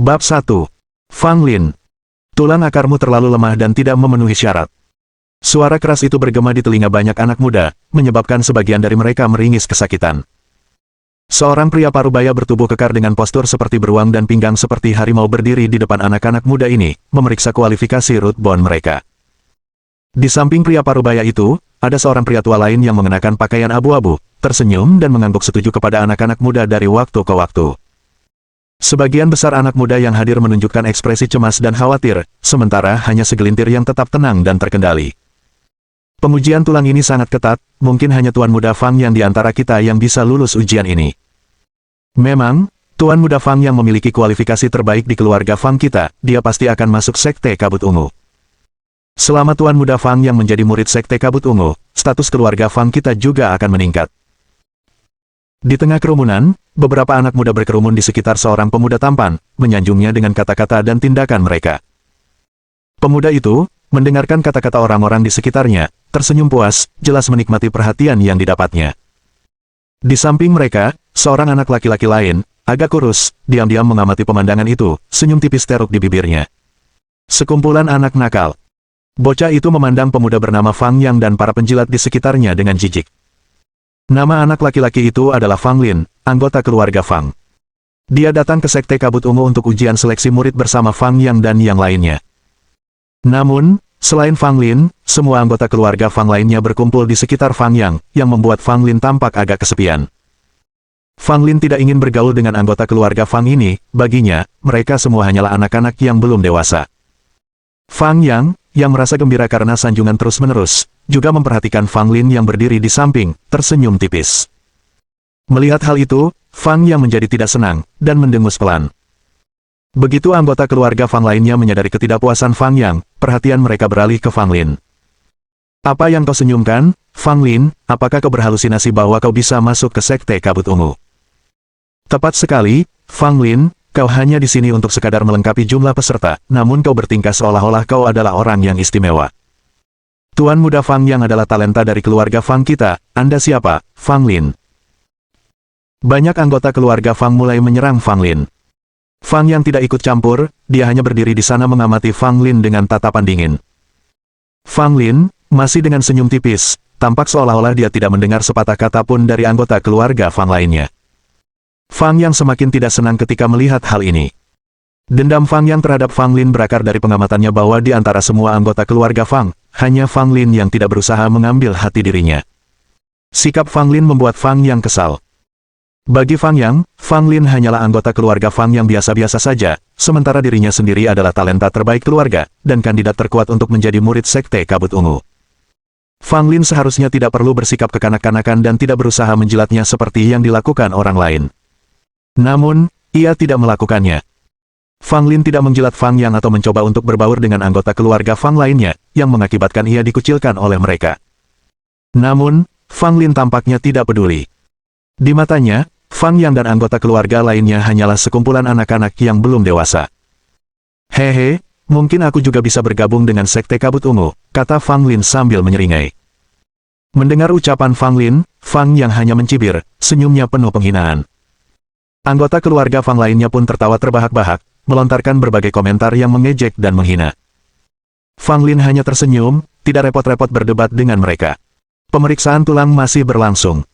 Bab 1. Fang Lin. Tulang akarmu terlalu lemah dan tidak memenuhi syarat. Suara keras itu bergema di telinga banyak anak muda, menyebabkan sebagian dari mereka meringis kesakitan. Seorang pria parubaya bertubuh kekar dengan postur seperti beruang dan pinggang seperti harimau berdiri di depan anak-anak muda ini, memeriksa kualifikasi root bond mereka. Di samping pria parubaya itu, ada seorang pria tua lain yang mengenakan pakaian abu-abu, tersenyum dan mengangguk setuju kepada anak-anak muda dari waktu ke waktu. Sebagian besar anak muda yang hadir menunjukkan ekspresi cemas dan khawatir, sementara hanya segelintir yang tetap tenang dan terkendali. Pengujian tulang ini sangat ketat, mungkin hanya Tuan Muda Fang yang di antara kita yang bisa lulus ujian ini. Memang, Tuan Muda Fang yang memiliki kualifikasi terbaik di keluarga Fang kita, dia pasti akan masuk Sekte Kabut Ungu. Selama Tuan Muda Fang yang menjadi murid Sekte Kabut Ungu, status keluarga Fang kita juga akan meningkat. Di tengah kerumunan, beberapa anak muda berkerumun di sekitar seorang pemuda tampan, menyanjungnya dengan kata-kata dan tindakan mereka. Pemuda itu, mendengarkan kata-kata orang-orang di sekitarnya, tersenyum puas, jelas menikmati perhatian yang didapatnya. Di samping mereka, seorang anak laki-laki lain, agak kurus, diam-diam mengamati pemandangan itu, senyum tipis teruk di bibirnya. Sekumpulan anak nakal. Bocah itu memandang pemuda bernama Fang Yang dan para penjilat di sekitarnya dengan jijik. Nama anak laki-laki itu adalah Fang Lin, anggota keluarga Fang. Dia datang ke Sekte Kabut Ungu untuk ujian seleksi murid bersama Fang Yang dan yang lainnya. Namun, selain Fang Lin, semua anggota keluarga Fang lainnya berkumpul di sekitar Fang Yang, yang membuat Fang Lin tampak agak kesepian. Fang Lin tidak ingin bergaul dengan anggota keluarga Fang ini, baginya, mereka semua hanyalah anak-anak yang belum dewasa. Fang Yang, yang merasa gembira karena sanjungan terus-menerus, juga memperhatikan Fang Lin yang berdiri di samping, tersenyum tipis. Melihat hal itu, Fang Yang menjadi tidak senang, dan mendengus pelan. Begitu anggota keluarga Fang lainnya menyadari ketidakpuasan Fang Yang, perhatian mereka beralih ke Fang Lin. Apa yang kau senyumkan, Fang Lin? Apakah kau berhalusinasi bahwa kau bisa masuk ke Sekte Kabut Ungu? Tepat sekali, Fang Lin, kau hanya di sini untuk sekadar melengkapi jumlah peserta, namun kau bertingkah seolah-olah kau adalah orang yang istimewa. Tuan Muda Fang Yang adalah talenta dari keluarga Fang kita, Anda siapa, Fang Lin? Banyak anggota keluarga Fang mulai menyerang Fang Lin. Fang Yang tidak ikut campur, dia hanya berdiri di sana mengamati Fang Lin dengan tatapan dingin. Fang Lin, masih dengan senyum tipis, tampak seolah-olah dia tidak mendengar sepatah kata pun dari anggota keluarga Fang lainnya. Fang Yang semakin tidak senang ketika melihat hal ini. Dendam Fang Yang terhadap Fang Lin berakar dari pengamatannya bahwa di antara semua anggota keluarga Fang, hanya Fang Lin yang tidak berusaha mengambil hati dirinya. Sikap Fang Lin membuat Fang Yang kesal. Bagi Fang Yang, Fang Lin hanyalah anggota keluarga Fang yang biasa-biasa saja, sementara dirinya sendiri adalah talenta terbaik keluarga, dan kandidat terkuat untuk menjadi murid Sekte Kabut Ungu. Fang Lin seharusnya tidak perlu bersikap kekanak-kanakan dan tidak berusaha menjilatnya seperti yang dilakukan orang lain. Namun, ia tidak melakukannya. Fang Lin tidak menjilat Fang Yang atau mencoba untuk berbaur dengan anggota keluarga Fang lainnya, yang mengakibatkan ia dikucilkan oleh mereka. Namun, Fang Lin tampaknya tidak peduli. Di matanya, Fang Yang dan anggota keluarga lainnya hanyalah sekumpulan anak-anak yang belum dewasa. Hehe, mungkin aku juga bisa bergabung dengan Sekte Kabut Ungu, kata Fang Lin sambil menyeringai. Mendengar ucapan Fang Lin, Fang Yang hanya mencibir, senyumnya penuh penghinaan. Anggota keluarga Fang lainnya pun tertawa terbahak-bahak, melontarkan berbagai komentar yang mengejek dan menghina. Fang Lin hanya tersenyum, tidak repot-repot berdebat dengan mereka. Pemeriksaan tulang masih berlangsung.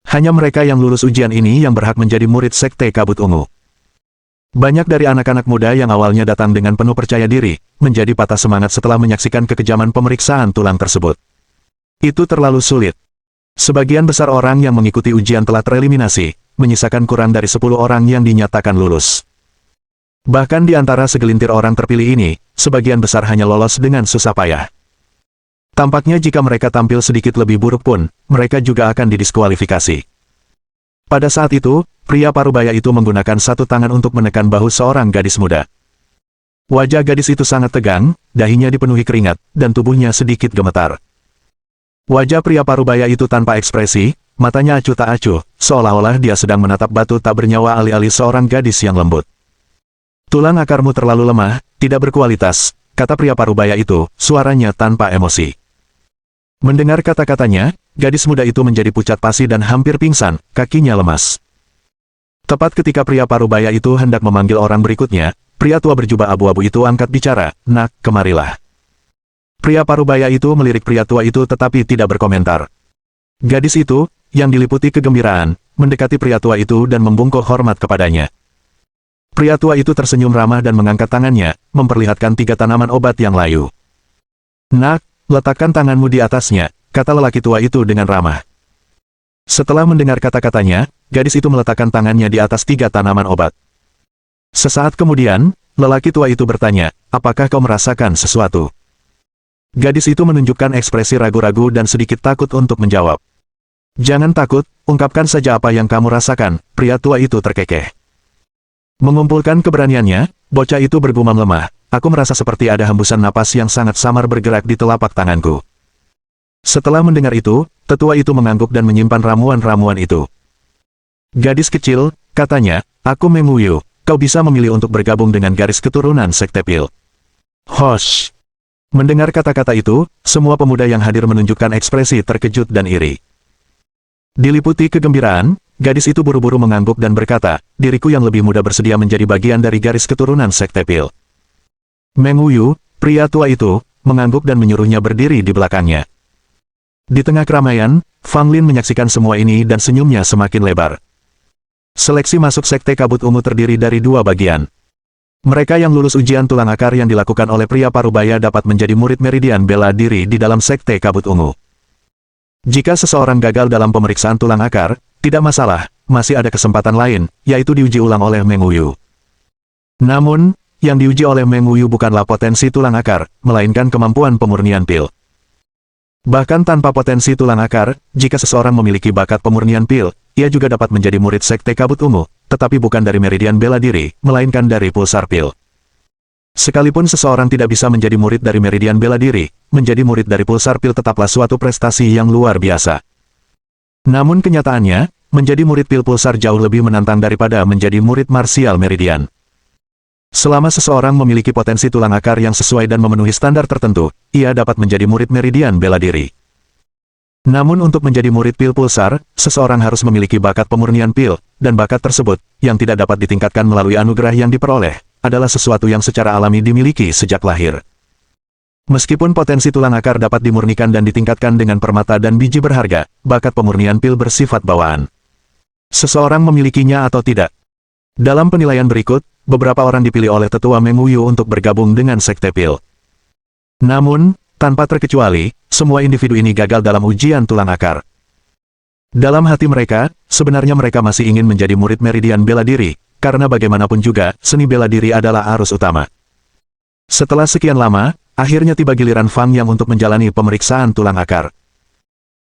Hanya mereka yang lulus ujian ini yang berhak menjadi murid Sekte Kabut Ungu. Banyak dari anak-anak muda yang awalnya datang dengan penuh percaya diri, menjadi patah semangat setelah menyaksikan kekejaman pemeriksaan tulang tersebut. Itu terlalu sulit. Sebagian besar orang yang mengikuti ujian telah tereliminasi, menyisakan kurang dari 10 orang yang dinyatakan lulus. Bahkan di antara segelintir orang terpilih ini, sebagian besar hanya lolos dengan susah payah. Tampaknya jika mereka tampil sedikit lebih buruk pun, mereka juga akan didiskualifikasi. Pada saat itu, pria parubaya itu menggunakan satu tangan untuk menekan bahu seorang gadis muda. Wajah gadis itu sangat tegang, dahinya dipenuhi keringat, dan tubuhnya sedikit gemetar. Wajah pria parubaya itu tanpa ekspresi, matanya acuh tak acuh, seolah-olah dia sedang menatap batu tak bernyawa alih-alih seorang gadis yang lembut. Tulang akarmu terlalu lemah, tidak berkualitas, kata pria parubaya itu, suaranya tanpa emosi. Mendengar kata-katanya, gadis muda itu menjadi pucat pasi dan hampir pingsan, kakinya lemas. Tepat ketika pria parubaya itu hendak memanggil orang berikutnya, Pria tua berjubah abu-abu itu angkat bicara, "Nak, kemarilah." Pria parubaya itu melirik pria tua itu tetapi tidak berkomentar. Gadis itu, yang diliputi kegembiraan, mendekati pria tua itu dan membungkuk hormat kepadanya. Pria tua itu tersenyum ramah dan mengangkat tangannya, memperlihatkan 3 tanaman obat yang layu. "Nak, letakkan tanganmu di atasnya," kata lelaki tua itu dengan ramah. Setelah mendengar kata-katanya, gadis itu meletakkan tangannya di atas 3 tanaman obat. Sesaat kemudian, lelaki tua itu bertanya, "Apakah kau merasakan sesuatu?" Gadis itu menunjukkan ekspresi ragu-ragu dan sedikit takut untuk menjawab. "Jangan takut, ungkapkan saja apa yang kamu rasakan," pria tua itu terkekeh. Mengumpulkan keberaniannya, bocah itu bergumam lemah, "Aku merasa seperti ada hembusan napas yang sangat samar bergerak di telapak tanganku." Setelah mendengar itu, tetua itu mengangguk dan menyimpan ramuan-ramuan itu. "Gadis kecil," katanya, "aku Menguyu, kau bisa memilih untuk bergabung dengan garis keturunan Sekte Pil." "Hosh!" Mendengar kata-kata itu, semua pemuda yang hadir menunjukkan ekspresi terkejut dan iri. Diliputi kegembiraan, gadis itu buru-buru mengangguk dan berkata, "Diriku yang lebih muda bersedia menjadi bagian dari garis keturunan Sekte Pil." Menguyu, pria tua itu, mengangguk dan menyuruhnya berdiri di belakangnya. Di tengah keramaian, Fang Lin menyaksikan semua ini dan senyumnya semakin lebar. Seleksi masuk Sekte Kabut Ungu terdiri dari 2 bagian. Mereka yang lulus ujian tulang akar yang dilakukan oleh pria parubaya dapat menjadi murid meridian bela diri di dalam Sekte Kabut Ungu. Jika seseorang gagal dalam pemeriksaan tulang akar, tidak masalah, masih ada kesempatan lain, yaitu diuji ulang oleh Menguyu. Namun, yang diuji oleh Menguyu bukanlah potensi tulang akar, melainkan kemampuan pemurnian pil. Bahkan tanpa potensi tulang akar, jika seseorang memiliki bakat pemurnian pil, ia juga dapat menjadi murid Sekte Kabut Ungu, tetapi bukan dari meridian bela diri, melainkan dari pulsar pil. Sekalipun seseorang tidak bisa menjadi murid dari meridian bela diri, menjadi murid dari pulsar pil tetaplah suatu prestasi yang luar biasa. Namun kenyataannya, menjadi murid pil pulsar jauh lebih menantang daripada menjadi murid marsial meridian. Selama seseorang memiliki potensi tulang akar yang sesuai dan memenuhi standar tertentu, ia dapat menjadi murid meridian bela diri. Namun untuk menjadi murid pil pulsar, seseorang harus memiliki bakat pemurnian pil, dan bakat tersebut, yang tidak dapat ditingkatkan melalui anugerah yang diperoleh, adalah sesuatu yang secara alami dimiliki sejak lahir. Meskipun potensi tulang akar dapat dimurnikan dan ditingkatkan dengan permata dan biji berharga, bakat pemurnian pil bersifat bawaan. Seseorang memilikinya atau tidak. Dalam penilaian berikut, beberapa orang dipilih oleh tetua Menguyu untuk bergabung dengan Sekte Pil. Namun, tanpa terkecuali, semua individu ini gagal dalam ujian tulang akar. Dalam hati mereka, sebenarnya mereka masih ingin menjadi murid meridian bela diri, karena bagaimanapun juga, seni bela diri adalah arus utama. Setelah sekian lama, akhirnya tiba giliran Fang Yang untuk menjalani pemeriksaan tulang akar.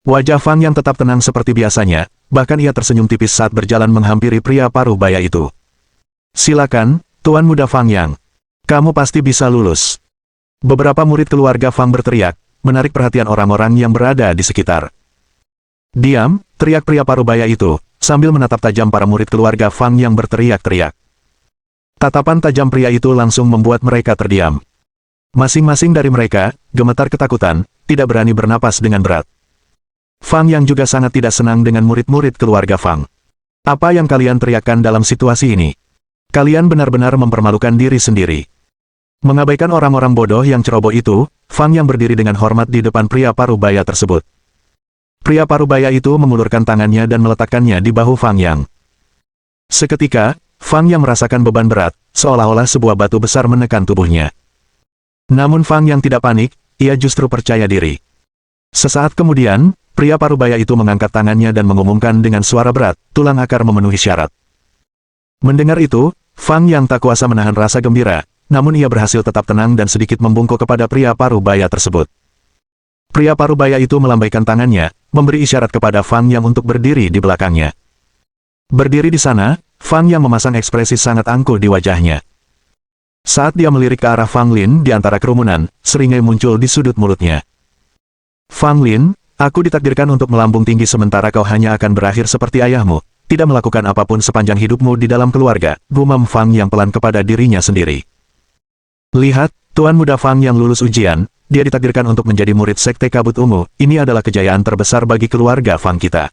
Wajah Fang Yang tetap tenang seperti biasanya, bahkan ia tersenyum tipis saat berjalan menghampiri pria parubaya itu. "Silakan, Tuan Muda Fang Yang. Kamu pasti bisa lulus." Beberapa murid keluarga Fang berteriak, menarik perhatian orang-orang yang berada di sekitar. "Diam," teriak pria parubaya itu, sambil menatap tajam para murid keluarga Fang yang berteriak-teriak. Tatapan tajam pria itu langsung membuat mereka terdiam. Masing-masing dari mereka, gemetar ketakutan, tidak berani bernapas dengan berat. Fang Yang juga sangat tidak senang dengan murid-murid keluarga Fang. "Apa yang kalian teriakkan dalam situasi ini? Kalian benar-benar mempermalukan diri sendiri." Mengabaikan orang-orang bodoh yang ceroboh itu, Fang Yang berdiri dengan hormat di depan pria parubaya tersebut. Pria parubaya itu mengulurkan tangannya dan meletakkannya di bahu Fang Yang. Seketika, Fang Yang merasakan beban berat, seolah-olah sebuah batu besar menekan tubuhnya. Namun Fang Yang tidak panik, ia justru percaya diri. Sesaat kemudian, pria parubaya itu mengangkat tangannya dan mengumumkan dengan suara berat, "Tulang akar memenuhi syarat." Mendengar itu, Fang Yang tak kuasa menahan rasa gembira, namun ia berhasil tetap tenang dan sedikit membungkuk kepada pria parubaya tersebut. Pria parubaya itu melambaikan tangannya, memberi isyarat kepada Fang Yang untuk berdiri di belakangnya. Berdiri di sana, Fang Yang memasang ekspresi sangat angkuh di wajahnya. Saat dia melirik ke arah Fang Lin di antara kerumunan, seringai muncul di sudut mulutnya. "Fang Lin, aku ditakdirkan untuk melambung tinggi sementara kau hanya akan berakhir seperti ayahmu, tidak melakukan apapun sepanjang hidupmu di dalam keluarga," gumam Fang Yang pelan kepada dirinya sendiri. "Lihat, Tuan Muda Fang Yang lulus ujian, dia ditakdirkan untuk menjadi murid Sekte Kabut Ungu, ini adalah kejayaan terbesar bagi keluarga Fang kita.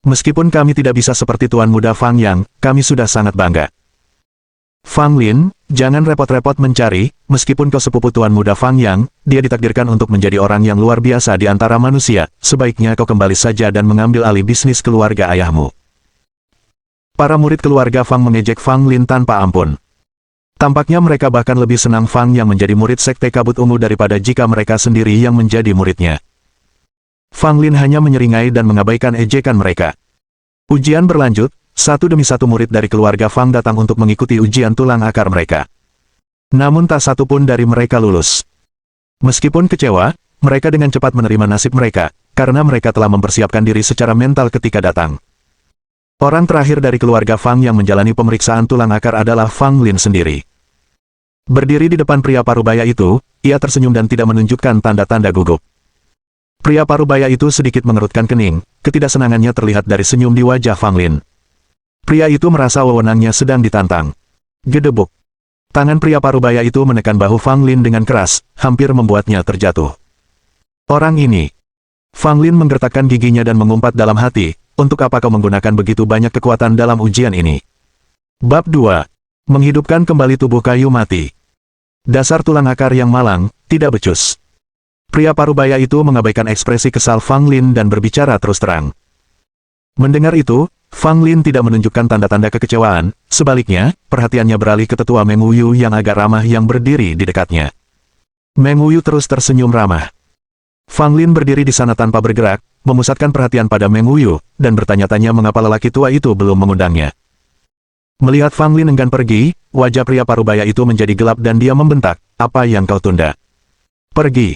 Meskipun kami tidak bisa seperti Tuan Muda Fang Yang, kami sudah sangat bangga." Fang Lin, jangan repot-repot mencari, meskipun kau sepupu Tuan Muda Fang Yang, dia ditakdirkan untuk menjadi orang yang luar biasa di antara manusia, sebaiknya kau kembali saja dan mengambil alih bisnis keluarga ayahmu. Para murid keluarga Fang mengejek Fang Lin tanpa ampun. Tampaknya mereka bahkan lebih senang Fang Yang menjadi murid Sekte Kabut Ungu daripada jika mereka sendiri yang menjadi muridnya. Fang Lin hanya menyeringai dan mengabaikan ejekan mereka. Ujian berlanjut, satu demi satu murid dari keluarga Fang datang untuk mengikuti ujian tulang akar mereka. Namun tak satu pun dari mereka lulus. Meskipun kecewa, mereka dengan cepat menerima nasib mereka, karena mereka telah mempersiapkan diri secara mental ketika datang. Orang terakhir dari keluarga Fang yang menjalani pemeriksaan tulang akar adalah Fang Lin sendiri. Berdiri di depan pria parubaya itu, ia tersenyum dan tidak menunjukkan tanda-tanda gugup. Pria parubaya itu sedikit mengerutkan kening, ketidaksenangannya terlihat dari senyum di wajah Fang Lin. Pria itu merasa wewenangnya sedang ditantang. Gedebuk. Tangan pria parubaya itu menekan bahu Fang Lin dengan keras, hampir membuatnya terjatuh. Orang ini. Fang Lin menggertakkan giginya dan mengumpat dalam hati, untuk apa kau menggunakan begitu banyak kekuatan dalam ujian ini? Bab 2. Menghidupkan kembali tubuh kayu mati. Dasar tulang akar yang malang, tidak becus. Pria parubaya itu mengabaikan ekspresi kesal Fang Lin dan berbicara terus terang. Mendengar itu, Fang Lin tidak menunjukkan tanda-tanda kekecewaan, sebaliknya, perhatiannya beralih ke tetua Meng Wuyu yang agak ramah yang berdiri di dekatnya. Meng Wuyu terus tersenyum ramah. Fang Lin berdiri di sana tanpa bergerak, memusatkan perhatian pada Meng Wuyu, dan bertanya-tanya mengapa lelaki tua itu belum mengundangnya. Melihat Fang Lin enggan pergi, wajah pria parubaya itu menjadi gelap dan dia membentak, "Apa yang kau tunda? Pergi!"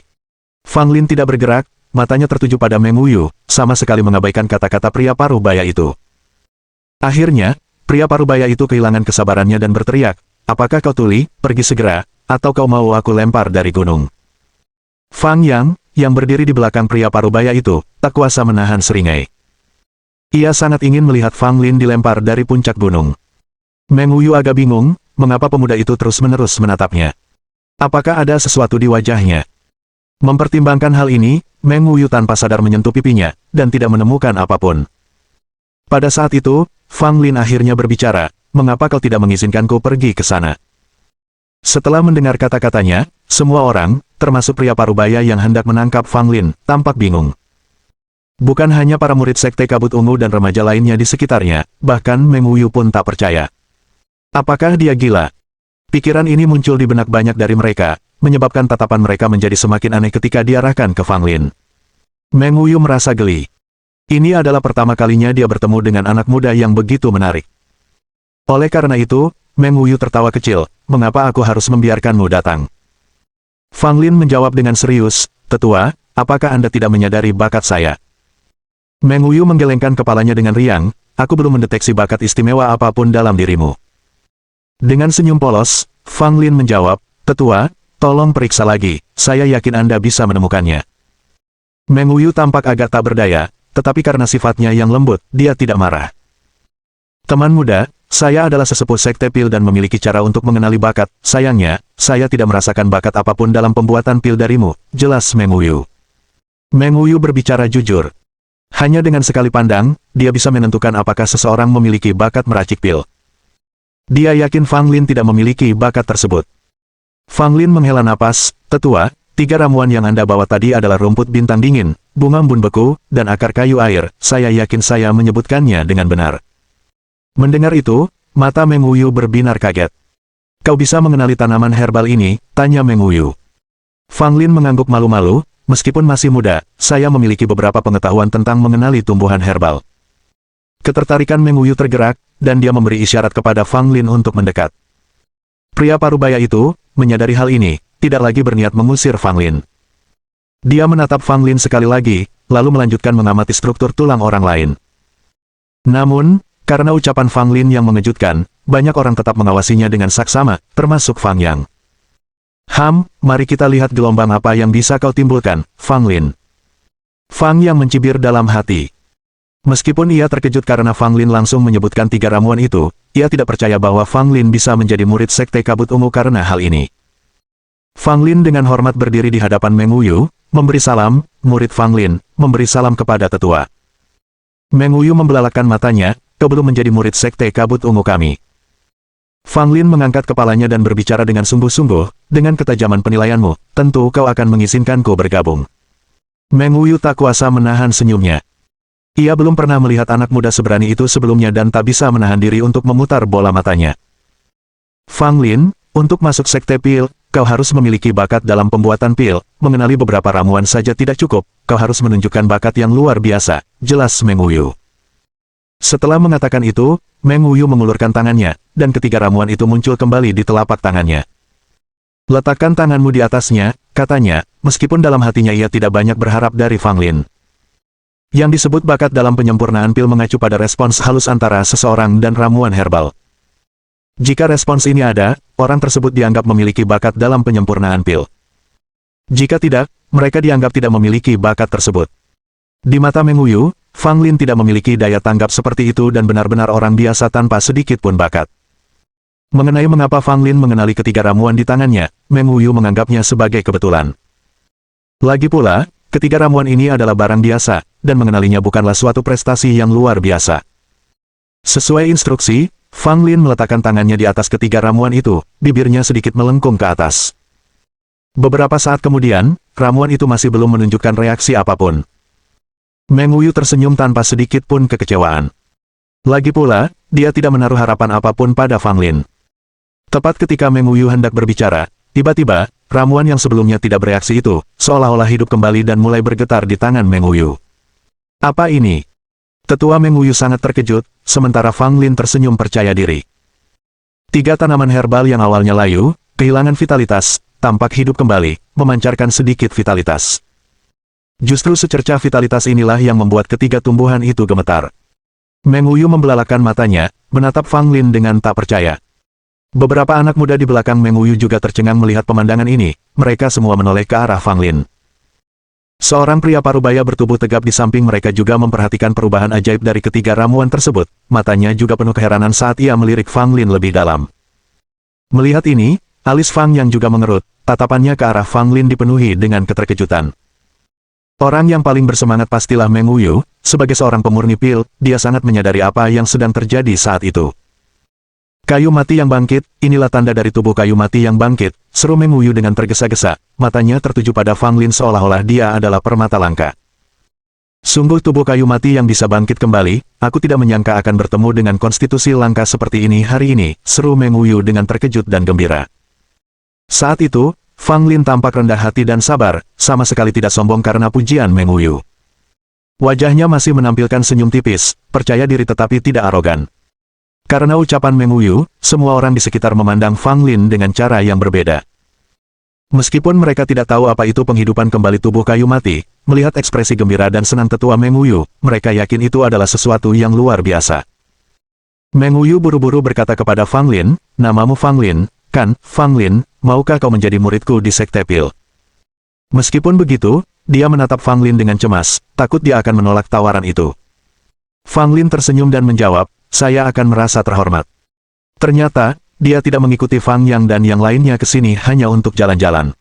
Fang Lin tidak bergerak, matanya tertuju pada Meng Wuyu, sama sekali mengabaikan kata-kata pria parubaya itu. Akhirnya, pria parubaya itu kehilangan kesabarannya dan berteriak, "Apakah kau tuli, pergi segera, atau kau mau aku lempar dari gunung?" Fang Yang, yang berdiri di belakang pria parubaya itu, tak kuasa menahan seringai. Ia sangat ingin melihat Fang Lin dilempar dari puncak gunung. Meng Wuyu agak bingung, mengapa pemuda itu terus-menerus menatapnya. Apakah ada sesuatu di wajahnya? Mempertimbangkan hal ini, Meng Wuyu tanpa sadar menyentuh pipinya, dan tidak menemukan apapun. Pada saat itu, Fang Lin akhirnya berbicara, "Mengapa kau tidak mengizinkanku pergi ke sana?" Setelah mendengar kata-katanya, semua orang, termasuk pria parubaya yang hendak menangkap Fang Lin, tampak bingung. Bukan hanya para murid Sekte Kabut Ungu dan remaja lainnya di sekitarnya, bahkan Meng Wuyu pun tak percaya. Apakah dia gila? Pikiran ini muncul di benak banyak dari mereka, menyebabkan tatapan mereka menjadi semakin aneh ketika diarahkan ke Fang Lin. Meng Wuyu merasa geli. Ini adalah pertama kalinya dia bertemu dengan anak muda yang begitu menarik. Oleh karena itu, Meng Wuyu tertawa kecil, "Mengapa aku harus membiarkanmu datang?" Fang Lin menjawab dengan serius, "Tetua, apakah Anda tidak menyadari bakat saya?" Meng Wuyu menggelengkan kepalanya dengan riang, "Aku belum mendeteksi bakat istimewa apapun dalam dirimu." Dengan senyum polos, Fang Lin menjawab, "Tetua, tolong periksa lagi, saya yakin Anda bisa menemukannya." Meng Wuyu tampak agak tak berdaya, tetapi karena sifatnya yang lembut, dia tidak marah. "Teman muda, saya adalah sesepuh Sekte Pil dan memiliki cara untuk mengenali bakat, sayangnya, saya tidak merasakan bakat apapun dalam pembuatan pil darimu," jelas Meng Wuyu. Meng Wuyu berbicara jujur. Hanya dengan sekali pandang, dia bisa menentukan apakah seseorang memiliki bakat meracik pil. Dia yakin Fang Lin tidak memiliki bakat tersebut. Fang Lin menghela napas, "Tetua, 3 ramuan yang Anda bawa tadi adalah rumput bintang dingin, bunga embun beku, dan akar kayu air, saya yakin saya menyebutkannya dengan benar." Mendengar itu, mata Meng Wuyu berbinar kaget. "Kau bisa mengenali tanaman herbal ini?" tanya Meng Wuyu. Fang Lin mengangguk malu-malu, "Meskipun masih muda, saya memiliki beberapa pengetahuan tentang mengenali tumbuhan herbal." Ketertarikan Meng Wuyu tergerak, dan dia memberi isyarat kepada Fang Lin untuk mendekat. Pria parubaya itu, menyadari hal ini, tidak lagi berniat mengusir Fang Lin. Dia menatap Fang Lin sekali lagi, lalu melanjutkan mengamati struktur tulang orang lain. Namun, karena ucapan Fang Lin yang mengejutkan, banyak orang tetap mengawasinya dengan saksama, termasuk Fang Yang. Mari kita lihat gelombang apa yang bisa kau timbulkan, Fang Lin." Fang Yang mencibir dalam hati. Meskipun ia terkejut karena Fang Lin langsung menyebutkan 3 ramuan itu, ia tidak percaya bahwa Fang Lin bisa menjadi murid Sekte Kabut Ungu karena hal ini. Fang Lin dengan hormat berdiri di hadapan Meng Wuyu, memberi salam, murid Fang Lin, memberi salam kepada tetua. Meng Wuyu membelalakkan matanya, "Kau belum menjadi murid Sekte Kabut Ungu kami." Fang Lin mengangkat kepalanya dan berbicara dengan sungguh-sungguh, dengan ketajaman penilaianmu, tentu kau akan mengizinkanku bergabung. Meng Wuyu tak kuasa menahan senyumnya. Ia belum pernah melihat anak muda seberani itu sebelumnya dan tak bisa menahan diri untuk memutar bola matanya. Fang Lin, untuk masuk sekte pil, kau harus memiliki bakat dalam pembuatan pil, mengenali beberapa ramuan saja tidak cukup, kau harus menunjukkan bakat yang luar biasa, jelas Meng Wuyu. Setelah mengatakan itu, Meng Wuyu mengulurkan tangannya, dan ketiga ramuan itu muncul kembali di telapak tangannya. Letakkan tanganmu di atasnya, katanya, meskipun dalam hatinya ia tidak banyak berharap dari Fang Lin. Yang disebut bakat dalam penyempurnaan pil mengacu pada respons halus antara seseorang dan ramuan herbal. Jika respons ini ada, orang tersebut dianggap memiliki bakat dalam penyempurnaan pil. Jika tidak, mereka dianggap tidak memiliki bakat tersebut. Di mata Meng Wuyu, Fang Lin tidak memiliki daya tanggap seperti itu dan benar-benar orang biasa tanpa sedikit pun bakat. Mengenai mengapa Fang Lin mengenali ketiga ramuan di tangannya, Meng Wuyu menganggapnya sebagai kebetulan. Lagi pula, ketiga ramuan ini adalah barang biasa, dan mengenalinya bukanlah suatu prestasi yang luar biasa. Sesuai instruksi, Fang Lin meletakkan tangannya di atas ketiga ramuan itu, bibirnya sedikit melengkung ke atas. Beberapa saat kemudian, ramuan itu masih belum menunjukkan reaksi apapun. Meng Wuyu tersenyum tanpa sedikit pun kekecewaan. Lagi pula, dia tidak menaruh harapan apapun pada Fang Lin. Tepat ketika Meng Wuyu hendak berbicara, tiba-tiba, ramuan yang sebelumnya tidak bereaksi itu, seolah-olah hidup kembali dan mulai bergetar di tangan Meng Wuyu. Apa ini? Tetua Meng Wuyu sangat terkejut, sementara Fang Lin tersenyum percaya diri. Tiga tanaman herbal yang awalnya layu, kehilangan vitalitas, tampak hidup kembali, memancarkan sedikit vitalitas. Justru secercah vitalitas inilah yang membuat ketiga tumbuhan itu gemetar. Meng Wuyu membelalakan matanya, menatap Fang Lin dengan tak percaya. Beberapa anak muda di belakang Meng Wuyu juga tercengang melihat pemandangan ini, mereka semua menoleh ke arah Fang Lin. Seorang pria parubaya bertubuh tegap di samping mereka juga memperhatikan perubahan ajaib dari ketiga ramuan tersebut, matanya juga penuh keheranan saat ia melirik Fang Lin lebih dalam. Melihat ini, alis Fang yang juga mengerut, tatapannya ke arah Fang Lin dipenuhi dengan keterkejutan. Orang yang paling bersemangat pastilah Meng Wuyu, sebagai seorang pemurni pil, dia sangat menyadari apa yang sedang terjadi saat itu. Kayu mati yang bangkit, inilah tanda dari tubuh kayu mati yang bangkit, seru Meng Wuyu dengan tergesa-gesa, matanya tertuju pada Fang Lin seolah-olah dia adalah permata langka. Sungguh tubuh kayu mati yang bisa bangkit kembali, aku tidak menyangka akan bertemu dengan konstitusi langka seperti ini hari ini, seru Meng Wuyu dengan terkejut dan gembira. Saat itu, Fang Lin tampak rendah hati dan sabar, sama sekali tidak sombong karena pujian Meng Wuyu. Wajahnya masih menampilkan senyum tipis, percaya diri tetapi tidak arogan. Karena ucapan Meng Wuyu, semua orang di sekitar memandang Fang Lin dengan cara yang berbeda. Meskipun mereka tidak tahu apa itu penghidupan kembali tubuh kayu mati, melihat ekspresi gembira dan senang tetua Meng Wuyu, mereka yakin itu adalah sesuatu yang luar biasa. Meng Wuyu buru-buru berkata kepada Fang Lin, namamu Fang Lin, kan, Fang Lin, maukah kau menjadi muridku di Sekte Pil? Meskipun begitu, dia menatap Fang Lin dengan cemas, takut dia akan menolak tawaran itu. Fang Lin tersenyum dan menjawab, saya akan merasa terhormat. Ternyata, dia tidak mengikuti Fang Yang dan yang lainnya ke sini hanya untuk jalan-jalan.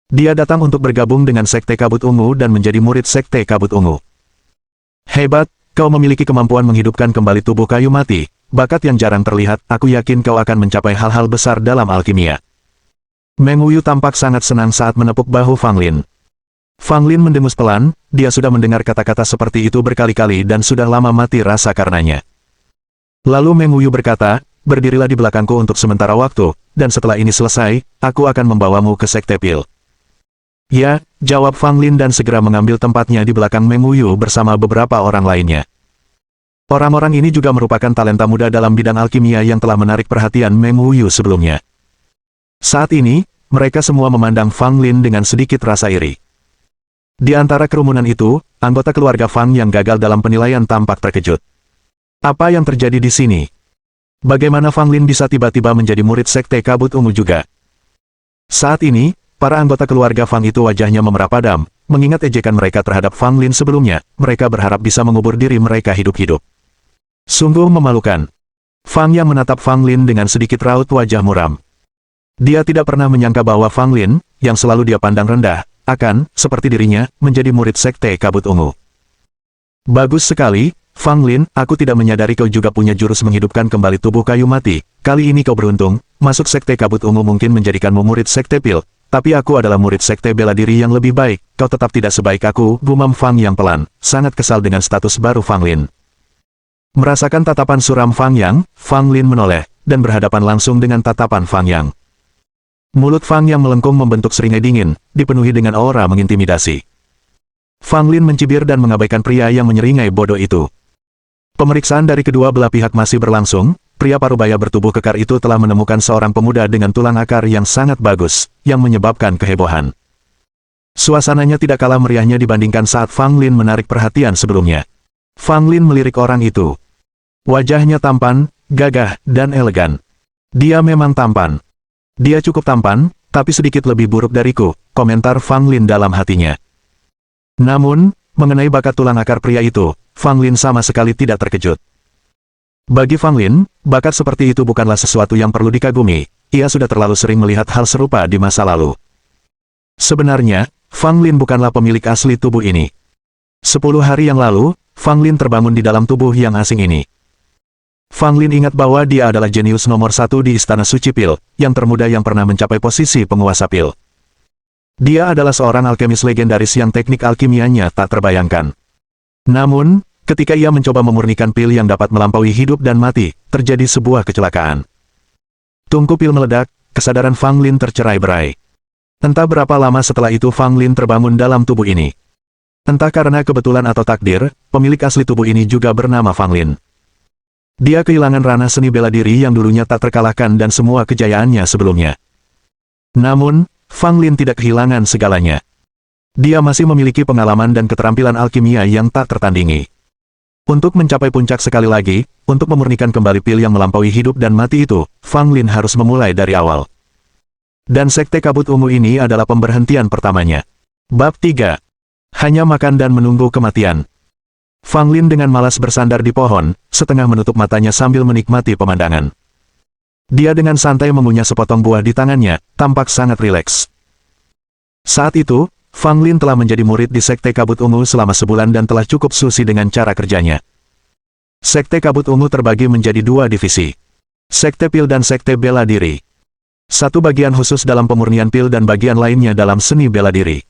Dia datang untuk bergabung dengan Sekte Kabut Ungu dan menjadi murid Sekte Kabut Ungu. Hebat, kau memiliki kemampuan menghidupkan kembali tubuh kayu mati. Bakat yang jarang terlihat, aku yakin kau akan mencapai hal-hal besar dalam alkimia. Meng Wuyu tampak sangat senang saat menepuk bahu Fang Lin. Fang Lin mendengus pelan, dia sudah mendengar kata-kata seperti itu berkali-kali dan sudah lama mati rasa karenanya. Lalu Meng Wuyu berkata, berdirilah di belakangku untuk sementara waktu, dan setelah ini selesai, aku akan membawamu ke Sekte Pil. Ya, jawab Fang Lin dan segera mengambil tempatnya di belakang Meng Wuyu bersama beberapa orang lainnya. Orang-orang ini juga merupakan talenta muda dalam bidang alkimia yang telah menarik perhatian Meng Wuyu sebelumnya. Saat ini, mereka semua memandang Fang Lin dengan sedikit rasa iri. Di antara kerumunan itu, anggota keluarga Fang yang gagal dalam penilaian tampak terkejut. Apa yang terjadi di sini? Bagaimana Fang Lin bisa tiba-tiba menjadi murid Sekte Kabut Ungu juga? Saat ini, para anggota keluarga Fang itu wajahnya memerah padam, mengingat ejekan mereka terhadap Fang Lin sebelumnya, mereka berharap bisa mengubur diri mereka hidup-hidup. Sungguh memalukan. Fang Yang menatap Fang Lin dengan sedikit raut wajah muram. Dia tidak pernah menyangka bahwa Fang Lin, yang selalu dia pandang rendah, akan, seperti dirinya, menjadi murid Sekte Kabut Ungu. Bagus sekali, Fang Lin, aku tidak menyadari kau juga punya jurus menghidupkan kembali tubuh kayu mati. Kali ini kau beruntung, masuk Sekte Kabut Ungu mungkin menjadikanmu murid Sekte Pil. Tapi aku adalah murid Sekte Bela Diri yang lebih baik, kau tetap tidak sebaik aku, gumam Fang Yang pelan, sangat kesal dengan status baru Fang Lin. Merasakan tatapan suram Fang Yang, Fang Lin menoleh, dan berhadapan langsung dengan tatapan Fang Yang. Mulut Fang Yang melengkung membentuk seringai dingin, dipenuhi dengan aura mengintimidasi. Fang Lin mencibir dan mengabaikan pria yang menyeringai bodoh itu. Pemeriksaan dari kedua belah pihak masih berlangsung, pria parubaya bertubuh kekar itu telah menemukan seorang pemuda dengan tulang akar yang sangat bagus, yang menyebabkan kehebohan. Suasananya tidak kalah meriahnya dibandingkan saat Fang Lin menarik perhatian sebelumnya. Fang Lin melirik orang itu. Wajahnya tampan, gagah, dan elegan. Dia memang tampan. Dia cukup tampan, tapi sedikit lebih buruk dariku, komentar Fang Lin dalam hatinya. Namun, mengenai bakat tulang akar pria itu, Fang Lin sama sekali tidak terkejut. Bagi Fang Lin, bakat seperti itu bukanlah sesuatu yang perlu dikagumi, ia sudah terlalu sering melihat hal serupa di masa lalu. Sebenarnya, Fang Lin bukanlah pemilik asli tubuh ini. 10 hari yang lalu, Fang Lin terbangun di dalam tubuh yang asing ini. Fang Lin ingat bahwa dia adalah jenius nomor 1 di Istana Suci Pil, yang termuda yang pernah mencapai posisi penguasa Pil. Dia adalah seorang alkemis legendaris yang teknik alkimianya tak terbayangkan. Namun, ketika ia mencoba memurnikan pil yang dapat melampaui hidup dan mati, terjadi sebuah kecelakaan. Tungku pil meledak, kesadaran Fang Lin tercerai-berai. Entah berapa lama setelah itu Fang Lin terbangun dalam tubuh ini. Entah karena kebetulan atau takdir, pemilik asli tubuh ini juga bernama Fang Lin. Dia kehilangan ranah seni bela diri yang dulunya tak terkalahkan dan semua kejayaannya sebelumnya. Namun, Fang Lin tidak kehilangan segalanya. Dia masih memiliki pengalaman dan keterampilan alkimia yang tak tertandingi. Untuk mencapai puncak sekali lagi, untuk memurnikan kembali pil yang melampaui hidup dan mati itu, Fang Lin harus memulai dari awal. Dan Sekte Kabut Ungu ini adalah pemberhentian pertamanya. Bab 3. Hanya makan dan menunggu kematian. Fang Lin dengan malas bersandar di pohon, setengah menutup matanya sambil menikmati pemandangan. Dia dengan santai mengunyah sepotong buah di tangannya, tampak sangat rileks. Saat itu, Fang Lin telah menjadi murid di Sekte Kabut Ungu selama sebulan dan telah cukup susi dengan cara kerjanya. Sekte Kabut Ungu terbagi menjadi 2 divisi. Sekte Pil dan Sekte Bela Diri. Satu bagian khusus dalam pemurnian pil dan bagian lainnya dalam seni bela diri.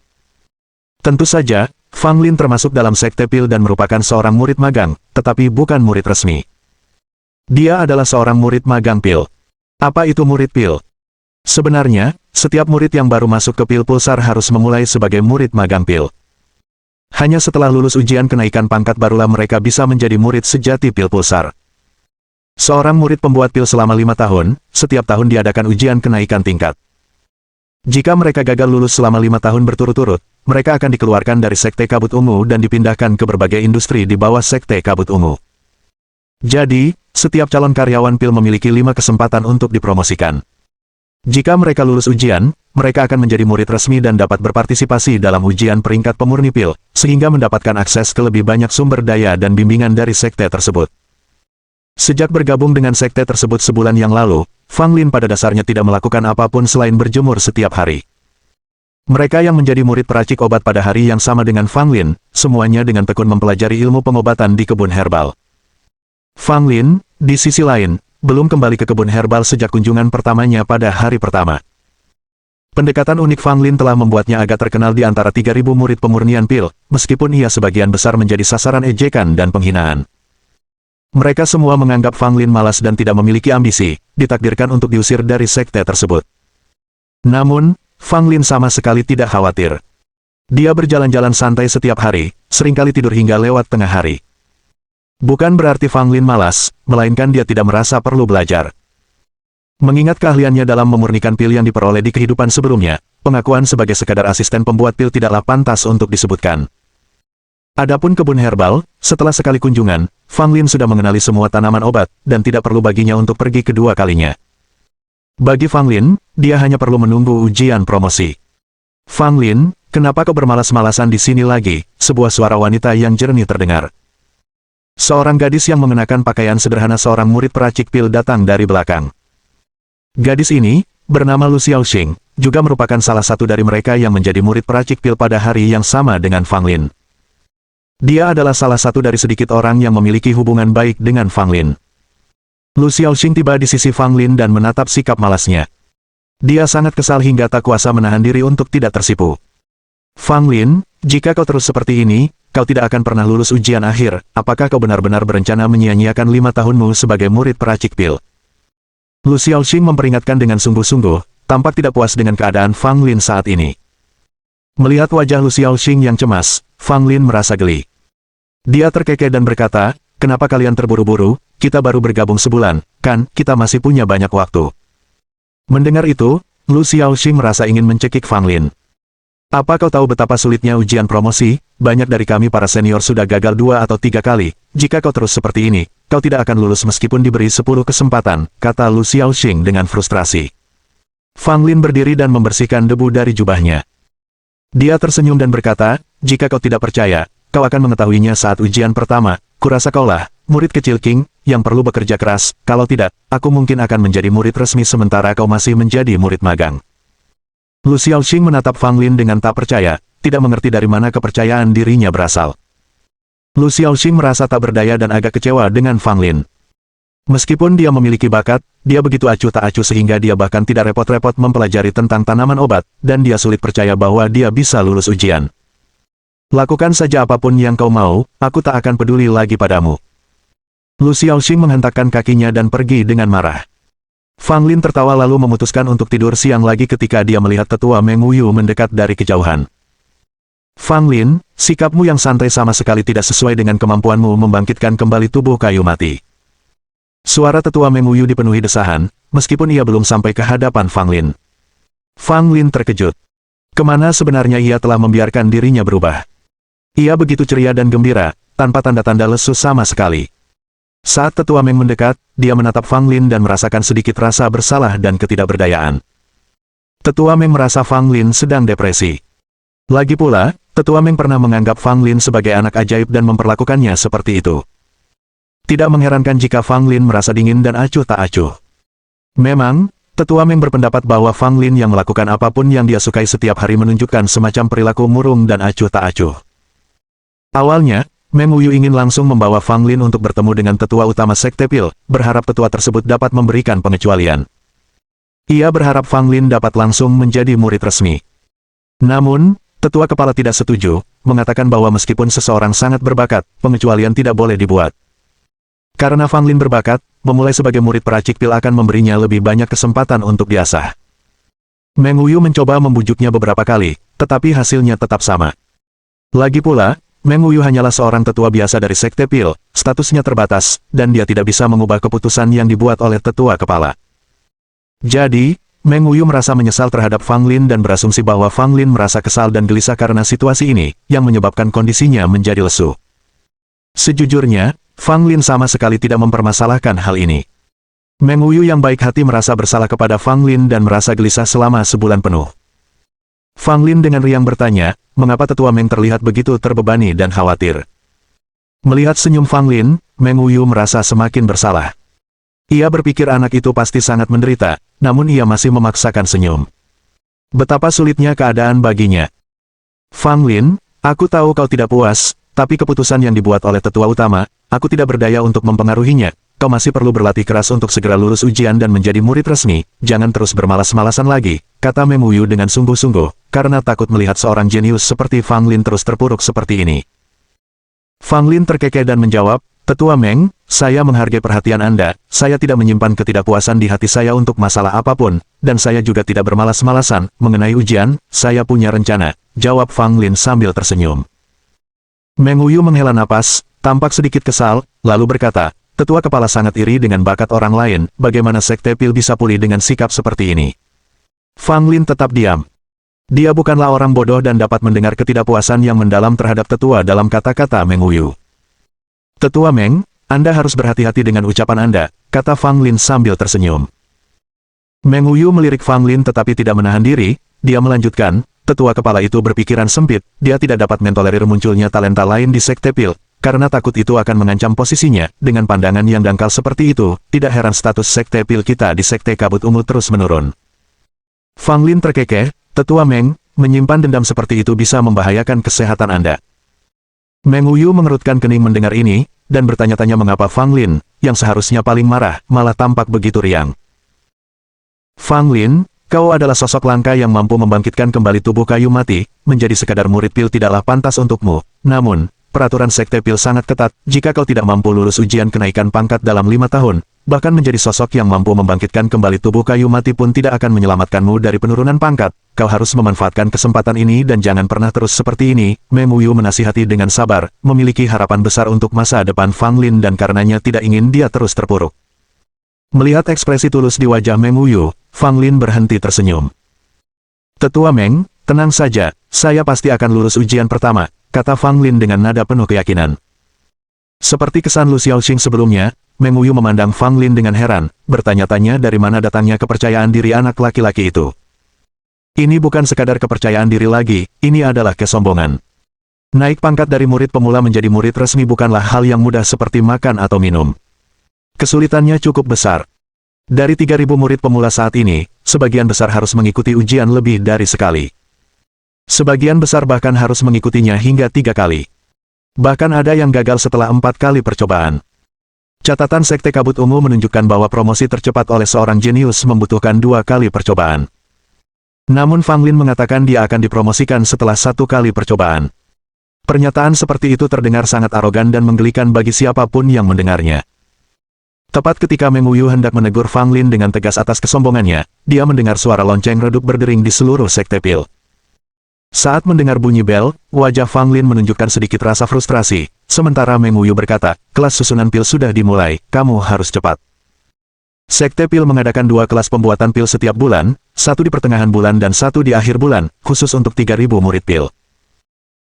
Tentu saja, Fang Lin termasuk dalam Sekte Pil dan merupakan seorang murid magang, tetapi bukan murid resmi. Dia adalah seorang murid magang pil. Apa itu murid pil? Sebenarnya, setiap murid yang baru masuk ke Pil Pulsar harus memulai sebagai murid magang pil. Hanya setelah lulus ujian kenaikan pangkat barulah mereka bisa menjadi murid sejati Pil Pulsar. Seorang murid pembuat pil selama 5 tahun, setiap tahun diadakan ujian kenaikan tingkat. Jika mereka gagal lulus selama 5 tahun berturut-turut, mereka akan dikeluarkan dari Sekte Kabut Ungu dan dipindahkan ke berbagai industri di bawah Sekte Kabut Ungu. Jadi, setiap calon karyawan pil memiliki 5 kesempatan untuk dipromosikan. Jika mereka lulus ujian, mereka akan menjadi murid resmi dan dapat berpartisipasi dalam ujian peringkat pemurni pil, sehingga mendapatkan akses ke lebih banyak sumber daya dan bimbingan dari sekte tersebut. Sejak bergabung dengan sekte tersebut sebulan yang lalu, Fang Lin pada dasarnya tidak melakukan apapun selain berjemur setiap hari. Mereka yang menjadi murid peracik obat pada hari yang sama dengan Fang Lin, semuanya dengan tekun mempelajari ilmu pengobatan di kebun herbal. Fang Lin, di sisi lain, belum kembali ke kebun herbal sejak kunjungan pertamanya pada hari pertama. Pendekatan unik Fang Lin telah membuatnya agak terkenal di antara 3.000 murid pemurnian pil, meskipun ia sebagian besar menjadi sasaran ejekan dan penghinaan. Mereka semua menganggap Fang Lin malas dan tidak memiliki ambisi, ditakdirkan untuk diusir dari sekte tersebut. Namun, Fang Lin sama sekali tidak khawatir. Dia berjalan-jalan santai setiap hari, seringkali tidur hingga lewat tengah hari. Bukan berarti Fang Lin malas, melainkan dia tidak merasa perlu belajar. Mengingat keahliannya dalam memurnikan pil yang diperoleh di kehidupan sebelumnya, pengakuan sebagai sekadar asisten pembuat pil tidaklah pantas untuk disebutkan. Adapun kebun herbal, setelah sekali kunjungan, Fang Lin sudah mengenali semua tanaman obat, dan tidak perlu baginya untuk pergi kedua kalinya. Bagi Fang Lin, dia hanya perlu menunggu ujian promosi. Fang Lin, kenapa kau bermalas-malasan di sini lagi? Sebuah suara wanita yang jernih terdengar. Seorang gadis yang mengenakan pakaian sederhana seorang murid peracik pil datang dari belakang. Gadis ini, bernama Lu Xiaoxing, juga merupakan salah satu dari mereka yang menjadi murid peracik pil pada hari yang sama dengan Fang Lin. Dia adalah salah satu dari sedikit orang yang memiliki hubungan baik dengan Fang Lin. Lu Xiaoxing tiba di sisi Fang Lin dan menatap sikap malasnya. Dia sangat kesal hingga tak kuasa menahan diri untuk tidak tersipu. Fang Lin, jika kau terus seperti ini, kau tidak akan pernah lulus ujian akhir. Apakah kau benar-benar berencana menyia-nyiakan 5 tahunmu sebagai murid peracik pil? Lu Xiaoxing memperingatkan dengan sungguh-sungguh, tampak tidak puas dengan keadaan Fang Lin saat ini. Melihat wajah Lu Xiaoxing yang cemas, Fang Lin merasa geli. Dia terkekeh dan berkata, kenapa kalian terburu-buru? Kita baru bergabung sebulan, kan? Kita masih punya banyak waktu. Mendengar itu, Lu Xiaoxing merasa ingin mencekik Fang Lin. Apa kau tahu betapa sulitnya ujian promosi? Banyak dari kami para senior sudah gagal 2 atau 3 kali. Jika kau terus seperti ini, kau tidak akan lulus meskipun diberi 10 kesempatan, kata Lu Xiaoxing dengan frustrasi. Fang Lin berdiri dan membersihkan debu dari jubahnya. Dia tersenyum dan berkata, jika kau tidak percaya, kau akan mengetahuinya saat ujian pertama. Kurasa kaulah, murid kecil King, yang perlu bekerja keras. Kalau tidak, aku mungkin akan menjadi murid resmi sementara kau masih menjadi murid magang. Lu Xiaoxing menatap Fang Lin dengan tak percaya, tidak mengerti dari mana kepercayaan dirinya berasal. Lu Xiaoxing merasa tak berdaya dan agak kecewa dengan Fang Lin. Meskipun dia memiliki bakat, dia begitu acuh tak acuh sehingga dia bahkan tidak repot-repot mempelajari tentang tanaman obat, dan dia sulit percaya bahwa dia bisa lulus ujian. Lakukan saja apapun yang kau mau, aku tak akan peduli lagi padamu. Lu Xiaoxing menghentakkan kakinya dan pergi dengan marah. Fang Lin tertawa lalu memutuskan untuk tidur siang lagi ketika dia melihat tetua Meng Wuyu mendekat dari kejauhan. Fang Lin, sikapmu yang santai sama sekali tidak sesuai dengan kemampuanmu membangkitkan kembali tubuh kayu mati. Suara tetua Meng Wuyu dipenuhi desahan, meskipun ia belum sampai ke hadapan Fang Lin. Fang Lin terkejut. Kemana sebenarnya ia telah membiarkan dirinya berubah? Ia begitu ceria dan gembira, tanpa tanda-tanda lesu sama sekali. Saat tetua Meng mendekat, dia menatap Fang Lin dan merasakan sedikit rasa bersalah dan ketidakberdayaan. Tetua Meng merasa Fang Lin sedang depresi. Lagi pula, tetua Meng pernah menganggap Fang Lin sebagai anak ajaib dan memperlakukannya seperti itu. Tidak mengherankan jika Fang Lin merasa dingin dan acuh tak acuh. Memang, tetua Meng berpendapat bahwa Fang Lin yang melakukan apapun yang dia sukai setiap hari menunjukkan semacam perilaku murung dan acuh tak acuh. Awalnya, Meng Wuyu ingin langsung membawa Fang Lin untuk bertemu dengan tetua utama Sekte Pil, berharap tetua tersebut dapat memberikan pengecualian. Ia berharap Fang Lin dapat langsung menjadi murid resmi. Namun, tetua kepala tidak setuju, mengatakan bahwa meskipun seseorang sangat berbakat, pengecualian tidak boleh dibuat. Karena Fang Lin berbakat, memulai sebagai murid peracik pil akan memberinya lebih banyak kesempatan untuk diasah. Meng Wuyu mencoba membujuknya beberapa kali, tetapi hasilnya tetap sama. Lagi pula, Meng Wuyu hanyalah seorang tetua biasa dari Sekte Pil, statusnya terbatas, dan dia tidak bisa mengubah keputusan yang dibuat oleh tetua kepala. Jadi, Meng Wuyu merasa menyesal terhadap Fang Lin dan berasumsi bahwa Fang Lin merasa kesal dan gelisah karena situasi ini, yang menyebabkan kondisinya menjadi lesu. Sejujurnya, Fang Lin sama sekali tidak mempermasalahkan hal ini. Meng Wuyu yang baik hati merasa bersalah kepada Fang Lin dan merasa gelisah selama sebulan penuh. Fang Lin dengan riang bertanya, mengapa tetua Meng terlihat begitu terbebani dan khawatir. Melihat senyum Fang Lin, Meng Wuyu merasa semakin bersalah. Ia berpikir anak itu pasti sangat menderita, namun ia masih memaksakan senyum. Betapa sulitnya keadaan baginya. Fang Lin, aku tahu kau tidak puas, tapi keputusan yang dibuat oleh tetua utama, aku tidak berdaya untuk mempengaruhinya. Kau masih perlu berlatih keras untuk segera lulus ujian dan menjadi murid resmi, jangan terus bermalas-malasan lagi, kata Meng Wuyu dengan sungguh-sungguh, karena takut melihat seorang jenius seperti Fang Lin terus terpuruk seperti ini. Fang Lin terkekeh dan menjawab, Tetua Meng, saya menghargai perhatian Anda, saya tidak menyimpan ketidakpuasan di hati saya untuk masalah apapun, dan saya juga tidak bermalas-malasan, mengenai ujian, saya punya rencana, jawab Fang Lin sambil tersenyum. Meng Wuyu menghela napas, tampak sedikit kesal, lalu berkata, Tetua kepala sangat iri dengan bakat orang lain, bagaimana Sekte Pil bisa pulih dengan sikap seperti ini? Fang Lin tetap diam. Dia bukanlah orang bodoh dan dapat mendengar ketidakpuasan yang mendalam terhadap tetua dalam kata-kata Meng Wuyu. Tetua Meng, Anda harus berhati-hati dengan ucapan Anda, kata Fang Lin sambil tersenyum. Meng Wuyu melirik Fang Lin tetapi tidak menahan diri, dia melanjutkan, tetua kepala itu berpikiran sempit, dia tidak dapat mentolerir munculnya talenta lain di Sekte Pil. Karena takut itu akan mengancam posisinya, dengan pandangan yang dangkal seperti itu, tidak heran status Sekte Pil kita di Sekte Kabut Ungu terus menurun. Fang Lin terkekeh, Tetua Meng, menyimpan dendam seperti itu bisa membahayakan kesehatan Anda. Meng Wuyu mengerutkan kening mendengar ini, dan bertanya-tanya mengapa Fang Lin, yang seharusnya paling marah, malah tampak begitu riang. Fang Lin, kau adalah sosok langka yang mampu membangkitkan kembali tubuh kayu mati, menjadi sekadar murid pil tidaklah pantas untukmu. Namun, peraturan sekte pil sangat ketat, jika kau tidak mampu lulus ujian kenaikan pangkat dalam 5 tahun, bahkan menjadi sosok yang mampu membangkitkan kembali tubuh kayu mati pun tidak akan menyelamatkanmu dari penurunan pangkat. Kau harus memanfaatkan kesempatan ini dan jangan pernah terus seperti ini. Meng Wuyu menasihati dengan sabar, memiliki harapan besar untuk masa depan Fang Lin dan karenanya tidak ingin dia terus terpuruk. Melihat ekspresi tulus di wajah Meng Wuyu, Fang Lin berhenti tersenyum. Tetua Meng, tenang saja, saya pasti akan lulus ujian pertama, kata Fang Lin dengan nada penuh keyakinan. Seperti kesan Lu Xiaoxing sebelumnya, Meng Wuyu memandang Fang Lin dengan heran, bertanya-tanya dari mana datangnya kepercayaan diri anak laki-laki itu. Ini bukan sekadar kepercayaan diri lagi, ini adalah kesombongan. Naik pangkat dari murid pemula menjadi murid resmi bukanlah hal yang mudah seperti makan atau minum. Kesulitannya cukup besar. Dari 3.000 murid pemula saat ini, sebagian besar harus mengikuti ujian lebih dari sekali. Sebagian besar bahkan harus mengikutinya hingga 3 kali. Bahkan ada yang gagal setelah 4 kali percobaan. Catatan Sekte Kabut Ungu menunjukkan bahwa promosi tercepat oleh seorang jenius membutuhkan 2 kali percobaan. Namun Fang Lin mengatakan dia akan dipromosikan setelah 1 kali percobaan. Pernyataan seperti itu terdengar sangat arogan dan menggelikan bagi siapapun yang mendengarnya. Tepat ketika Meng Wuyu hendak menegur Fang Lin dengan tegas atas kesombongannya, dia mendengar suara lonceng redup berdering di seluruh Sekte Pil. Saat mendengar bunyi bel, wajah Fang Lin menunjukkan sedikit rasa frustrasi, sementara Meng Wuyu berkata, kelas susunan pil sudah dimulai, kamu harus cepat. Sekte Pil mengadakan 2 kelas pembuatan pil setiap bulan, 1 di pertengahan bulan dan 1 di akhir bulan, khusus untuk 3.000 murid pil.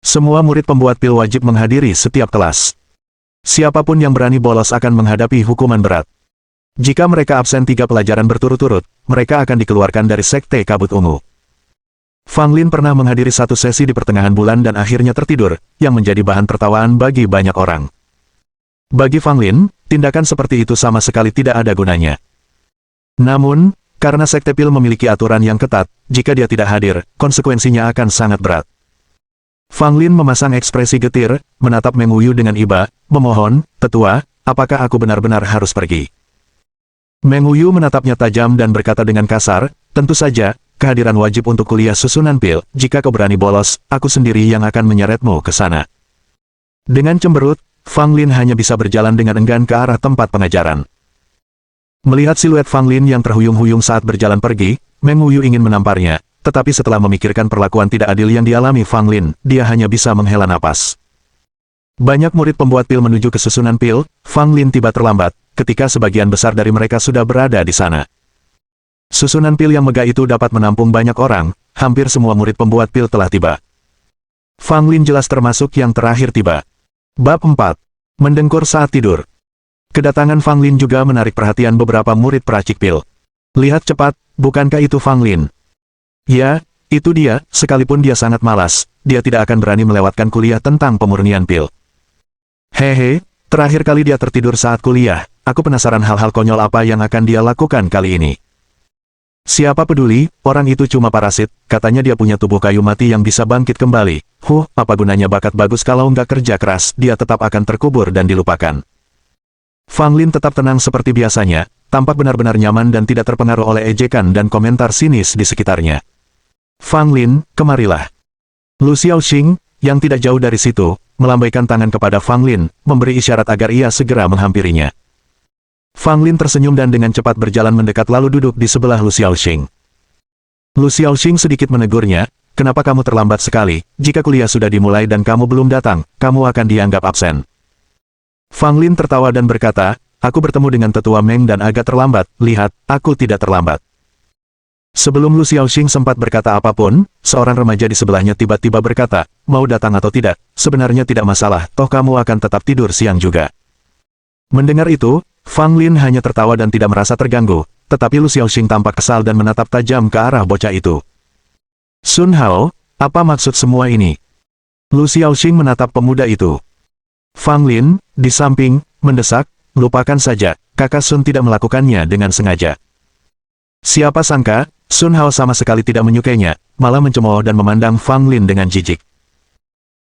Semua murid pembuat pil wajib menghadiri setiap kelas. Siapapun yang berani bolos akan menghadapi hukuman berat. Jika mereka absen 3 pelajaran berturut-turut, mereka akan dikeluarkan dari Sekte Kabut Ungu. Fang Lin pernah menghadiri 1 sesi di pertengahan bulan dan akhirnya tertidur, yang menjadi bahan tertawaan bagi banyak orang. Bagi Fang Lin, tindakan seperti itu sama sekali tidak ada gunanya. Namun, karena Sekte Pil memiliki aturan yang ketat, jika dia tidak hadir, konsekuensinya akan sangat berat. Fang Lin memasang ekspresi getir, menatap Meng Wuyu dengan iba, memohon, tetua, apakah aku benar-benar harus pergi? Meng Wuyu menatapnya tajam dan berkata dengan kasar, tentu saja, kehadiran wajib untuk kuliah susunan pil, jika kau berani bolos, aku sendiri yang akan menyeretmu ke sana. Dengan cemberut, Fang Lin hanya bisa berjalan dengan enggan ke arah tempat pengajaran. Melihat siluet Fang Lin yang terhuyung-huyung saat berjalan pergi, Meng Wuyu ingin menamparnya, tetapi setelah memikirkan perlakuan tidak adil yang dialami Fang Lin, dia hanya bisa menghela napas. Banyak murid pembuat pil menuju ke susunan pil, Fang Lin tiba terlambat, ketika sebagian besar dari mereka sudah berada di sana. Susunan pil yang megah itu dapat menampung banyak orang, hampir semua murid pembuat pil telah tiba. Fang Lin jelas termasuk yang terakhir tiba. Bab 4. Mendengkur saat tidur. Kedatangan Fang Lin juga menarik perhatian beberapa murid peracik pil. Lihat cepat, bukankah itu Fang Lin? Ya, itu dia, sekalipun dia sangat malas, dia tidak akan berani melewatkan kuliah tentang pemurnian pil. Hehe, terakhir kali dia tertidur saat kuliah, aku penasaran hal-hal konyol apa yang akan dia lakukan kali ini. Siapa peduli, orang itu cuma parasit, katanya dia punya tubuh kayu mati yang bisa bangkit kembali. Apa gunanya bakat bagus kalau nggak kerja keras, dia tetap akan terkubur dan dilupakan. Fang Lin tetap tenang seperti biasanya, tampak benar-benar nyaman dan tidak terpengaruh oleh ejekan dan komentar sinis di sekitarnya. Fang Lin, kemarilah. Lu Xiaoxing, yang tidak jauh dari situ, melambaikan tangan kepada Fang Lin, memberi isyarat agar ia segera menghampirinya. Fang Lin tersenyum dan dengan cepat berjalan mendekat lalu duduk di sebelah Lu Xiaoxing. Lu Xiaoxing sedikit menegurnya, kenapa kamu terlambat sekali, jika kuliah sudah dimulai dan kamu belum datang, kamu akan dianggap absen. Fang Lin tertawa dan berkata, aku bertemu dengan tetua Meng dan agak terlambat, lihat, aku tidak terlambat. Sebelum Lu Xiaoxing sempat berkata apapun, seorang remaja di sebelahnya tiba-tiba berkata, mau datang atau tidak, sebenarnya tidak masalah, toh kamu akan tetap tidur siang juga. Mendengar itu, Fang Lin hanya tertawa dan tidak merasa terganggu, tetapi Lu Xiaoxing tampak kesal dan menatap tajam ke arah bocah itu. Sun Hao, apa maksud semua ini? Lu Xiaoxing menatap pemuda itu. Fang Lin, di samping, mendesak, lupakan saja, kakak Sun tidak melakukannya dengan sengaja. Siapa sangka, Sun Hao sama sekali tidak menyukainya, malah mencemooh dan memandang Fang Lin dengan jijik.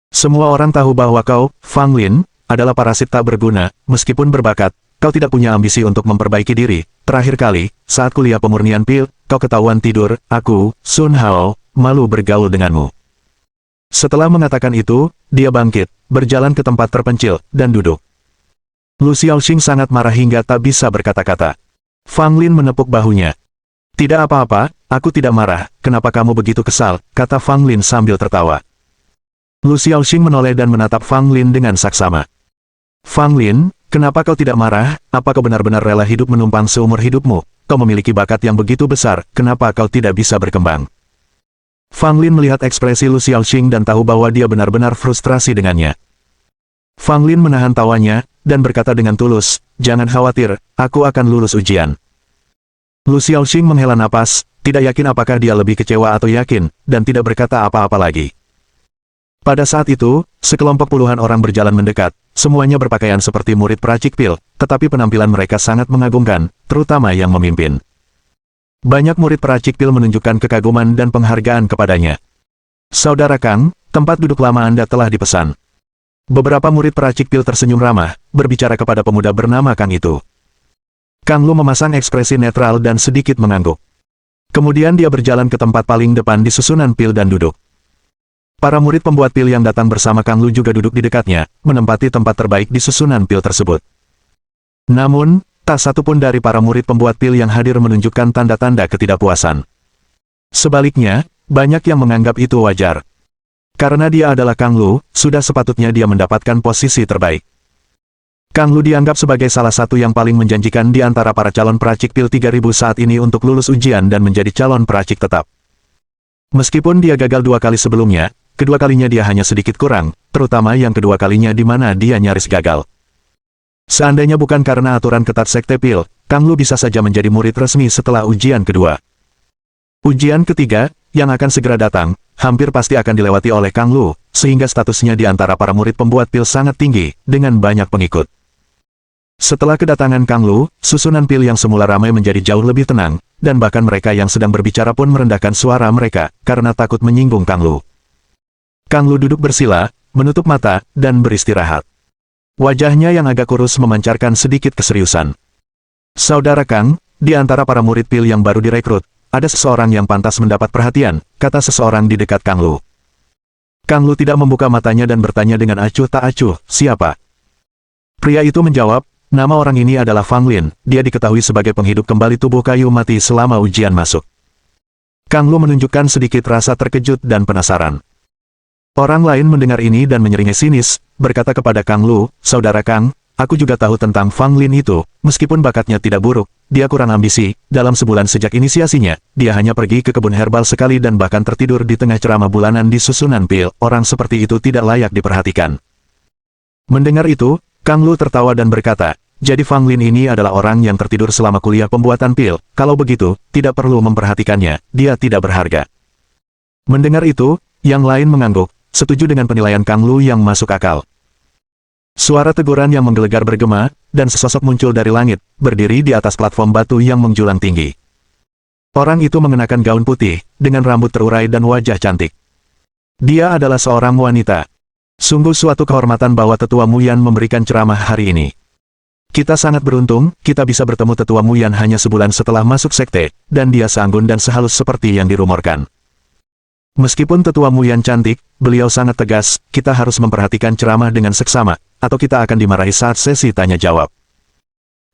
Semua orang tahu bahwa kau, Fang Lin, adalah parasit tak berguna, meskipun berbakat, kau tidak punya ambisi untuk memperbaiki diri. Terakhir kali, saat kuliah pemurnian pil, kau ketahuan tidur, aku, Sun Hao, malu bergaul denganmu. Setelah mengatakan itu, dia bangkit, berjalan ke tempat terpencil, dan duduk. Lu Xiaoxing sangat marah hingga tak bisa berkata-kata. Fang Lin menepuk bahunya. Tidak apa-apa, aku tidak marah, kenapa kamu begitu kesal, kata Fang Lin sambil tertawa. Lu Xiaoxing menoleh dan menatap Fang Lin dengan saksama. Fang Lin, kenapa kau tidak marah? Apa kau benar-benar rela hidup menumpang seumur hidupmu? Kau memiliki bakat yang begitu besar, kenapa kau tidak bisa berkembang? Fang Lin melihat ekspresi Lu Xiaoxing dan tahu bahwa dia benar-benar frustrasi dengannya. Fang Lin menahan tawanya, dan berkata dengan tulus, jangan khawatir, aku akan lulus ujian. Lu Xiaoxing menghela napas, tidak yakin apakah dia lebih kecewa atau yakin, dan tidak berkata apa-apa lagi. Pada saat itu, sekelompok puluhan orang berjalan mendekat, semuanya berpakaian seperti murid peracik pil, tetapi penampilan mereka sangat mengagumkan, terutama yang memimpin. Banyak murid peracik pil menunjukkan kekaguman dan penghargaan kepadanya. Saudara Kang, tempat duduk lama Anda telah dipesan. Beberapa murid peracik pil tersenyum ramah, berbicara kepada pemuda bernama Kang itu. Kang Lu memasang ekspresi netral dan sedikit mengangguk. Kemudian dia berjalan ke tempat paling depan di susunan pil dan duduk. Para murid pembuat pil yang datang bersama Kang Lu juga duduk di dekatnya, menempati tempat terbaik di susunan pil tersebut. Namun, tak satu pun dari para murid pembuat pil yang hadir menunjukkan tanda-tanda ketidakpuasan. Sebaliknya, banyak yang menganggap itu wajar. Karena dia adalah Kang Lu, sudah sepatutnya dia mendapatkan posisi terbaik. Kang Lu dianggap sebagai salah satu yang paling menjanjikan di antara para calon peracik pil 3000 saat ini untuk lulus ujian dan menjadi calon peracik tetap. Meskipun dia gagal 2 kali sebelumnya, kedua kalinya dia hanya sedikit kurang, terutama yang kedua kalinya di mana dia nyaris gagal. Seandainya bukan karena aturan ketat Sekte Pil, Kang Lu bisa saja menjadi murid resmi setelah ujian kedua. Ujian ketiga, yang akan segera datang, hampir pasti akan dilewati oleh Kang Lu, sehingga statusnya di antara para murid pembuat pil sangat tinggi, dengan banyak pengikut. Setelah kedatangan Kang Lu, susunan pil yang semula ramai menjadi jauh lebih tenang, dan bahkan mereka yang sedang berbicara pun merendahkan suara mereka, karena takut menyinggung Kang Lu. Kang Lu duduk bersila, menutup mata, dan beristirahat. Wajahnya yang agak kurus memancarkan sedikit keseriusan. Saudara Kang, di antara para murid pil yang baru direkrut, ada seseorang yang pantas mendapat perhatian, kata seseorang di dekat Kang Lu. Kang Lu tidak membuka matanya dan bertanya dengan acuh tak acuh, siapa? Pria itu menjawab, nama orang ini adalah Fang Lin, dia diketahui sebagai penghidup kembali tubuh kayu mati selama ujian masuk. Kang Lu menunjukkan sedikit rasa terkejut dan penasaran. Orang lain mendengar ini dan menyeringai sinis, berkata kepada Kang Lu, saudara Kang, aku juga tahu tentang Fang Lin itu, meskipun bakatnya tidak buruk, dia kurang ambisi, dalam sebulan sejak inisiasinya, dia hanya pergi ke kebun herbal sekali dan bahkan tertidur di tengah ceramah bulanan di susunan pil, orang seperti itu tidak layak diperhatikan. Mendengar itu, Kang Lu tertawa dan berkata, jadi Fang Lin ini adalah orang yang tertidur selama kuliah pembuatan pil, kalau begitu, tidak perlu memperhatikannya, dia tidak berharga. Mendengar itu, yang lain mengangguk, setuju dengan penilaian Kang Lu yang masuk akal. Suara teguran yang menggelegar bergema, dan sesosok muncul dari langit, berdiri di atas platform batu yang menjulang tinggi. Orang itu mengenakan gaun putih, dengan rambut terurai dan wajah cantik. Dia adalah seorang wanita. Sungguh suatu kehormatan bahwa Tetua Muyan memberikan ceramah hari ini. Kita sangat beruntung, kita bisa bertemu Tetua Muyan hanya sebulan setelah masuk sekte, dan dia seanggun dan sehalus seperti yang dirumorkan. Meskipun Tetua Muyan cantik, beliau sangat tegas, kita harus memperhatikan ceramah dengan seksama, atau kita akan dimarahi saat sesi tanya-jawab.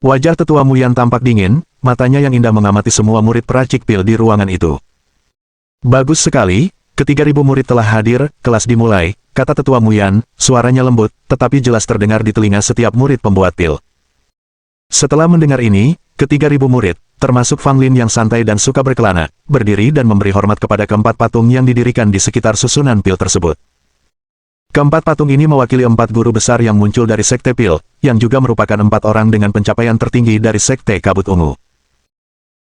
Wajah Tetua Muyan tampak dingin, matanya yang indah mengamati semua murid peracik pil di ruangan itu. Bagus sekali, ke-3000 murid telah hadir, kelas dimulai, kata Tetua Muyan, suaranya lembut, tetapi jelas terdengar di telinga setiap murid pembuat pil. Setelah mendengar ini, ke-3000 murid, termasuk Fang Lin yang santai dan suka berkelana, berdiri dan memberi hormat kepada keempat patung yang didirikan di sekitar susunan pil tersebut. Keempat patung ini mewakili 4 guru besar yang muncul dari Sekte Pil, yang juga merupakan 4 orang dengan pencapaian tertinggi dari Sekte Kabut Ungu.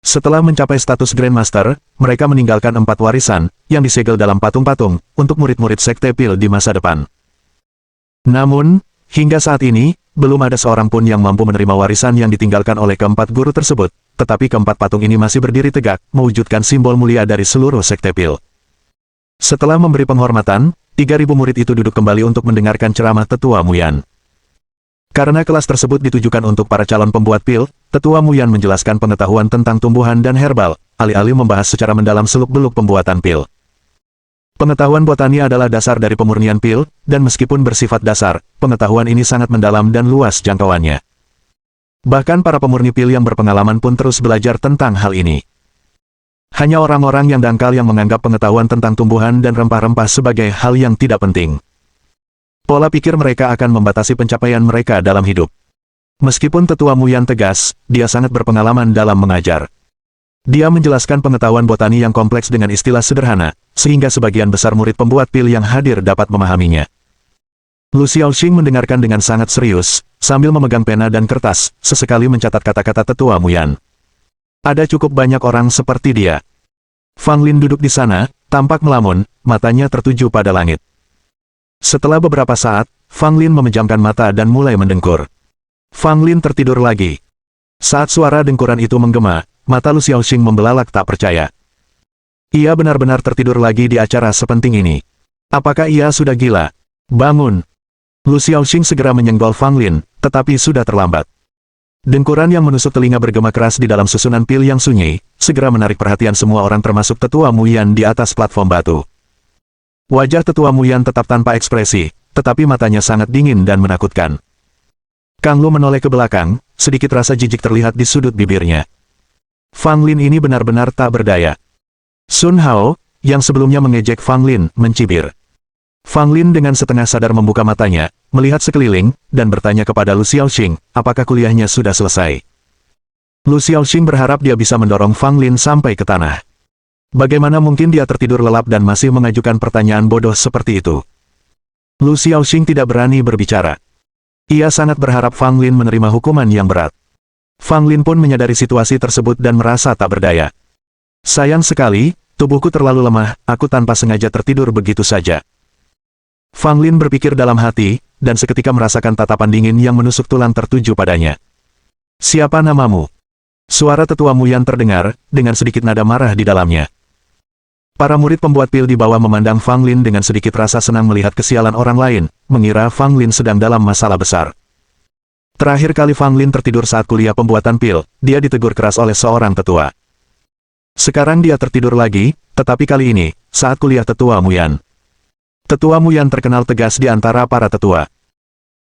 Setelah mencapai status Grandmaster, mereka meninggalkan 4 warisan, yang disegel dalam patung-patung, untuk murid-murid Sekte Pil di masa depan. Namun, hingga saat ini, belum ada seorang pun yang mampu menerima warisan yang ditinggalkan oleh keempat guru tersebut, tetapi keempat patung ini masih berdiri tegak, mewujudkan simbol mulia dari seluruh Sekte Pil. Setelah memberi penghormatan, 3.000 murid itu duduk kembali untuk mendengarkan ceramah Tetua Muyan. Karena kelas tersebut ditujukan untuk para calon pembuat pil, Tetua Muyan menjelaskan pengetahuan tentang tumbuhan dan herbal, alih-alih membahas secara mendalam seluk-beluk pembuatan pil. Pengetahuan botani adalah dasar dari pemurnian pil, dan meskipun bersifat dasar, pengetahuan ini sangat mendalam dan luas jangkauannya. Bahkan para pemurni pil yang berpengalaman pun terus belajar tentang hal ini. Hanya orang-orang yang dangkal yang menganggap pengetahuan tentang tumbuhan dan rempah-rempah sebagai hal yang tidak penting. Pola pikir mereka akan membatasi pencapaian mereka dalam hidup. Meskipun Tetua Muyan tegas, dia sangat berpengalaman dalam mengajar. Dia menjelaskan pengetahuan botani yang kompleks dengan istilah sederhana, sehingga sebagian besar murid pembuat pil yang hadir dapat memahaminya. Lu Xiaoxing mendengarkan dengan sangat serius, sambil memegang pena dan kertas, sesekali mencatat kata-kata Tetua Muyan. Ada cukup banyak orang seperti dia. Fang Lin duduk di sana, tampak melamun, matanya tertuju pada langit. Setelah beberapa saat, Fang Lin memejamkan mata dan mulai mendengkur. Fang Lin tertidur lagi. Saat suara dengkuran itu menggema, mata Lu Xiaoxing membelalak tak percaya. Ia benar-benar tertidur lagi di acara sepenting ini. Apakah ia sudah gila? Bangun! Lu Xiaoxing segera menyenggol Fang Lin, tetapi sudah terlambat. Dengkuran yang menusuk telinga bergema keras di dalam susunan pil yang sunyi, segera menarik perhatian semua orang termasuk Tetua Muyan di atas platform batu. Wajah Tetua Muyan tetap tanpa ekspresi, tetapi matanya sangat dingin dan menakutkan. Kang Lu menoleh ke belakang, sedikit rasa jijik terlihat di sudut bibirnya. Fang Lin ini benar-benar tak berdaya. Sun Hao, yang sebelumnya mengejek Fang Lin, mencibir. Fang Lin dengan setengah sadar membuka matanya, melihat sekeliling, dan bertanya kepada Lu Xiaoxing, apakah kuliahnya sudah selesai. Lu Xiaoxing berharap dia bisa mendorong Fang Lin sampai ke tanah. Bagaimana mungkin dia tertidur lelap dan masih mengajukan pertanyaan bodoh seperti itu? Lu Xiaoxing tidak berani berbicara. Ia sangat berharap Fang Lin menerima hukuman yang berat. Fang Lin pun menyadari situasi tersebut dan merasa tak berdaya. Sayang sekali, tubuhku terlalu lemah, aku tanpa sengaja tertidur begitu saja. Fang Lin berpikir dalam hati, dan seketika merasakan tatapan dingin yang menusuk tulang tertuju padanya. Siapa namamu? Suara Tetua Muyan terdengar, dengan sedikit nada marah di dalamnya. Para murid pembuat pil di bawah memandang Fang Lin dengan sedikit rasa senang melihat kesialan orang lain, mengira Fang Lin sedang dalam masalah besar. Terakhir kali Fang Lin tertidur saat kuliah pembuatan pil, dia ditegur keras oleh seorang tetua. Sekarang dia tertidur lagi, tetapi kali ini, saat kuliah Tetua Muyan. Tetua Muyan terkenal tegas di antara para tetua.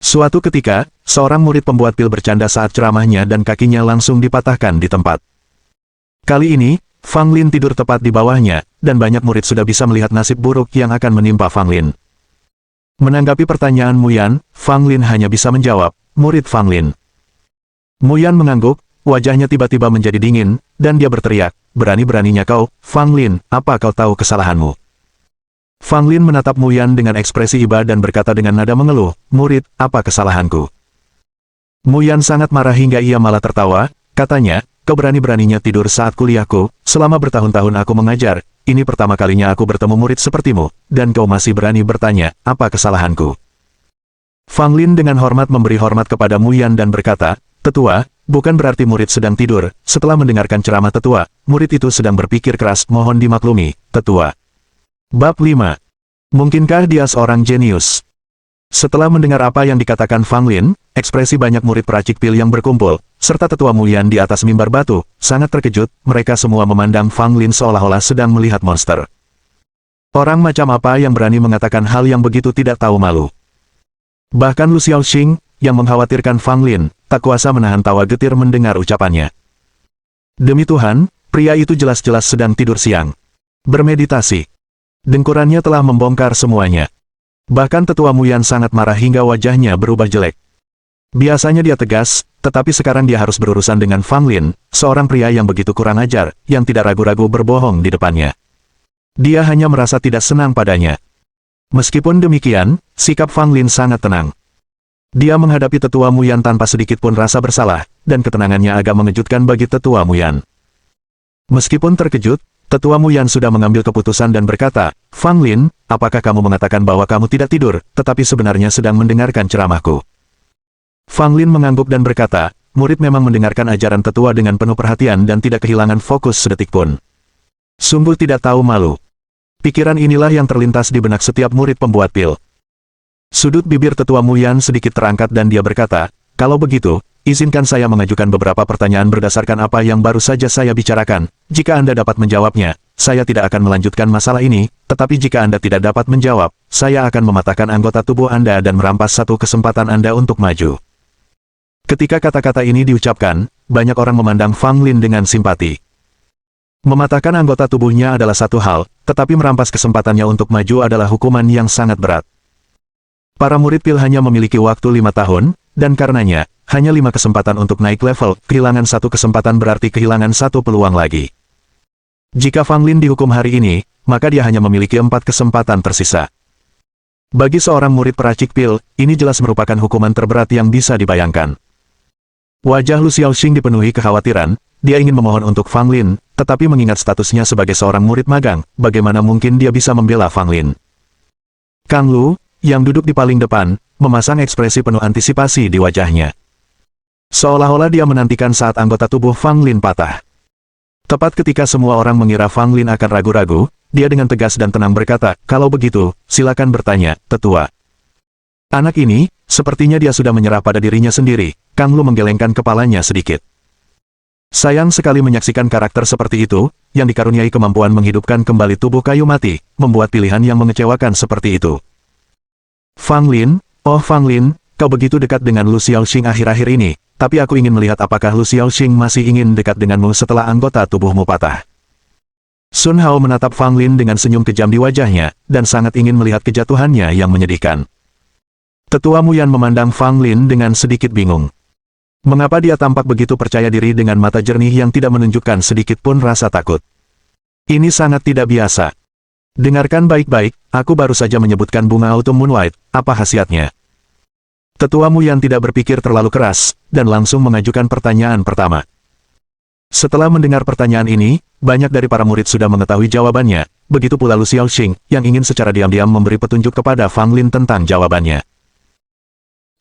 Suatu ketika, seorang murid pembuat pil bercanda saat ceramahnya dan kakinya langsung dipatahkan di tempat. Kali ini, Fang Lin tidur tepat di bawahnya, dan banyak murid sudah bisa melihat nasib buruk yang akan menimpa Fang Lin. Menanggapi pertanyaan Muyan, Fang Lin hanya bisa menjawab, murid Fang Lin. Muyan mengangguk, wajahnya tiba-tiba menjadi dingin, dan dia berteriak, berani-beraninya kau, Fang Lin, apa kau tahu kesalahanmu? Fang Lin menatap Muyan dengan ekspresi iba dan berkata dengan nada mengeluh, murid, apa kesalahanku? Muyan sangat marah hingga ia malah tertawa, katanya, kau berani-beraninya tidur saat kuliahku, selama bertahun-tahun aku mengajar, ini pertama kalinya aku bertemu murid sepertimu, dan kau masih berani bertanya, apa kesalahanku? Fang Lin dengan hormat memberi hormat kepada Muyan dan berkata, tetua, bukan berarti murid sedang tidur, setelah mendengarkan ceramah tetua, murid itu sedang berpikir keras, mohon dimaklumi, tetua. Bab 5. Mungkinkah dia seorang jenius? Setelah mendengar apa yang dikatakan Fang Lin, ekspresi banyak murid peracik pil yang berkumpul, serta Tetua Muyan di atas mimbar batu, sangat terkejut, mereka semua memandang Fang Lin seolah-olah sedang melihat monster. Orang macam apa yang berani mengatakan hal yang begitu tidak tahu malu? Bahkan Lu Xiaoxing, yang mengkhawatirkan Fang Lin, tak kuasa menahan tawa getir mendengar ucapannya. Demi Tuhan, pria itu jelas-jelas sedang tidur siang. Bermeditasi. Dengkurannya telah membongkar semuanya. Bahkan Tetua Muyan sangat marah hingga wajahnya berubah jelek. Biasanya dia tegas, tetapi sekarang dia harus berurusan dengan Fang Lin, seorang pria yang begitu kurang ajar, yang tidak ragu-ragu berbohong di depannya. Dia hanya merasa tidak senang padanya. Meskipun demikian, sikap Fang Lin sangat tenang. Dia menghadapi Tetua Muyan tanpa sedikit pun rasa bersalah, dan ketenangannya agak mengejutkan bagi Tetua Muyan. Meskipun terkejut, Tetua Muyan sudah mengambil keputusan dan berkata, Fang Lin, apakah kamu mengatakan bahwa kamu tidak tidur, tetapi sebenarnya sedang mendengarkan ceramahku? Fang Lin mengangguk dan berkata, murid memang mendengarkan ajaran tetua dengan penuh perhatian dan tidak kehilangan fokus sedetik pun. Sungguh tidak tahu malu. Pikiran inilah yang terlintas di benak setiap murid pembuat pil. Sudut bibir Tetua Muyan sedikit terangkat dan dia berkata, "Kalau begitu, izinkan saya mengajukan beberapa pertanyaan berdasarkan apa yang baru saja saya bicarakan. Jika Anda dapat menjawabnya, saya tidak akan melanjutkan masalah ini, tetapi jika Anda tidak dapat menjawab, saya akan mematahkan anggota tubuh Anda dan merampas satu kesempatan Anda untuk maju." Ketika kata-kata ini diucapkan, banyak orang memandang Fang Lin dengan simpati. Mematahkan anggota tubuhnya adalah satu hal, tetapi merampas kesempatannya untuk maju adalah hukuman yang sangat berat. Para murid pil hanya memiliki waktu 5 tahun, dan karenanya, hanya 5 kesempatan untuk naik level, kehilangan satu kesempatan berarti kehilangan satu peluang lagi. Jika Fang Lin dihukum hari ini, maka dia hanya memiliki 4 kesempatan tersisa. Bagi seorang murid peracik pil, ini jelas merupakan hukuman terberat yang bisa dibayangkan. Wajah Lu Xiaoxing dipenuhi kekhawatiran, dia ingin memohon untuk Fang Lin, tetapi mengingat statusnya sebagai seorang murid magang, bagaimana mungkin dia bisa membela Fang Lin? Kang Lu, yang duduk di paling depan, memasang ekspresi penuh antisipasi di wajahnya. Seolah-olah dia menantikan saat anggota tubuh Fang Lin patah. Tepat ketika semua orang mengira Fang Lin akan ragu-ragu, dia dengan tegas dan tenang berkata, "Kalau begitu, silakan bertanya, Tetua." Anak ini, sepertinya dia sudah menyerah pada dirinya sendiri. Kang Lu menggelengkan kepalanya sedikit. Sayang sekali menyaksikan karakter seperti itu, yang dikaruniai kemampuan menghidupkan kembali tubuh kayu mati, membuat pilihan yang mengecewakan seperti itu. Fang Lin, oh Fang Lin, kau begitu dekat dengan Lu Xiaoxing akhir-akhir ini, tapi aku ingin melihat apakah Lu Xiaoxing masih ingin dekat denganmu setelah anggota tubuhmu patah. Sun Hao menatap Fang Lin dengan senyum kejam di wajahnya, dan sangat ingin melihat kejatuhannya yang menyedihkan. Tetua Muyan memandang Fang Lin dengan sedikit bingung. Mengapa dia tampak begitu percaya diri dengan mata jernih yang tidak menunjukkan sedikit pun rasa takut? Ini sangat tidak biasa. Dengarkan baik-baik, aku baru saja menyebutkan bunga Autumn Moonlight, apa khasiatnya? Tetua Muyan tidak berpikir terlalu keras, dan langsung mengajukan pertanyaan pertama. Setelah mendengar pertanyaan ini, banyak dari para murid sudah mengetahui jawabannya, begitu pula Lu Xiaoxing, yang ingin secara diam-diam memberi petunjuk kepada Fang Lin tentang jawabannya.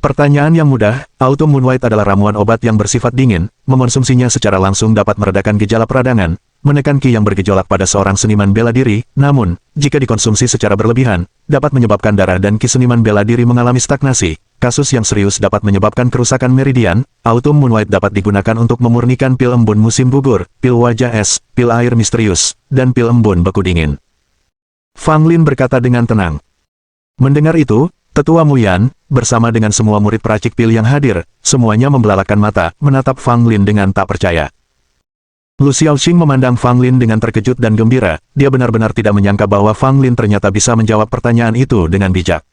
Pertanyaan yang mudah, Autumn Moonlight adalah ramuan obat yang bersifat dingin, mengonsumsinya secara langsung dapat meredakan gejala peradangan, menekan ki yang bergejolak pada seorang seniman bela diri, namun, jika dikonsumsi secara berlebihan, dapat menyebabkan darah dan ki seniman bela diri mengalami stagnasi. Kasus yang serius dapat menyebabkan kerusakan meridian. Autumn Moonlight dapat digunakan untuk memurnikan pil embun musim gugur, pil wajah es, pil air misterius, dan pil embun beku dingin. Fang Lin berkata dengan tenang. Mendengar itu, Tetua Muyan, bersama dengan semua murid peracik pil yang hadir, semuanya membelalakkan mata, menatap Fang Lin dengan tak percaya. Lu Xiaoxing memandang Fang Lin dengan terkejut dan gembira, dia benar-benar tidak menyangka bahwa Fang Lin ternyata bisa menjawab pertanyaan itu dengan bijak.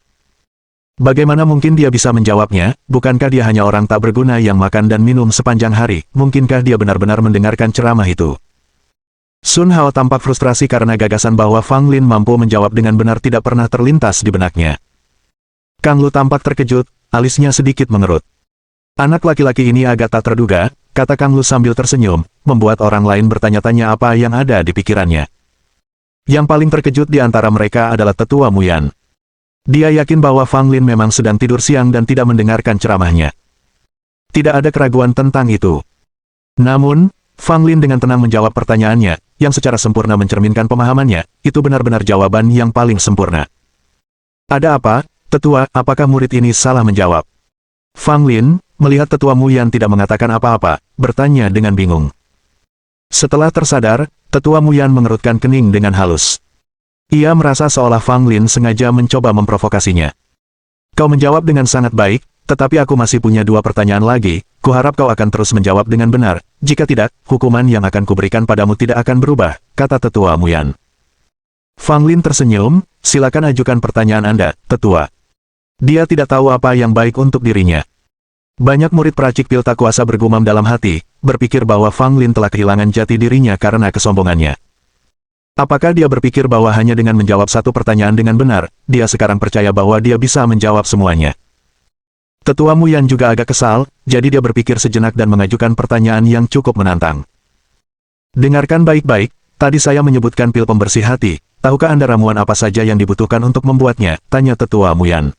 Bagaimana mungkin dia bisa menjawabnya? Bukankah dia hanya orang tak berguna yang makan dan minum sepanjang hari? Mungkinkah dia benar-benar mendengarkan ceramah itu? Sun Hao tampak frustrasi karena gagasan bahwa Fang Lin mampu menjawab dengan benar tidak pernah terlintas di benaknya. Kang Lu tampak terkejut, alisnya sedikit mengerut. Anak laki-laki ini agak tak terduga, kata Kang Lu sambil tersenyum, membuat orang lain bertanya-tanya apa yang ada di pikirannya. Yang paling terkejut di antara mereka adalah Tetua Muyan. Dia yakin bahwa Fang Lin memang sedang tidur siang dan tidak mendengarkan ceramahnya. Tidak ada keraguan tentang itu. Namun, Fang Lin dengan tenang menjawab pertanyaannya, yang secara sempurna mencerminkan pemahamannya, itu benar-benar jawaban yang paling sempurna. Ada apa? Tetua, apakah murid ini salah menjawab? Fang Lin, melihat Tetua Muyan tidak mengatakan apa-apa, bertanya dengan bingung. Setelah tersadar, Tetua Muyan mengerutkan kening dengan halus. Ia merasa seolah Fang Lin sengaja mencoba memprovokasinya. Kau menjawab dengan sangat baik, tetapi aku masih punya 2 pertanyaan lagi, kuharap kau akan terus menjawab dengan benar, jika tidak, hukuman yang akan kuberikan padamu tidak akan berubah, kata Tetua Muyan. Fang Lin tersenyum, silakan ajukan pertanyaan Anda, Tetua. Dia tidak tahu apa yang baik untuk dirinya. Banyak murid peracik pil tak kuasa bergumam dalam hati, berpikir bahwa Fang Lin telah kehilangan jati dirinya karena kesombongannya. Apakah dia berpikir bahwa hanya dengan menjawab satu pertanyaan dengan benar, dia sekarang percaya bahwa dia bisa menjawab semuanya? Tetua Muyan juga agak kesal, jadi dia berpikir sejenak dan mengajukan pertanyaan yang cukup menantang. Dengarkan baik-baik, tadi saya menyebutkan pil pembersih hati, tahukah Anda ramuan apa saja yang dibutuhkan untuk membuatnya? Tanya Tetua Muyan.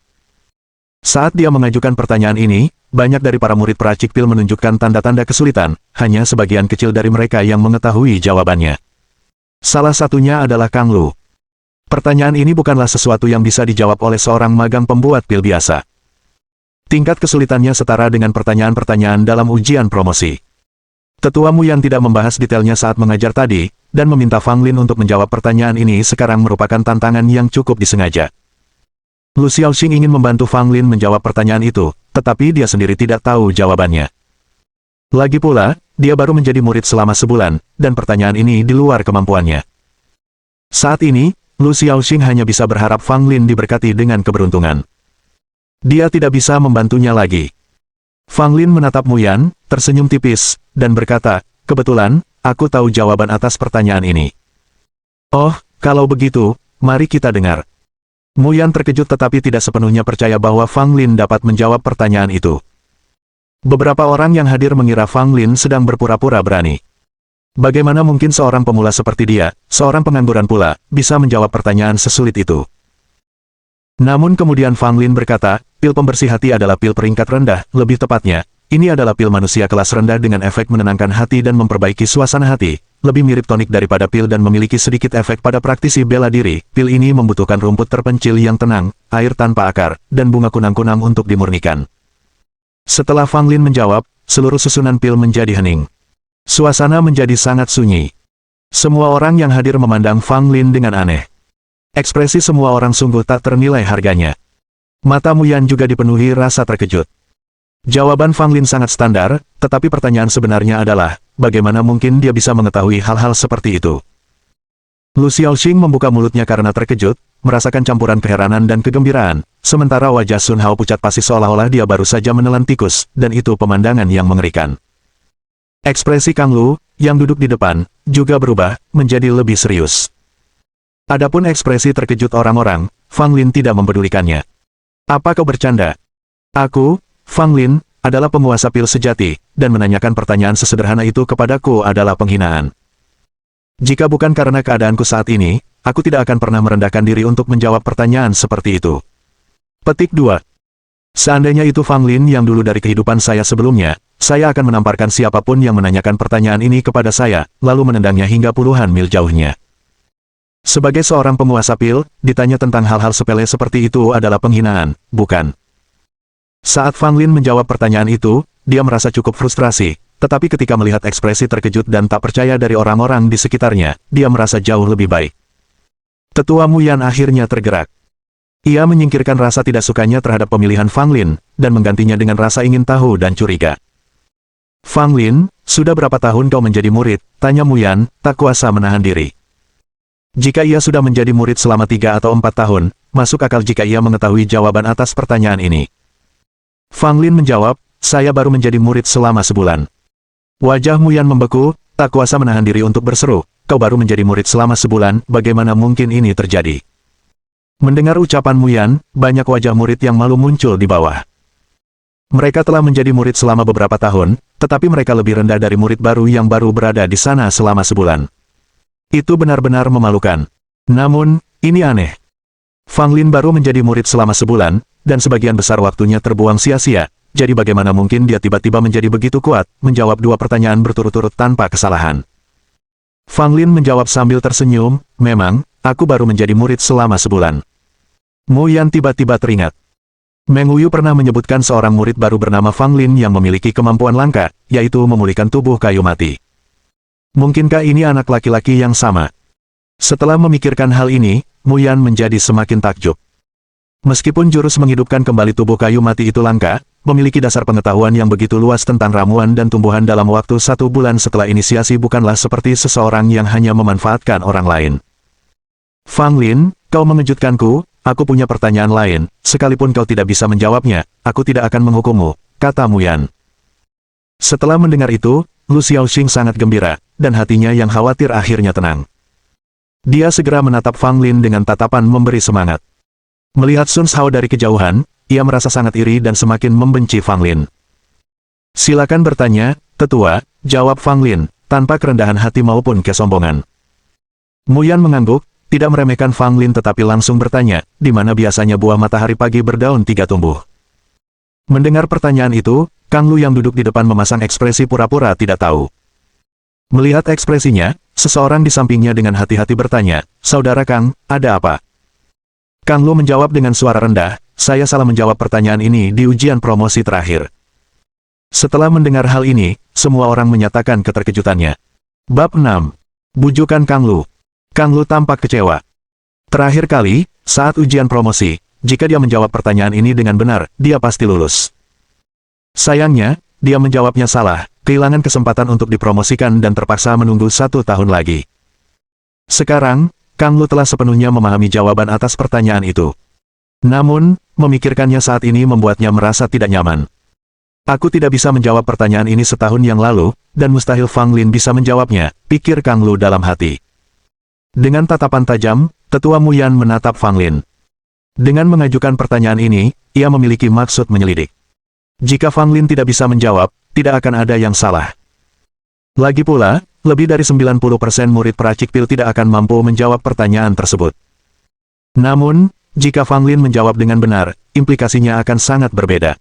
Saat dia mengajukan pertanyaan ini, banyak dari para murid peracik pil menunjukkan tanda-tanda kesulitan, hanya sebagian kecil dari mereka yang mengetahui jawabannya. Salah satunya adalah Kang Lu. Pertanyaan ini bukanlah sesuatu yang bisa dijawab oleh seorang magang pembuat pil biasa. Tingkat kesulitannya setara dengan pertanyaan-pertanyaan dalam ujian promosi. Tetua Mu Yan tidak membahas detailnya saat mengajar tadi, dan meminta Fang Lin untuk menjawab pertanyaan ini sekarang merupakan tantangan yang cukup disengaja. Lu Xiaoxing ingin membantu Fang Lin menjawab pertanyaan itu, tetapi dia sendiri tidak tahu jawabannya. Lagi pula, dia baru menjadi murid selama sebulan, dan pertanyaan ini di luar kemampuannya. Saat ini, Lu Xiaoxing hanya bisa berharap Fang Lin diberkati dengan keberuntungan. Dia tidak bisa membantunya lagi. Fang Lin menatap Mu Yan, tersenyum tipis, dan berkata, "Kebetulan, aku tahu jawaban atas pertanyaan ini." "Oh, kalau begitu, mari kita dengar." Mu Yan terkejut tetapi tidak sepenuhnya percaya bahwa Fang Lin dapat menjawab pertanyaan itu. Beberapa orang yang hadir mengira Fang Lin sedang berpura-pura berani. Bagaimana mungkin seorang pemula seperti dia, seorang pengangguran pula, bisa menjawab pertanyaan sesulit itu? Namun kemudian Fang Lin berkata, pil pembersih hati adalah pil peringkat rendah, lebih tepatnya, ini adalah pil manusia kelas rendah dengan efek menenangkan hati dan memperbaiki suasana hati, lebih mirip tonik daripada pil dan memiliki sedikit efek pada praktisi bela diri. Pil ini membutuhkan rumput terpencil yang tenang, air tanpa akar, dan bunga kunang-kunang untuk dimurnikan. Setelah Fang Lin menjawab, seluruh susunan pil menjadi hening. Suasana menjadi sangat sunyi. Semua orang yang hadir memandang Fang Lin dengan aneh. Ekspresi semua orang sungguh tak ternilai harganya. Mata Mu Yan juga dipenuhi rasa terkejut. Jawaban Fang Lin sangat standar, tetapi pertanyaan sebenarnya adalah, bagaimana mungkin dia bisa mengetahui hal-hal seperti itu? Lu Xiaoxing membuka mulutnya karena terkejut, merasakan campuran keheranan dan kegembiraan, sementara wajah Sun Hao pucat pasi seolah-olah dia baru saja menelan tikus, dan itu pemandangan yang mengerikan. Ekspresi Kang Lu, yang duduk di depan, juga berubah, menjadi lebih serius. Adapun ekspresi terkejut orang-orang, Fang Lin tidak mempedulikannya. "Apa kau bercanda? Aku, Fang Lin, adalah penguasa pil sejati, dan menanyakan pertanyaan sesederhana itu kepadaku adalah penghinaan. Jika bukan karena keadaanku saat ini, aku tidak akan pernah merendahkan diri untuk menjawab pertanyaan seperti itu." Petik 2. Seandainya itu Fang Lin yang dulu dari kehidupan saya sebelumnya, saya akan menamparkan siapapun yang menanyakan pertanyaan ini kepada saya, lalu menendangnya hingga puluhan mil jauhnya. Sebagai seorang penguasa pil, ditanya tentang hal-hal sepele seperti itu adalah penghinaan, bukan? Saat Fang Lin menjawab pertanyaan itu, dia merasa cukup frustrasi, tetapi ketika melihat ekspresi terkejut dan tak percaya dari orang-orang di sekitarnya, dia merasa jauh lebih baik. Tetua Mu Yan akhirnya tergerak. Ia menyingkirkan rasa tidak sukanya terhadap pemilihan Fang Lin, dan menggantinya dengan rasa ingin tahu dan curiga. "Fang Lin, sudah berapa tahun kau menjadi murid?" tanya Mu Yan, tak kuasa menahan diri. Jika ia sudah menjadi murid selama 3 atau 4 tahun, masuk akal jika ia mengetahui jawaban atas pertanyaan ini. Fang Lin menjawab, "Saya baru menjadi murid selama sebulan." Wajah Mu Yan membeku, tak kuasa menahan diri untuk berseru, "Kau baru menjadi murid selama sebulan, bagaimana mungkin ini terjadi?" Mendengar ucapan Mu Yan, banyak wajah murid yang malu muncul di bawah. Mereka telah menjadi murid selama beberapa tahun, tetapi mereka lebih rendah dari murid baru yang baru berada di sana selama sebulan. Itu benar-benar memalukan. Namun, ini aneh. Fang Lin baru menjadi murid selama sebulan, dan sebagian besar waktunya terbuang sia-sia, jadi bagaimana mungkin dia tiba-tiba menjadi begitu kuat, menjawab 2 pertanyaan berturut-turut tanpa kesalahan. Fang Lin menjawab sambil tersenyum, "Memang, aku baru menjadi murid selama sebulan." Mu Yan tiba-tiba teringat. Meng Wuyu pernah menyebutkan seorang murid baru bernama Fang Lin yang memiliki kemampuan langka, yaitu memulihkan tubuh kayu mati. Mungkinkah ini anak laki-laki yang sama? Setelah memikirkan hal ini, Mu Yan menjadi semakin takjub. Meskipun jurus menghidupkan kembali tubuh kayu mati itu langka, memiliki dasar pengetahuan yang begitu luas tentang ramuan dan tumbuhan dalam waktu 1 bulan setelah inisiasi bukanlah seperti seseorang yang hanya memanfaatkan orang lain. "Fang Lin, kau mengejutkanku. Aku punya pertanyaan lain, sekalipun kau tidak bisa menjawabnya, aku tidak akan menghukummu," kata Mu Yan. Setelah mendengar itu, Lu Xiaoxing sangat gembira, dan hatinya yang khawatir akhirnya tenang. Dia segera menatap Fang Lin dengan tatapan memberi semangat. Melihat Sun Hao dari kejauhan, ia merasa sangat iri dan semakin membenci Fang Lin. "Silakan bertanya, Tetua," jawab Fang Lin, tanpa kerendahan hati maupun kesombongan. Mu Yan mengangguk, tidak meremehkan Fang Lin tetapi langsung bertanya, "Di mana biasanya buah matahari pagi berdaun 3 tumbuh?" Mendengar pertanyaan itu, Kang Lu yang duduk di depan memasang ekspresi pura-pura tidak tahu. Melihat ekspresinya, seseorang di sampingnya dengan hati-hati bertanya, saudara Kang, ada apa? Kang Lu menjawab dengan suara rendah, saya salah menjawab pertanyaan ini di ujian promosi terakhir. Setelah mendengar hal ini, semua orang menyatakan keterkejutannya. Bab 6. Bujukan Kang Lu. Kang Lu tampak kecewa. Terakhir kali, saat ujian promosi, jika dia menjawab pertanyaan ini dengan benar, dia pasti lulus. Sayangnya, dia menjawabnya salah, kehilangan kesempatan untuk dipromosikan dan terpaksa menunggu 1 tahun lagi. Sekarang, Kang Lu telah sepenuhnya memahami jawaban atas pertanyaan itu. Namun, memikirkannya saat ini membuatnya merasa tidak nyaman. Aku tidak bisa menjawab pertanyaan ini setahun yang lalu, dan mustahil Fang Lin bisa menjawabnya, pikir Kang Lu dalam hati. Dengan tatapan tajam, Tetua Mu Yan menatap Fang Lin. Dengan mengajukan pertanyaan ini, ia memiliki maksud menyelidik. Jika Fang Lin tidak bisa menjawab, tidak akan ada yang salah. Lagi pula, lebih dari 90% murid peracik pil tidak akan mampu menjawab pertanyaan tersebut. Namun, jika Fang Lin menjawab dengan benar, implikasinya akan sangat berbeda.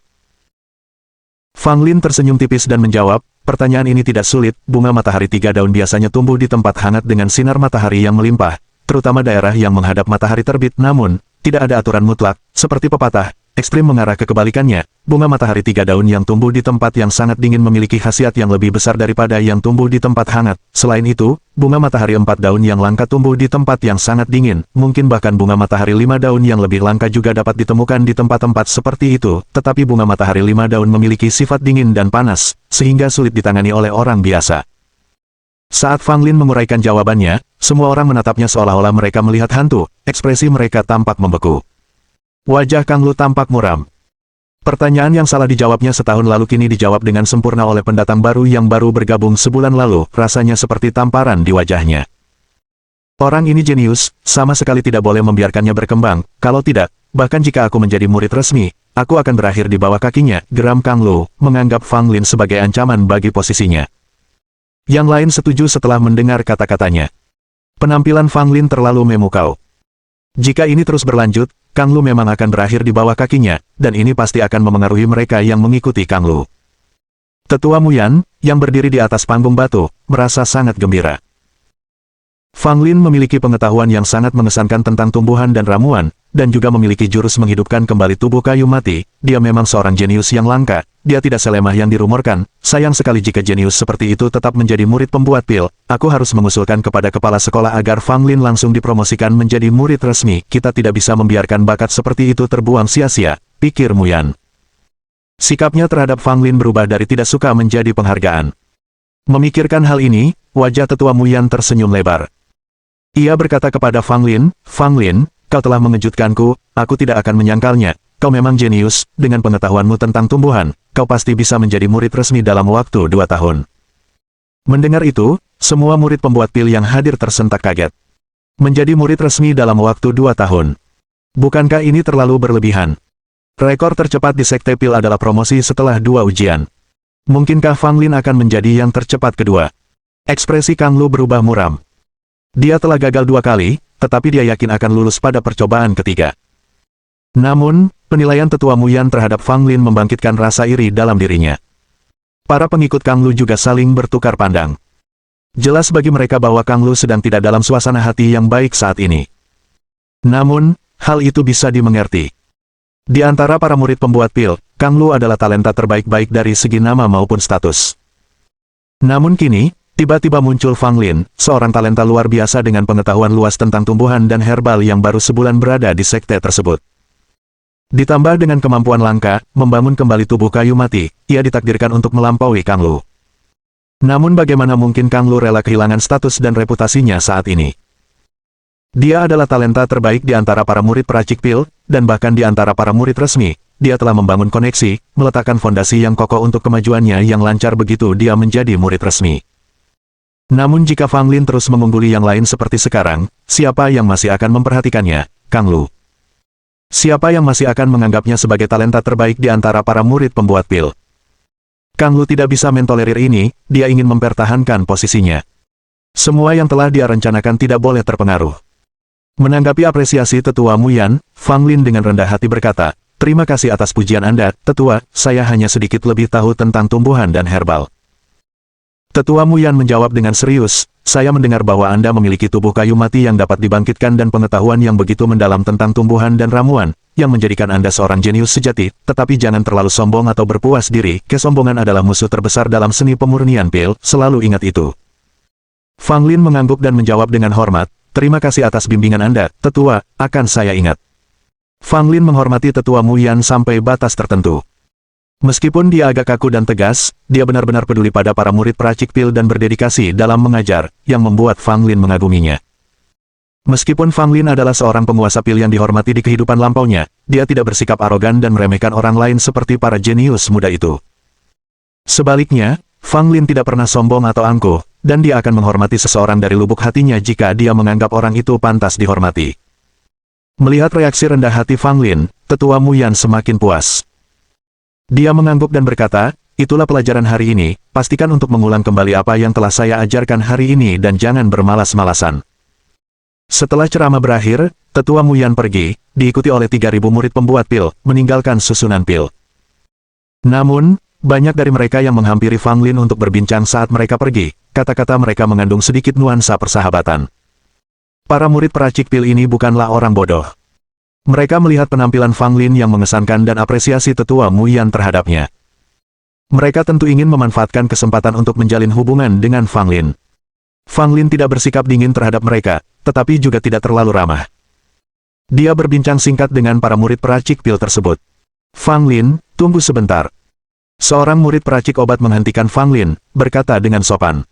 Fang Lin tersenyum tipis dan menjawab, pertanyaan ini tidak sulit, bunga matahari 3 daun biasanya tumbuh di tempat hangat dengan sinar matahari yang melimpah, terutama daerah yang menghadap matahari terbit, namun, tidak ada aturan mutlak, seperti pepatah, ekstrim mengarah ke kebalikannya, bunga matahari 3 daun yang tumbuh di tempat yang sangat dingin memiliki khasiat yang lebih besar daripada yang tumbuh di tempat hangat. Selain itu, bunga matahari 4 daun yang langka tumbuh di tempat yang sangat dingin, mungkin bahkan bunga matahari 5 daun yang lebih langka juga dapat ditemukan di tempat-tempat seperti itu, tetapi bunga matahari 5 daun memiliki sifat dingin dan panas, sehingga sulit ditangani oleh orang biasa. Saat Fang Lin menguraikan jawabannya, semua orang menatapnya seolah-olah mereka melihat hantu, ekspresi mereka tampak membeku. Wajah Kang Lu tampak muram. Pertanyaan yang salah dijawabnya setahun lalu kini dijawab dengan sempurna oleh pendatang baru yang baru bergabung sebulan lalu, rasanya seperti tamparan di wajahnya. Orang ini jenius, sama sekali tidak boleh membiarkannya berkembang, kalau tidak, bahkan jika aku menjadi murid resmi, aku akan berakhir di bawah kakinya, geram Kang Lu, menganggap Fang Lin sebagai ancaman bagi posisinya. Yang lain setuju setelah mendengar kata-katanya. Penampilan Fang Lin terlalu memukau. Jika ini terus berlanjut, Kang Lu memang akan berakhir di bawah kakinya, dan ini pasti akan memengaruhi mereka yang mengikuti Kang Lu. Tetua Mu Yan, yang berdiri di atas panggung batu, merasa sangat gembira. Fang Lin memiliki pengetahuan yang sangat mengesankan tentang tumbuhan dan ramuan, dan juga memiliki jurus menghidupkan kembali tubuh kayu mati. Dia memang seorang jenius yang langka, dia tidak selemah yang dirumorkan. Sayang sekali jika jenius seperti itu tetap menjadi murid pembuat pil. Aku harus mengusulkan kepada kepala sekolah agar Fang Lin langsung dipromosikan menjadi murid resmi. Kita tidak bisa membiarkan bakat seperti itu terbuang sia-sia, pikir Mu Yan. Sikapnya terhadap Fang Lin berubah dari tidak suka menjadi penghargaan. Memikirkan hal ini, wajah tetua Mu Yan tersenyum lebar. Ia berkata kepada Fang Lin, kau telah mengejutkanku, aku tidak akan menyangkalnya, kau memang jenius, dengan pengetahuanmu tentang tumbuhan, kau pasti bisa menjadi murid resmi dalam waktu 2 tahun. Mendengar itu, semua murid pembuat pil yang hadir tersentak kaget. Menjadi murid resmi dalam waktu 2 tahun. Bukankah ini terlalu berlebihan? Rekor tercepat di Sekte Pil adalah promosi setelah 2 ujian. Mungkinkah Fang Lin akan menjadi yang tercepat kedua? Ekspresi Kang Lu berubah muram. Dia telah gagal 2 kali, tetapi dia yakin akan lulus pada percobaan ketiga. Namun, penilaian tetua Mu Yan terhadap Fang Lin membangkitkan rasa iri dalam dirinya. Para pengikut Kang Lu juga saling bertukar pandang. Jelas bagi mereka bahwa Kang Lu sedang tidak dalam suasana hati yang baik saat ini. Namun, hal itu bisa dimengerti. Di antara para murid pembuat pil, Kang Lu adalah talenta terbaik-baik dari segi nama maupun status. Namun kini, tiba-tiba muncul Fang Lin, seorang talenta luar biasa dengan pengetahuan luas tentang tumbuhan dan herbal yang baru sebulan berada di sekte tersebut. Ditambah dengan kemampuan langka, membangun kembali tubuh kayu mati, ia ditakdirkan untuk melampaui Kang Lu. Namun bagaimana mungkin Kang Lu rela kehilangan status dan reputasinya saat ini? Dia adalah talenta terbaik di antara para murid peracik pil, dan bahkan di antara para murid resmi. Dia telah membangun koneksi, meletakkan fondasi yang kokoh untuk kemajuannya yang lancar begitu dia menjadi murid resmi. Namun jika Fang Lin terus mengungguli yang lain seperti sekarang, siapa yang masih akan memperhatikannya? Kang Lu. Siapa yang masih akan menganggapnya sebagai talenta terbaik di antara para murid pembuat pil? Kang Lu tidak bisa mentolerir ini, dia ingin mempertahankan posisinya. Semua yang telah dia rencanakan tidak boleh terpengaruh. Menanggapi apresiasi tetua Mu Yan, Fang Lin dengan rendah hati berkata, terima kasih atas pujian Anda, tetua, saya hanya sedikit lebih tahu tentang tumbuhan dan herbal. Tetua Mu Yan menjawab dengan serius, saya mendengar bahwa Anda memiliki tubuh kayu mati yang dapat dibangkitkan dan pengetahuan yang begitu mendalam tentang tumbuhan dan ramuan, yang menjadikan Anda seorang jenius sejati, tetapi jangan terlalu sombong atau berpuas diri, kesombongan adalah musuh terbesar dalam seni pemurnian pil, selalu ingat itu. Fang Lin mengangguk dan menjawab dengan hormat, terima kasih atas bimbingan Anda, tetua, akan saya ingat. Fang Lin menghormati tetua Mu Yan sampai batas tertentu. Meskipun dia agak kaku dan tegas, dia benar-benar peduli pada para murid peracik pil dan berdedikasi dalam mengajar, yang membuat Fang Lin mengaguminya. Meskipun Fang Lin adalah seorang penguasa pil yang dihormati di kehidupan lampaunya, dia tidak bersikap arogan dan meremehkan orang lain seperti para jenius muda itu. Sebaliknya, Fang Lin tidak pernah sombong atau angkuh, dan dia akan menghormati seseorang dari lubuk hatinya jika dia menganggap orang itu pantas dihormati. Melihat reaksi rendah hati Fang Lin, tetua Mu Yan semakin puas. Dia mengangguk dan berkata, itulah pelajaran hari ini, pastikan untuk mengulang kembali apa yang telah saya ajarkan hari ini dan jangan bermalas-malasan. Setelah ceramah berakhir, tetua Mu Yan pergi, diikuti oleh 3.000 murid pembuat pil, meninggalkan susunan pil. Namun, banyak dari mereka yang menghampiri Fang Lin untuk berbincang saat mereka pergi, kata-kata mereka mengandung sedikit nuansa persahabatan. Para murid peracik pil ini bukanlah orang bodoh. Mereka melihat penampilan Fang Lin yang mengesankan dan apresiasi tetua Mu Yan terhadapnya. Mereka tentu ingin memanfaatkan kesempatan untuk menjalin hubungan dengan Fang Lin. Fang Lin tidak bersikap dingin terhadap mereka, tetapi juga tidak terlalu ramah. Dia berbincang singkat dengan para murid peracik pil tersebut. Fang Lin, tunggu sebentar. Seorang murid peracik obat menghentikan Fang Lin, berkata dengan sopan.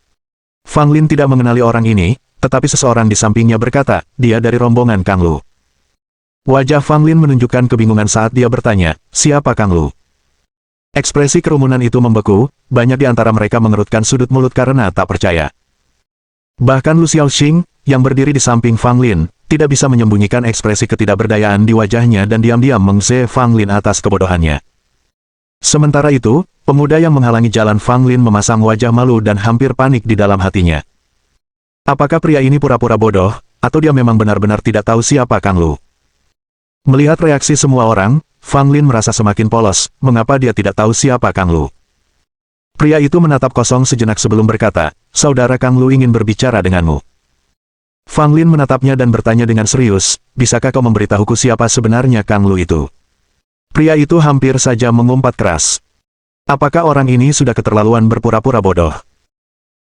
Fang Lin tidak mengenali orang ini, tetapi seseorang di sampingnya berkata, dia dari rombongan Kang Lu. Wajah Fang Lin menunjukkan kebingungan saat dia bertanya, siapa Kang Lu? Ekspresi kerumunan itu membeku, banyak di antara mereka mengerutkan sudut mulut karena tak percaya. Bahkan Lu Xiaoxing, yang berdiri di samping Fang Lin, tidak bisa menyembunyikan ekspresi ketidakberdayaan di wajahnya dan diam-diam mengse Fang Lin atas kebodohannya. Sementara itu, pemuda yang menghalangi jalan Fang Lin memasang wajah malu dan hampir panik di dalam hatinya. Apakah pria ini pura-pura bodoh, atau dia memang benar-benar tidak tahu siapa Kang Lu? Melihat reaksi semua orang, Fang Lin merasa semakin polos, mengapa dia tidak tahu siapa Kang Lu. Pria itu menatap kosong sejenak sebelum berkata, saudara Kang Lu ingin berbicara denganmu. Fang Lin menatapnya dan bertanya dengan serius, bisakah kau memberitahuku siapa sebenarnya Kang Lu itu? Pria itu hampir saja mengumpat keras. Apakah orang ini sudah keterlaluan berpura-pura bodoh?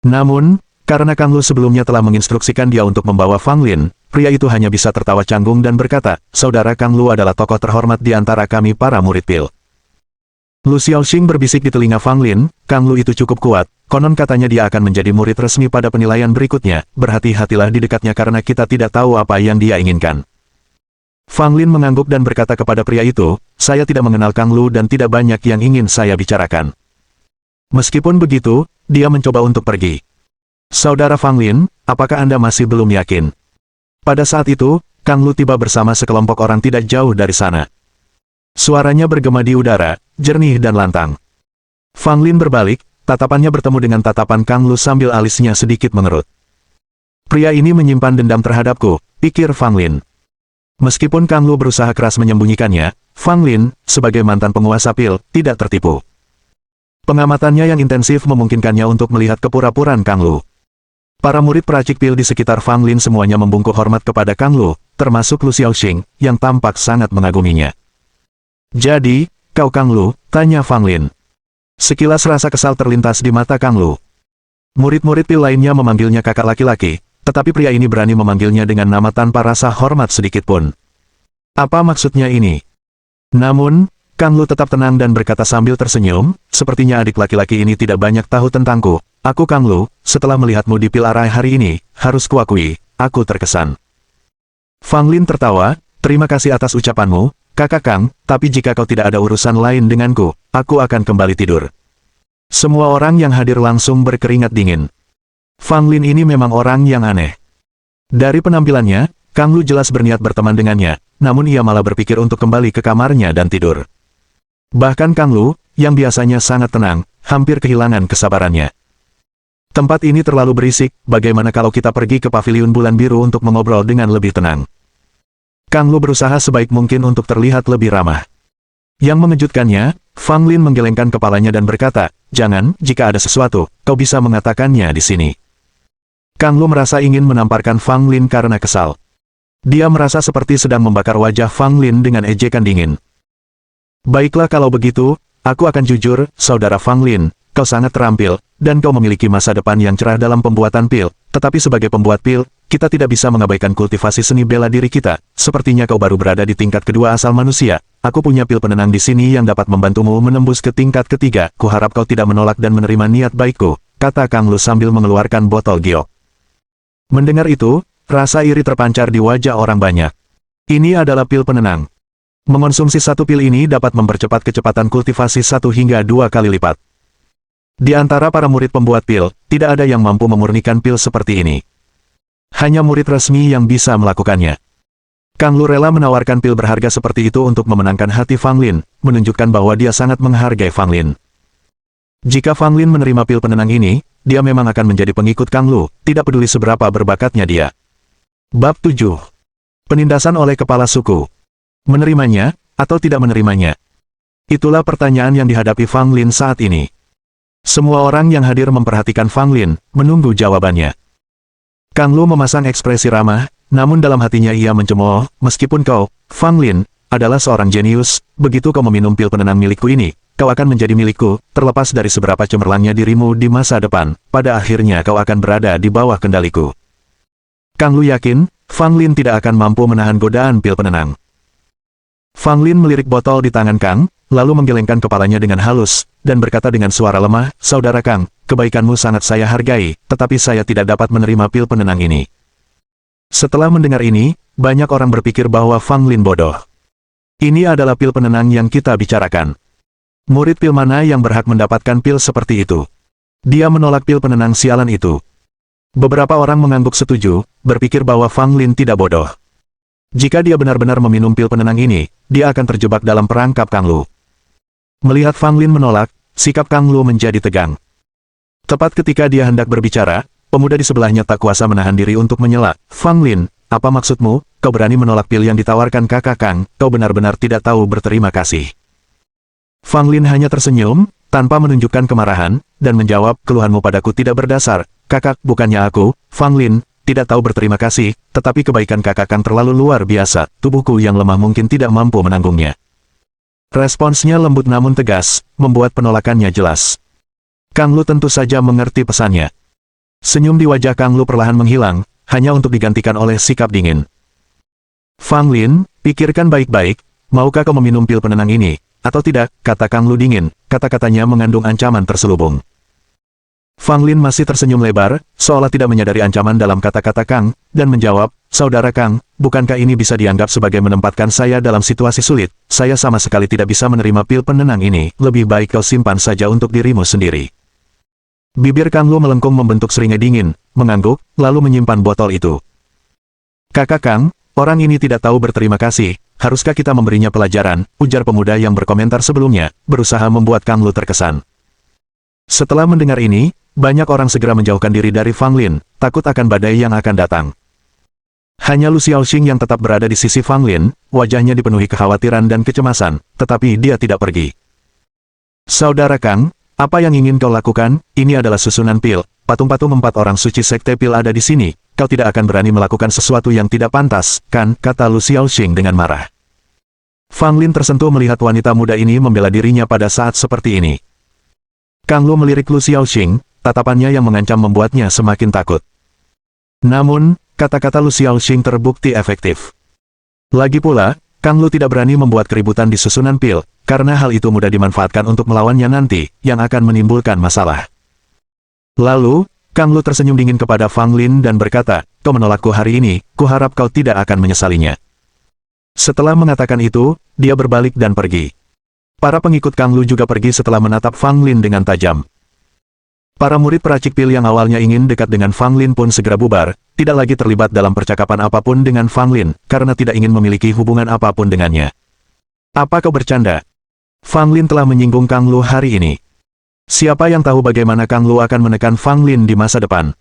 Namun, karena Kang Lu sebelumnya telah menginstruksikan dia untuk membawa Fang Lin, pria itu hanya bisa tertawa canggung dan berkata, saudara Kang Lu adalah tokoh terhormat di antara kami para murid pil. Lu Xiaoxing berbisik di telinga Fang Lin, Kang Lu itu cukup kuat, konon katanya dia akan menjadi murid resmi pada penilaian berikutnya, berhati-hatilah di dekatnya karena kita tidak tahu apa yang dia inginkan. Fang Lin mengangguk dan berkata kepada pria itu, saya tidak mengenal Kang Lu dan tidak banyak yang ingin saya bicarakan. Meskipun begitu, dia mencoba untuk pergi. Saudara Fang Lin, apakah Anda masih belum yakin? Pada saat itu, Kang Lu tiba bersama sekelompok orang tidak jauh dari sana. Suaranya bergema di udara, jernih dan lantang. Fang Lin berbalik, tatapannya bertemu dengan tatapan Kang Lu sambil alisnya sedikit mengerut. Pria ini menyimpan dendam terhadapku, pikir Fang Lin. Meskipun Kang Lu berusaha keras menyembunyikannya, Fang Lin, sebagai mantan penguasa pil, tidak tertipu. Pengamatannya yang intensif memungkinkannya untuk melihat kepura-puraan Kang Lu. Para murid peracik pil di sekitar Fang Lin semuanya membungkuk hormat kepada Kang Lu, termasuk Lu Xiaoxing, yang tampak sangat mengaguminya. Jadi, kau Kang Lu, tanya Fang Lin. Sekilas rasa kesal terlintas di mata Kang Lu. Murid-murid pil lainnya memanggilnya kakak laki-laki, tetapi pria ini berani memanggilnya dengan nama tanpa rasa hormat sedikitpun. Apa maksudnya ini? Namun, Kang Lu tetap tenang dan berkata sambil tersenyum, sepertinya adik laki-laki ini tidak banyak tahu tentangku. Aku Kang Lu, setelah melihatmu di pil arai hari ini, harus kuakui, aku terkesan. Fang Lin tertawa, terima kasih atas ucapanmu, kakak Kang, tapi jika kau tidak ada urusan lain denganku, aku akan kembali tidur. Semua orang yang hadir langsung berkeringat dingin. Fang Lin ini memang orang yang aneh. Dari penampilannya, Kang Lu jelas berniat berteman dengannya, namun ia malah berpikir untuk kembali ke kamarnya dan tidur. Bahkan Kang Lu, yang biasanya sangat tenang, hampir kehilangan kesabarannya. Tempat ini terlalu berisik, bagaimana kalau kita pergi ke paviliun bulan biru untuk mengobrol dengan lebih tenang? Kang Lu berusaha sebaik mungkin untuk terlihat lebih ramah. Yang mengejutkannya, Fang Lin menggelengkan kepalanya dan berkata, jangan, jika ada sesuatu, kau bisa mengatakannya di sini. Kang Lu merasa ingin menamparkan Fang Lin karena kesal. Dia merasa seperti sedang membakar wajah Fang Lin dengan ejekan dingin. Baiklah kalau begitu, aku akan jujur, saudara Fang Lin, kau sangat terampil, dan kau memiliki masa depan yang cerah dalam pembuatan pil, tetapi sebagai pembuat pil, kita tidak bisa mengabaikan kultivasi seni bela diri kita. Sepertinya kau baru berada di tingkat kedua asal manusia. Aku punya pil penenang di sini yang dapat membantumu menembus ke tingkat ketiga. Kuharap kau tidak menolak dan menerima niat baikku, kata Kang Lu sambil mengeluarkan botol giok. Mendengar itu, rasa iri terpancar di wajah orang banyak. Ini adalah pil penenang. Mengonsumsi satu pil ini dapat mempercepat kecepatan kultivasi 1 hingga 2 kali lipat. Di antara para murid pembuat pil, tidak ada yang mampu memurnikan pil seperti ini. Hanya murid resmi yang bisa melakukannya. Kang Lu rela menawarkan pil berharga seperti itu untuk memenangkan hati Fang Lin, menunjukkan bahwa dia sangat menghargai Fang Lin. Jika Fang Lin menerima pil penenang ini, dia memang akan menjadi pengikut Kang Lu, tidak peduli seberapa berbakatnya dia. Bab 7. Penindasan oleh kepala suku. Menerimanya, atau tidak menerimanya? Itulah pertanyaan yang dihadapi Fang Lin saat ini. Semua orang yang hadir memperhatikan Fang Lin, menunggu jawabannya. Kang Lu memasang ekspresi ramah, namun dalam hatinya ia mencemooh, meskipun kau, Fang Lin, adalah seorang jenius, begitu kau meminum pil penenang milikku ini, kau akan menjadi milikku, terlepas dari seberapa cemerlangnya dirimu di masa depan, pada akhirnya kau akan berada di bawah kendaliku. Kang Lu yakin, Fang Lin tidak akan mampu menahan godaan pil penenang. Fang Lin melirik botol di tangan Kang, lalu menggelengkan kepalanya dengan halus, dan berkata dengan suara lemah, "Saudara Kang, kebaikanmu sangat saya hargai, tetapi saya tidak dapat menerima pil penenang ini." Setelah mendengar ini, banyak orang berpikir bahwa Fang Lin bodoh. Ini adalah pil penenang yang kita bicarakan. Murid pil mana yang berhak mendapatkan pil seperti itu? Dia menolak pil penenang sialan itu. Beberapa orang mengangguk setuju, berpikir bahwa Fang Lin tidak bodoh. Jika dia benar-benar meminum pil penenang ini, dia akan terjebak dalam perangkap Kang Lu. Melihat Fang Lin menolak, sikap Kang Lu menjadi tegang. Tepat ketika dia hendak berbicara, pemuda di sebelahnya tak kuasa menahan diri untuk menyela. "Fang Lin, apa maksudmu? Kau berani menolak pil yang ditawarkan kakak Kang, kau benar-benar tidak tahu berterima kasih." Fang Lin hanya tersenyum, tanpa menunjukkan kemarahan, dan menjawab, "Keluhanmu padaku tidak berdasar, kakak, bukannya aku, Fang Lin, tidak tahu berterima kasih, tetapi kebaikan kakak Kang terlalu luar biasa, tubuhku yang lemah mungkin tidak mampu menanggungnya." Responsnya lembut namun tegas, membuat penolakannya jelas. Kang Lu tentu saja mengerti pesannya. Senyum di wajah Kang Lu perlahan menghilang, hanya untuk digantikan oleh sikap dingin. "Fang Lin, pikirkan baik-baik, maukah kau meminum pil penenang ini, atau tidak?" kata Kang Lu dingin, kata-katanya mengandung ancaman terselubung. Fang Lin masih tersenyum lebar, seolah tidak menyadari ancaman dalam kata-kata Kang, dan menjawab, "Saudara Kang, bukankah ini bisa dianggap sebagai menempatkan saya dalam situasi sulit? Saya sama sekali tidak bisa menerima pil penenang ini, lebih baik kau simpan saja untuk dirimu sendiri." Bibir Kang Lu melengkung membentuk seringai dingin, mengangguk, lalu menyimpan botol itu. "Kakak Kang, orang ini tidak tahu berterima kasih, haruskah kita memberinya pelajaran?" ujar pemuda yang berkomentar sebelumnya, berusaha membuat Kang Lu terkesan. Setelah mendengar ini, banyak orang segera menjauhkan diri dari Fang Lin, takut akan badai yang akan datang. Hanya Lu Xiaoxing yang tetap berada di sisi Fang Lin, wajahnya dipenuhi kekhawatiran dan kecemasan, tetapi dia tidak pergi. "Saudara Kang, apa yang ingin kau lakukan? Ini adalah susunan pil, patung-patung 4 orang suci sekte pil ada di sini, kau tidak akan berani melakukan sesuatu yang tidak pantas, kan?" kata Lu Xiaoxing dengan marah. Fang Lin tersentuh melihat wanita muda ini membela dirinya pada saat seperti ini. Kang Lu melirik Lu Xiaoxing, tatapannya yang mengancam membuatnya semakin takut. Namun, kata-kata Lu Xiaoxing terbukti efektif. Lagi pula, Kang Lu tidak berani membuat keributan di susunan pil, karena hal itu mudah dimanfaatkan untuk melawannya nanti, yang akan menimbulkan masalah. Lalu, Kang Lu tersenyum dingin kepada Fang Lin dan berkata, "Kau menolakku hari ini, kuharap kau tidak akan menyesalinya." Setelah mengatakan itu, dia berbalik dan pergi. Para pengikut Kang Lu juga pergi setelah menatap Fang Lin dengan tajam. Para murid peracik pil yang awalnya ingin dekat dengan Fang Lin pun segera bubar, tidak lagi terlibat dalam percakapan apapun dengan Fang Lin, karena tidak ingin memiliki hubungan apapun dengannya. "Apa kau bercanda? Fang Lin telah menyinggung Kang Lu hari ini. Siapa yang tahu bagaimana Kang Lu akan menekan Fang Lin di masa depan?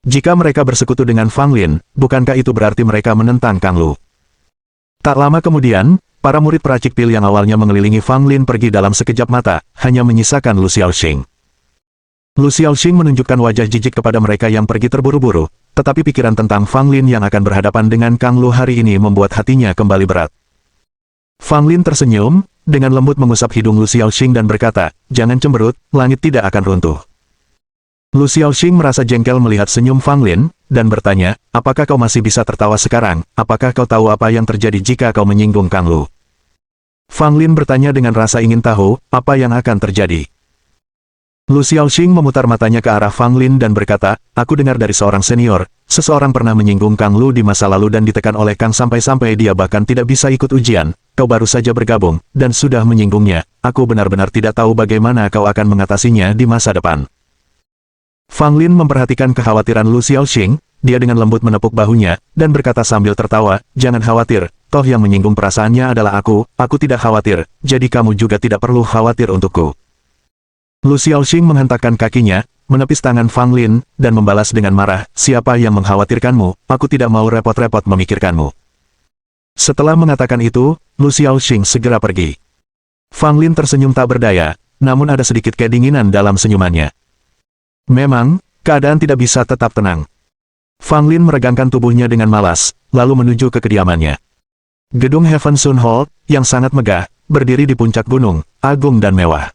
Jika mereka bersekutu dengan Fang Lin, bukankah itu berarti mereka menentang Kang Lu?" Tak lama kemudian, para murid peracik pil yang awalnya mengelilingi Fang Lin pergi dalam sekejap mata, hanya menyisakan Lu Xiaoxing. Lu Xiaoxing menunjukkan wajah jijik kepada mereka yang pergi terburu-buru, tetapi pikiran tentang Fang Lin yang akan berhadapan dengan Kang Lu hari ini membuat hatinya kembali berat. Fang Lin tersenyum, dengan lembut mengusap hidung Lu Xiaoxing dan berkata, "Jangan cemberut, langit tidak akan runtuh." Lu Xiaoxing merasa jengkel melihat senyum Fang Lin, dan bertanya, "Apakah kau masih bisa tertawa sekarang? Apakah kau tahu apa yang terjadi jika kau menyinggung Kang Lu?" Fang Lin bertanya dengan rasa ingin tahu, apa yang akan terjadi. Lu Xiaoxing memutar matanya ke arah Fang Lin dan berkata, "Aku dengar dari seorang senior, seseorang pernah menyinggung Kang Lu di masa lalu dan ditekan oleh Kang sampai-sampai dia bahkan tidak bisa ikut ujian. Kau baru saja bergabung, dan sudah menyinggungnya. Aku benar-benar tidak tahu bagaimana kau akan mengatasinya di masa depan." Fang Lin memperhatikan kekhawatiran Lu Xiaoxing, dia dengan lembut menepuk bahunya, dan berkata sambil tertawa, "Jangan khawatir, toh yang menyinggung perasaannya adalah aku tidak khawatir, jadi kamu juga tidak perlu khawatir untukku." Lu Xiaoxing menghentakkan kakinya, menepis tangan Fang Lin, dan membalas dengan marah, "Siapa yang mengkhawatirkanmu? Aku tidak mau repot-repot memikirkanmu." Setelah mengatakan itu, Lu Xiaoxing segera pergi. Fang Lin tersenyum tak berdaya, namun ada sedikit kedinginan dalam senyumannya. Memang, keadaan tidak bisa tetap tenang. Fang Lin meregangkan tubuhnya dengan malas, lalu menuju ke kediamannya. Gedung Heaven Sun Hall, yang sangat megah, berdiri di puncak gunung, agung dan mewah.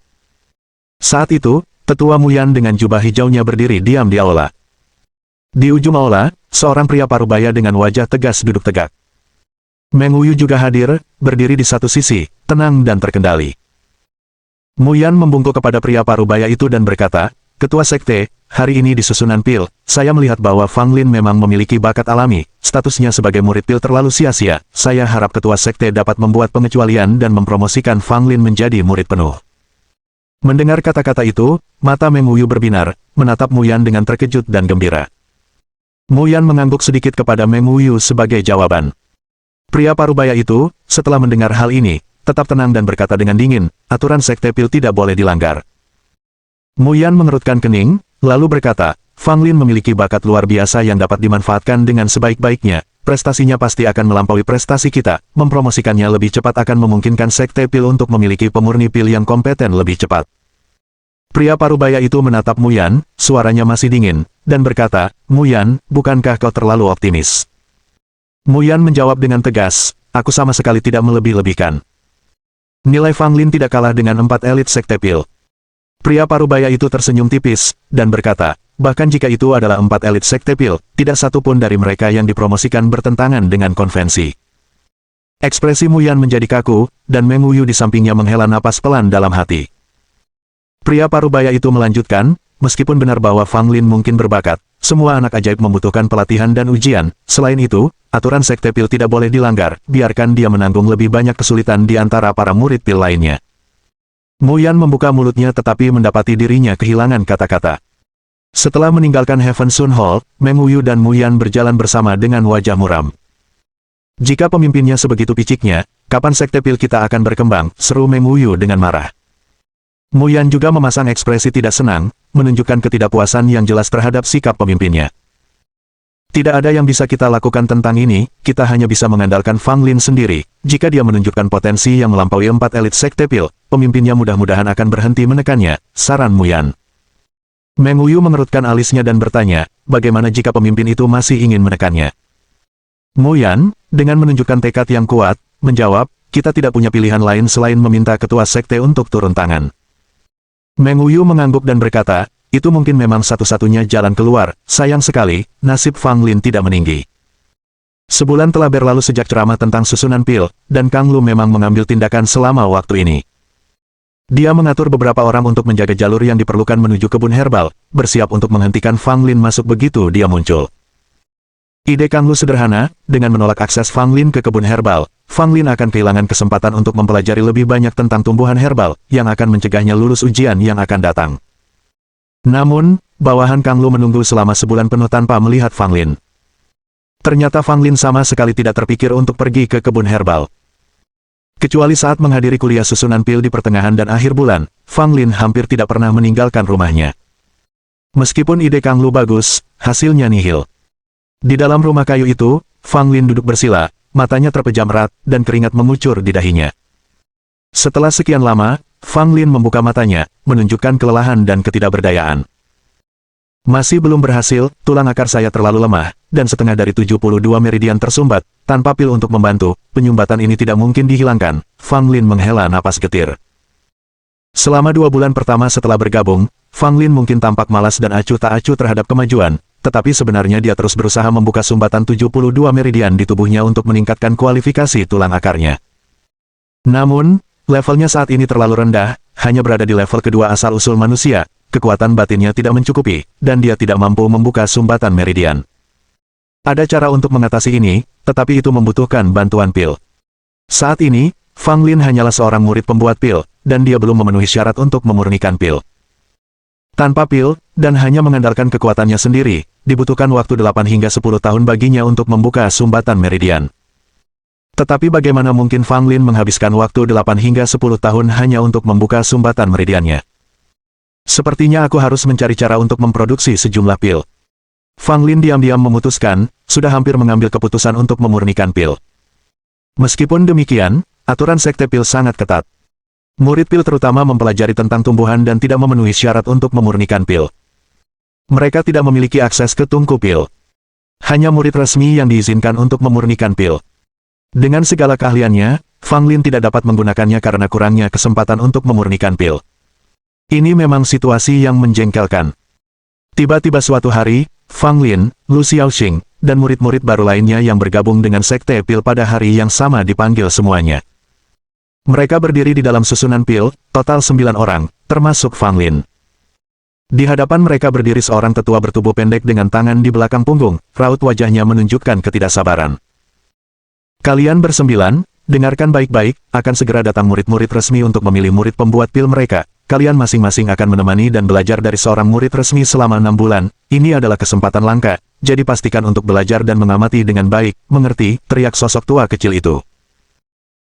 Saat itu, Tetua Muyan dengan jubah hijaunya berdiri diam di aula. Di ujung aula, seorang pria parubaya dengan wajah tegas duduk tegak. Meng Wuyu juga hadir, berdiri di satu sisi, tenang dan terkendali. Muyan membungkuk kepada pria parubaya itu dan berkata, "Ketua Sekte, hari ini di susunan Pil, saya melihat bahwa Fang Lin memang memiliki bakat alami, statusnya sebagai murid Pil terlalu sia-sia. Saya harap Ketua Sekte dapat membuat pengecualian dan mempromosikan Fang Lin menjadi murid penuh." Mendengar kata-kata itu, mata Meng Wuyu berbinar, menatap Muyan dengan terkejut dan gembira. Muyan mengangguk sedikit kepada Meng Wuyu sebagai jawaban. Pria parubaya itu, setelah mendengar hal ini, tetap tenang dan berkata dengan dingin, "Aturan Sekte Pil tidak boleh dilanggar." Muyan mengerutkan kening, lalu berkata, "Fang Lin memiliki bakat luar biasa yang dapat dimanfaatkan dengan sebaik-baiknya. Prestasinya pasti akan melampaui prestasi kita. Mempromosikannya lebih cepat akan memungkinkan Sekte Pil untuk memiliki pemurni Pil yang kompeten lebih cepat." Pria parubaya itu menatap Muyan, suaranya masih dingin, dan berkata, "Muyan, bukankah kau terlalu optimis?" Muyan menjawab dengan tegas, "Aku sama sekali tidak melebih-lebihkan. Nilai Fang Lin tidak kalah dengan 4 elit Sekte Pil." Pria parubaya itu tersenyum tipis, dan berkata, "Bahkan jika itu adalah 4 elit Sekte Pil, tidak satu pun dari mereka yang dipromosikan bertentangan dengan konvensi." Ekspresi Muyan menjadi kaku, dan Meng Wuyu di sampingnya menghela napas pelan dalam hati. Pria parubaya itu melanjutkan, "Meskipun benar bahwa Fang Lin mungkin berbakat, semua anak ajaib membutuhkan pelatihan dan ujian. Selain itu, aturan Sekte Pil tidak boleh dilanggar, biarkan dia menanggung lebih banyak kesulitan di antara para murid Pil lainnya." Muyan membuka mulutnya tetapi mendapati dirinya kehilangan kata-kata. Setelah meninggalkan Heaven Sun Hall, Meng Wuyu dan Muyan berjalan bersama dengan wajah muram. "Jika pemimpinnya sebegitu piciknya, kapan Sekte Pil kita akan berkembang?" seru Meng Wuyu dengan marah. Muyan juga memasang ekspresi tidak senang, menunjukkan ketidakpuasan yang jelas terhadap sikap pemimpinnya. "Tidak ada yang bisa kita lakukan tentang ini, kita hanya bisa mengandalkan Fang Lin sendiri. Jika dia menunjukkan potensi yang melampaui 4 elit Sekte Pil, pemimpinnya mudah-mudahan akan berhenti menekannya," saran Muyan. Meng Wuyu mengerutkan alisnya dan bertanya, "Bagaimana jika pemimpin itu masih ingin menekannya?" Muyan, dengan menunjukkan tekad yang kuat, menjawab, "Kita tidak punya pilihan lain selain meminta ketua sekte untuk turun tangan." Meng Wuyu mengangguk dan berkata, "Itu mungkin memang satu-satunya jalan keluar, sayang sekali, nasib Fang Lin tidak meninggi." Sebulan telah berlalu sejak ceramah tentang susunan Pil, dan Kang Lu memang mengambil tindakan selama waktu ini. Dia mengatur beberapa orang untuk menjaga jalur yang diperlukan menuju kebun herbal, bersiap untuk menghentikan Fang Lin masuk begitu dia muncul. Ide Kang Lu sederhana, dengan menolak akses Fang Lin ke kebun herbal, Fang Lin akan kehilangan kesempatan untuk mempelajari lebih banyak tentang tumbuhan herbal, yang akan mencegahnya lulus ujian yang akan datang. Namun, bawahan Kang Lu menunggu selama sebulan penuh tanpa melihat Fang Lin. Ternyata Fang Lin sama sekali tidak terpikir untuk pergi ke kebun herbal. Kecuali saat menghadiri kuliah susunan Pil di pertengahan dan akhir bulan, Fang Lin hampir tidak pernah meninggalkan rumahnya. Meskipun ide Kang Lu bagus, hasilnya nihil. Di dalam rumah kayu itu, Fang Lin duduk bersila, matanya terpejam erat, dan keringat mengucur di dahinya. Setelah sekian lama, Fang Lin membuka matanya, menunjukkan kelelahan dan ketidakberdayaan. Masih belum berhasil, tulang akar saya terlalu lemah, dan setengah dari 72 meridian tersumbat. Tanpa pil untuk membantu, penyumbatan ini tidak mungkin dihilangkan. Fang Lin menghela napas getir. Selama 2 bulan pertama setelah bergabung, Fang Lin mungkin tampak malas dan acuh tak acuh terhadap kemajuan, tetapi sebenarnya dia terus berusaha membuka sumbatan 72 meridian di tubuhnya untuk meningkatkan kualifikasi tulang akarnya. Namun, levelnya saat ini terlalu rendah, hanya berada di level kedua asal-usul manusia. Kekuatan batinnya tidak mencukupi, dan dia tidak mampu membuka sumbatan meridian. Ada cara untuk mengatasi ini, tetapi itu membutuhkan bantuan pil. Saat ini, Fang Lin hanyalah seorang murid pembuat pil, dan dia belum memenuhi syarat untuk memurnikan pil. Tanpa pil, dan hanya mengandalkan kekuatannya sendiri, dibutuhkan waktu 8 hingga 10 tahun baginya untuk membuka sumbatan meridian. Tetapi bagaimana mungkin Fang Lin menghabiskan waktu 8 hingga 10 tahun hanya untuk membuka sumbatan meridiannya? Sepertinya aku harus mencari cara untuk memproduksi sejumlah pil. Fang Lin diam-diam memutuskan, sudah hampir mengambil keputusan untuk memurnikan pil. Meskipun demikian, aturan sekte pil sangat ketat. Murid pil terutama mempelajari tentang tumbuhan dan tidak memenuhi syarat untuk memurnikan pil. Mereka tidak memiliki akses ke tungku pil. Hanya murid resmi yang diizinkan untuk memurnikan pil. Dengan segala keahliannya, Fang Lin tidak dapat menggunakannya karena kurangnya kesempatan untuk memurnikan pil. Ini memang situasi yang menjengkelkan. Tiba-tiba suatu hari, Fang Lin, Lu Xiaoxing, dan murid-murid baru lainnya yang bergabung dengan sekte pil pada hari yang sama dipanggil semuanya. Mereka berdiri di dalam susunan pil, total 9 orang, termasuk Fang Lin. Di hadapan mereka berdiri seorang tetua bertubuh pendek dengan tangan di belakang punggung, raut wajahnya menunjukkan ketidaksabaran. Kalian bersembilan, dengarkan baik-baik, akan segera datang murid-murid resmi untuk memilih murid pembuat pil mereka. Kalian masing-masing akan menemani dan belajar dari seorang murid resmi selama 6 bulan. Ini adalah kesempatan langka, jadi pastikan untuk belajar dan mengamati dengan baik, mengerti, teriak sosok tua kecil itu.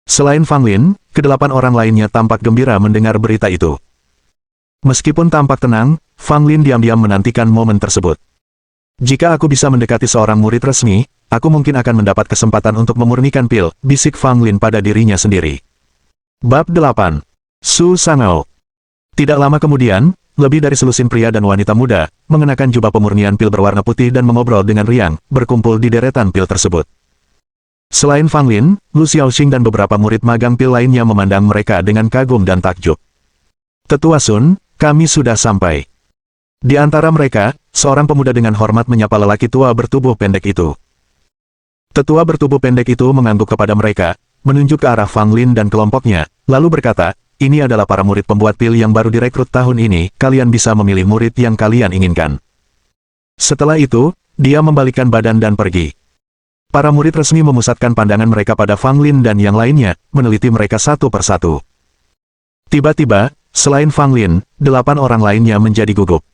Selain Fang Lin, ke-8 orang lainnya tampak gembira mendengar berita itu. Meskipun tampak tenang, Fang Lin diam-diam menantikan momen tersebut. Jika aku bisa mendekati seorang murid resmi, aku mungkin akan mendapat kesempatan untuk memurnikan pil, bisik Fang Lin pada dirinya sendiri. Bab 8. Su Sangao. Tidak lama kemudian, lebih dari selusin pria dan wanita muda, mengenakan jubah pemurnian pil berwarna putih dan mengobrol dengan riang, berkumpul di deretan pil tersebut. Selain Fang Lin, Lu Xiaoxing dan beberapa murid magang pil lainnya memandang mereka dengan kagum dan takjub. Tetua Sun, kami sudah sampai. Di antara mereka, seorang pemuda dengan hormat menyapa lelaki tua bertubuh pendek itu. Tetua bertubuh pendek itu mengangguk kepada mereka, menunjuk ke arah Fang Lin dan kelompoknya, lalu berkata, ini adalah para murid pembuat pil yang baru direkrut tahun ini, kalian bisa memilih murid yang kalian inginkan. Setelah itu, dia membalikkan badan dan pergi. Para murid resmi memusatkan pandangan mereka pada Fang Lin dan yang lainnya, meneliti mereka satu persatu. Tiba-tiba, selain Fang Lin, 8 orang lainnya menjadi gugup.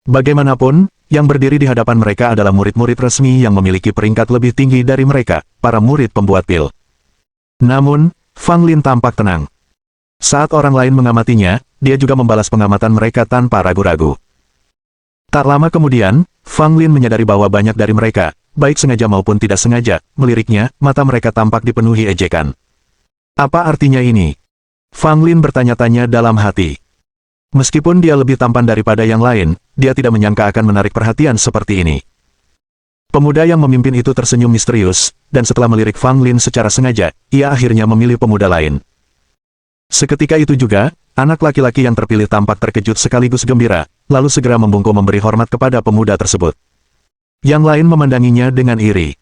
Bagaimanapun, yang berdiri di hadapan mereka adalah murid-murid resmi yang memiliki peringkat lebih tinggi dari mereka, para murid pembuat pil. Namun, Fang Lin tampak tenang. Saat orang lain mengamatinya, dia juga membalas pengamatan mereka tanpa ragu-ragu. Tak lama kemudian, Fang Lin menyadari bahwa banyak dari mereka, baik sengaja maupun tidak sengaja, meliriknya, mata mereka tampak dipenuhi ejekan. Apa artinya ini? Fang Lin bertanya-tanya dalam hati. Meskipun dia lebih tampan daripada yang lain, dia tidak menyangka akan menarik perhatian seperti ini. Pemuda yang memimpin itu tersenyum misterius, dan setelah melirik Fang Lin secara sengaja, ia akhirnya memilih pemuda lain. Seketika itu juga, anak laki-laki yang terpilih tampak terkejut sekaligus gembira, lalu segera membungkuk memberi hormat kepada pemuda tersebut. Yang lain memandanginya dengan iri.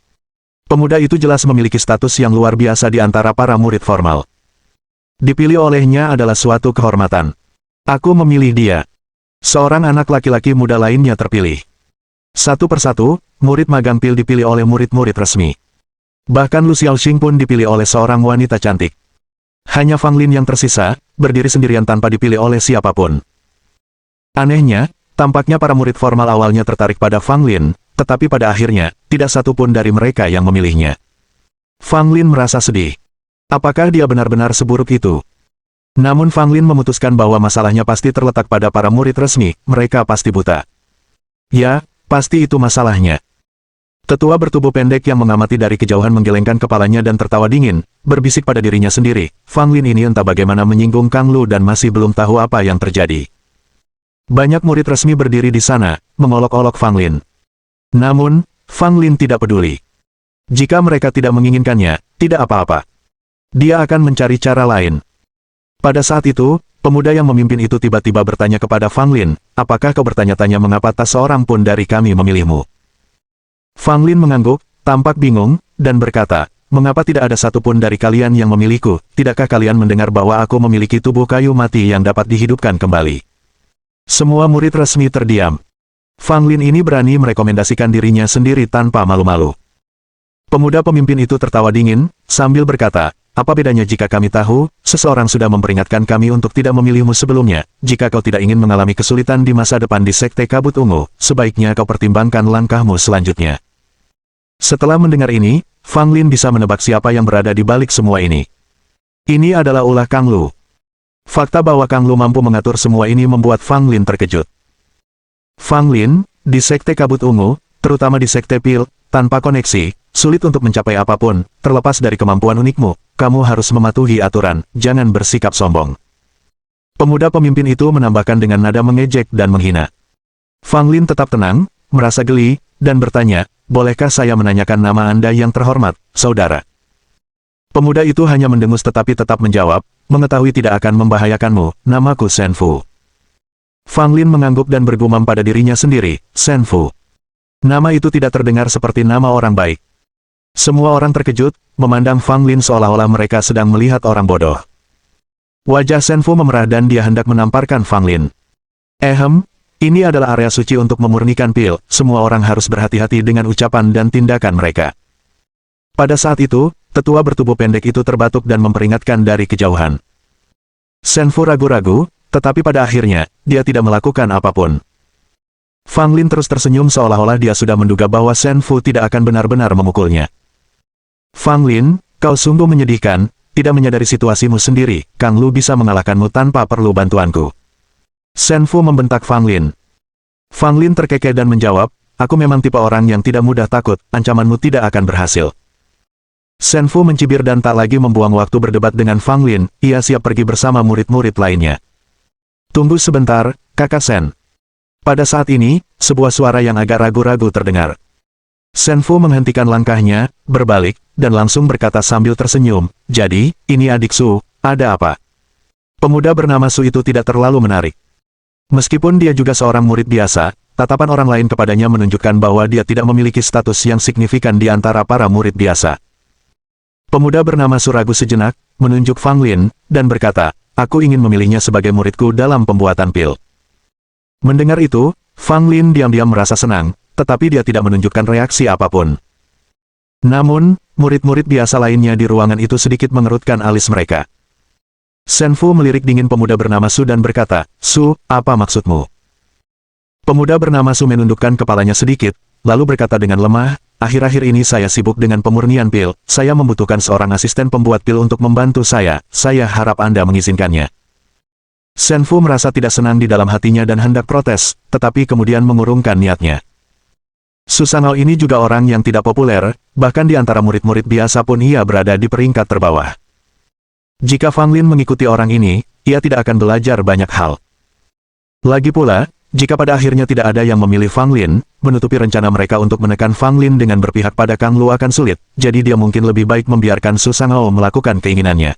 Pemuda itu jelas memiliki status yang luar biasa di antara para murid formal. Dipilih olehnya adalah suatu kehormatan. Aku memilih dia. Seorang anak laki-laki muda lainnya terpilih. Satu persatu, murid magang pil dipilih oleh murid-murid resmi. Bahkan Lu Xiaoxing pun dipilih oleh seorang wanita cantik. Hanya Fang Lin yang tersisa, berdiri sendirian tanpa dipilih oleh siapapun. Anehnya, tampaknya para murid formal awalnya tertarik pada Fang Lin, tetapi pada akhirnya, tidak satu pun dari mereka yang memilihnya. Fang Lin merasa sedih. Apakah dia benar-benar seburuk itu? Namun Fang Lin memutuskan bahwa masalahnya pasti terletak pada para murid resmi, mereka pasti buta. Ya, pasti itu masalahnya. Tetua bertubuh pendek yang mengamati dari kejauhan menggelengkan kepalanya dan tertawa dingin, berbisik pada dirinya sendiri, Fang Lin ini entah bagaimana menyinggung Kang Lu dan masih belum tahu apa yang terjadi. Banyak murid resmi berdiri di sana, mengolok-olok Fang Lin. Namun, Fang Lin tidak peduli. Jika mereka tidak menginginkannya, tidak apa-apa. Dia akan mencari cara lain. Pada saat itu, pemuda yang memimpin itu tiba-tiba bertanya kepada Fang Lin, apakah kau bertanya-tanya mengapa tak seorang pun dari kami memilihmu? Fang Lin mengangguk, tampak bingung, dan berkata, mengapa tidak ada satupun dari kalian yang memilihku? Tidakkah kalian mendengar bahwa aku memiliki tubuh kayu mati yang dapat dihidupkan kembali? Semua murid resmi terdiam. Fang Lin ini berani merekomendasikan dirinya sendiri tanpa malu-malu. Pemuda pemimpin itu tertawa dingin, sambil berkata, apa bedanya jika kami tahu, seseorang sudah memperingatkan kami untuk tidak memilihmu sebelumnya, jika kau tidak ingin mengalami kesulitan di masa depan di Sekte Kabut Ungu, sebaiknya kau pertimbangkan langkahmu selanjutnya. Setelah mendengar ini, Fang Lin bisa menebak siapa yang berada di balik semua ini. Ini adalah ulah Kang Lu. Fakta bahwa Kang Lu mampu mengatur semua ini membuat Fang Lin terkejut. Fang Lin, di Sekte Kabut Ungu, terutama di Sekte Pil, tanpa koneksi, sulit untuk mencapai apapun, terlepas dari kemampuan unikmu, kamu harus mematuhi aturan, jangan bersikap sombong. Pemuda pemimpin itu menambahkan dengan nada mengejek dan menghina. Fang Lin tetap tenang, merasa geli, dan bertanya, bolehkah saya menanyakan nama Anda yang terhormat, saudara? Pemuda itu hanya mendengus tetapi tetap menjawab, mengetahui tidak akan membahayakanmu, namaku Shen Fu. Fang Lin mengangguk dan bergumam pada dirinya sendiri, Shen Fu. Nama itu tidak terdengar seperti nama orang baik. Semua orang terkejut, memandang Fang Lin seolah-olah mereka sedang melihat orang bodoh. Wajah Shen Fu memerah dan dia hendak menamparkan Fang Lin. Ini adalah area suci untuk memurnikan pil, semua orang harus berhati-hati dengan ucapan dan tindakan mereka. Pada saat itu, tetua bertubuh pendek itu terbatuk dan memperingatkan dari kejauhan. Shen Fu ragu-ragu, tetapi pada akhirnya, dia tidak melakukan apapun. Fang Lin terus tersenyum seolah-olah dia sudah menduga bahwa Shen Fu tidak akan benar-benar memukulnya. Fang Lin, kau sungguh menyedihkan, tidak menyadari situasimu sendiri, Kang Lu bisa mengalahkanmu tanpa perlu bantuanku. Shen Fu membentak Fang Lin. Fang Lin terkekeh dan menjawab, aku memang tipe orang yang tidak mudah takut, ancamanmu tidak akan berhasil. Shen Fu mencibir dan tak lagi membuang waktu berdebat dengan Fang Lin, ia siap pergi bersama murid-murid lainnya. Tunggu sebentar, Kakak Shen. Pada saat ini, sebuah suara yang agak ragu-ragu terdengar. Shen Fu menghentikan langkahnya, berbalik, dan langsung berkata sambil tersenyum, jadi, ini adik Su, ada apa? Pemuda bernama Su itu tidak terlalu menarik. Meskipun dia juga seorang murid biasa, tatapan orang lain kepadanya menunjukkan bahwa dia tidak memiliki status yang signifikan di antara para murid biasa. Pemuda bernama Su ragu sejenak, menunjuk Fang Lin, dan berkata, aku ingin memilihnya sebagai muridku dalam pembuatan pil. Mendengar itu, Fang Lin diam-diam merasa senang, tetapi dia tidak menunjukkan reaksi apapun. Namun, murid-murid biasa lainnya di ruangan itu sedikit mengerutkan alis mereka. Shen Fu melirik dingin pemuda bernama Su dan berkata, Su, apa maksudmu? Pemuda bernama Su menundukkan kepalanya sedikit, lalu berkata dengan lemah, akhir-akhir ini saya sibuk dengan pemurnian pil, saya membutuhkan seorang asisten pembuat pil untuk membantu saya harap Anda mengizinkannya. Shen Fu merasa tidak senang di dalam hatinya dan hendak protes, tetapi kemudian mengurungkan niatnya. Su Sangao ini juga orang yang tidak populer, bahkan di antara murid-murid biasa pun ia berada di peringkat terbawah. Jika Fang Lin mengikuti orang ini, ia tidak akan belajar banyak hal. Lagi pula, jika pada akhirnya tidak ada yang memilih Fang Lin, menutupi rencana mereka untuk menekan Fang Lin dengan berpihak pada Kang Lu akan sulit, jadi dia mungkin lebih baik membiarkan Su Sangao melakukan keinginannya.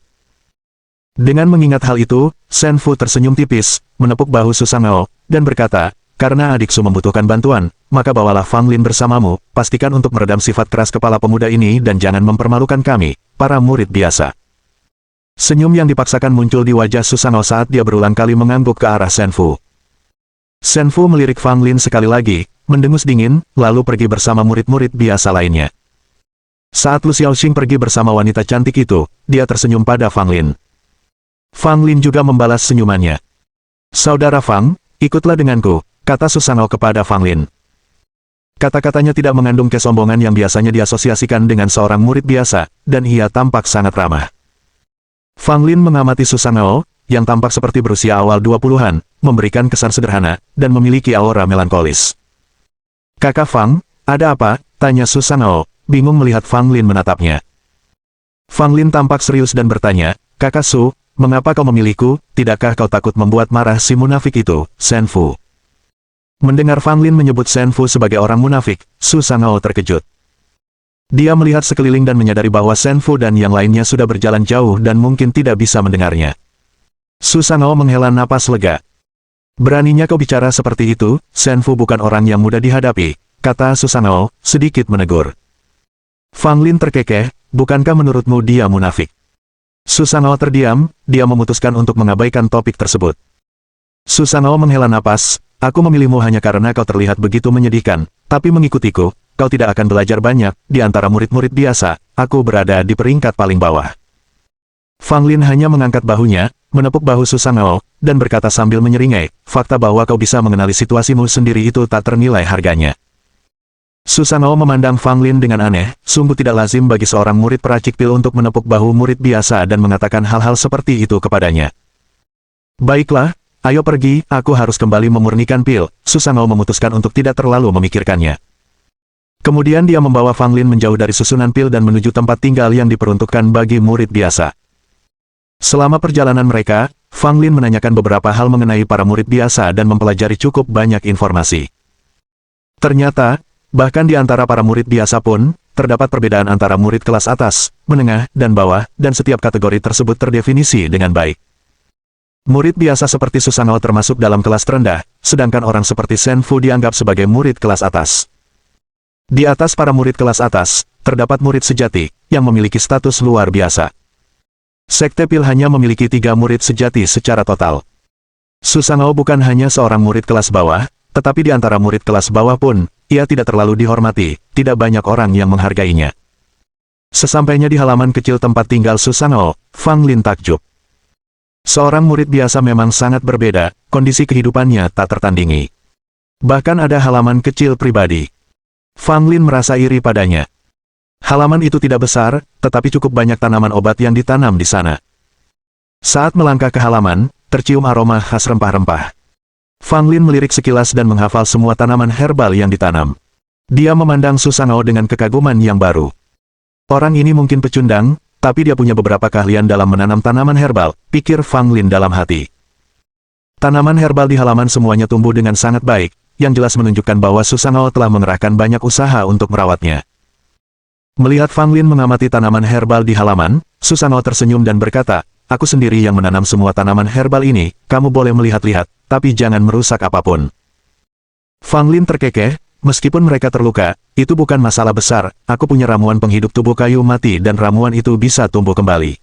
Dengan mengingat hal itu, Shen Fu tersenyum tipis, menepuk bahu Su Sangao, dan berkata, karena adik Su membutuhkan bantuan, maka bawalah Fang Lin bersamamu, pastikan untuk meredam sifat keras kepala pemuda ini dan jangan mempermalukan kami, para murid biasa. Senyum yang dipaksakan muncul di wajah Su Sangao saat dia berulang kali mengangguk ke arah Shen Fu. Shen Fu melirik Fang Lin sekali lagi, mendengus dingin, lalu pergi bersama murid-murid biasa lainnya. Saat Lu Xiaoxing pergi bersama wanita cantik itu, dia tersenyum pada Fang Lin. Fang Lin juga membalas senyumannya. Saudara Fang, ikutlah denganku, kata Su Sangao kepada Fang Lin. Kata-katanya tidak mengandung kesombongan yang biasanya diasosiasikan dengan seorang murid biasa, dan ia tampak sangat ramah. Fang Lin mengamati Su Sangao, yang tampak seperti berusia awal 20-an, memberikan kesan sederhana, dan memiliki aura melankolis. Kakak Fang, ada apa? Tanya Su Sangao, bingung melihat Fang Lin menatapnya. Fang Lin tampak serius dan bertanya, Kakak Su, mengapa kau memilihku? Tidakkah kau takut membuat marah si munafik itu, Shen Fu? Mendengar Fang Lin menyebut Shen Fu sebagai orang munafik, Su Shangao terkejut. Dia melihat sekeliling dan menyadari bahwa Shen Fu dan yang lainnya sudah berjalan jauh dan mungkin tidak bisa mendengarnya. Su Shangao menghela napas lega. Beraninya kau bicara seperti itu, Shen Fu bukan orang yang mudah dihadapi, kata Su Shangao, sedikit menegur. Fang Lin terkekeh, bukankah menurutmu dia munafik? Su Shangao terdiam, dia memutuskan untuk mengabaikan topik tersebut. Su Shangao menghela napas, aku memilihmu hanya karena kau terlihat begitu menyedihkan, tapi mengikutiku, kau tidak akan belajar banyak, di antara murid-murid biasa, aku berada di peringkat paling bawah. Fang Lin hanya mengangkat bahunya, menepuk bahu Su Shangao, dan berkata sambil menyeringai, fakta bahwa kau bisa mengenali situasimu sendiri itu tak ternilai harganya. Su Shangao memandang Fang Lin dengan aneh, sungguh tidak lazim bagi seorang murid peracik pil untuk menepuk bahu murid biasa dan mengatakan hal-hal seperti itu kepadanya. Baiklah, ayo pergi, aku harus kembali memurnikan pil. Su Shangao memutuskan untuk tidak terlalu memikirkannya. Kemudian dia membawa Fang Lin menjauh dari susunan pil dan menuju tempat tinggal yang diperuntukkan bagi murid biasa. Selama perjalanan mereka, Fang Lin menanyakan beberapa hal mengenai para murid biasa dan mempelajari cukup banyak informasi. Ternyata, bahkan di antara para murid biasa pun, terdapat perbedaan antara murid kelas atas, menengah, dan bawah, dan setiap kategori tersebut terdefinisi dengan baik. Murid biasa seperti Su Shangao termasuk dalam kelas terendah, sedangkan orang seperti Shen Fu dianggap sebagai murid kelas atas. Di atas para murid kelas atas, terdapat murid sejati, yang memiliki status luar biasa. Sekte Pil hanya memiliki 3 murid sejati secara total. Su Shangao bukan hanya seorang murid kelas bawah, tetapi di antara murid kelas bawah pun, ia tidak terlalu dihormati, tidak banyak orang yang menghargainya. Sesampainya di halaman kecil tempat tinggal Su Shangao, Fang Lin takjub. Seorang murid biasa memang sangat berbeda, kondisi kehidupannya tak tertandingi. Bahkan ada halaman kecil pribadi. Fang Lin merasa iri padanya. Halaman itu tidak besar, tetapi cukup banyak tanaman obat yang ditanam di sana. Saat melangkah ke halaman, tercium aroma khas rempah-rempah. Fang Lin melirik sekilas dan menghafal semua tanaman herbal yang ditanam. Dia memandang Su Shangao dengan kekaguman yang baru. Orang ini mungkin pecundang, tapi dia punya beberapa keahlian dalam menanam tanaman herbal, pikir Fang Lin dalam hati. Tanaman herbal di halaman semuanya tumbuh dengan sangat baik, yang jelas menunjukkan bahwa Su Shangao telah mengerahkan banyak usaha untuk merawatnya. Melihat Fang Lin mengamati tanaman herbal di halaman, Su Shangao tersenyum dan berkata, aku sendiri yang menanam semua tanaman herbal ini, kamu boleh melihat-lihat, tapi jangan merusak apapun. Fang Lin terkekeh, meskipun mereka terluka, itu bukan masalah besar, aku punya ramuan penghidup tubuh kayu mati dan ramuan itu bisa tumbuh kembali.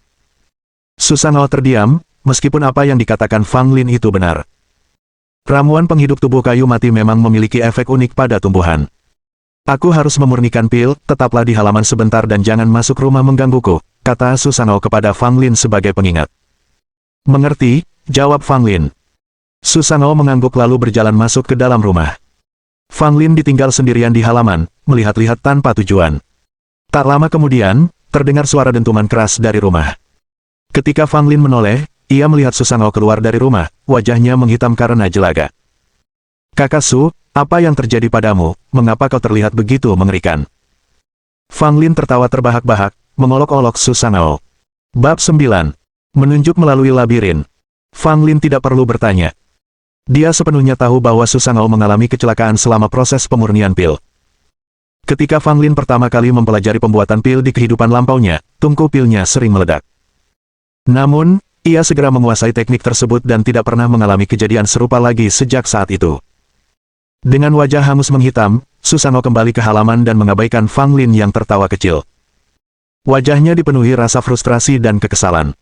Su Shangao terdiam, meskipun apa yang dikatakan Fang Lin itu benar. Ramuan penghidup tubuh kayu mati memang memiliki efek unik pada tumbuhan. Aku harus memurnikan pil, tetaplah di halaman sebentar dan jangan masuk rumah menggangguku, kata Su Shangao kepada Fang Lin sebagai pengingat. Mengerti, jawab Fang Lin. Su Shangao mengangguk lalu berjalan masuk ke dalam rumah. Fang Lin ditinggal sendirian di halaman, melihat-lihat tanpa tujuan. Tak lama kemudian, terdengar suara dentuman keras dari rumah. Ketika Fang Lin menoleh, ia melihat Su Shangao keluar dari rumah, wajahnya menghitam karena jelaga. Kakak Su, apa yang terjadi padamu, mengapa kau terlihat begitu mengerikan? Fang Lin tertawa terbahak-bahak, mengolok-olok Su Shangao. Bab 9. Menunjuk melalui labirin. Fang Lin tidak perlu bertanya. Dia sepenuhnya tahu bahwa Su Shangao mengalami kecelakaan selama proses pemurnian pil. Ketika Fang Lin pertama kali mempelajari pembuatan pil di kehidupan lampaunya, tungku pilnya sering meledak. Namun, ia segera menguasai teknik tersebut dan tidak pernah mengalami kejadian serupa lagi sejak saat itu. Dengan wajah hangus menghitam, Su Shangao kembali ke halaman dan mengabaikan Fang Lin yang tertawa kecil. Wajahnya dipenuhi rasa frustrasi dan kekesalan.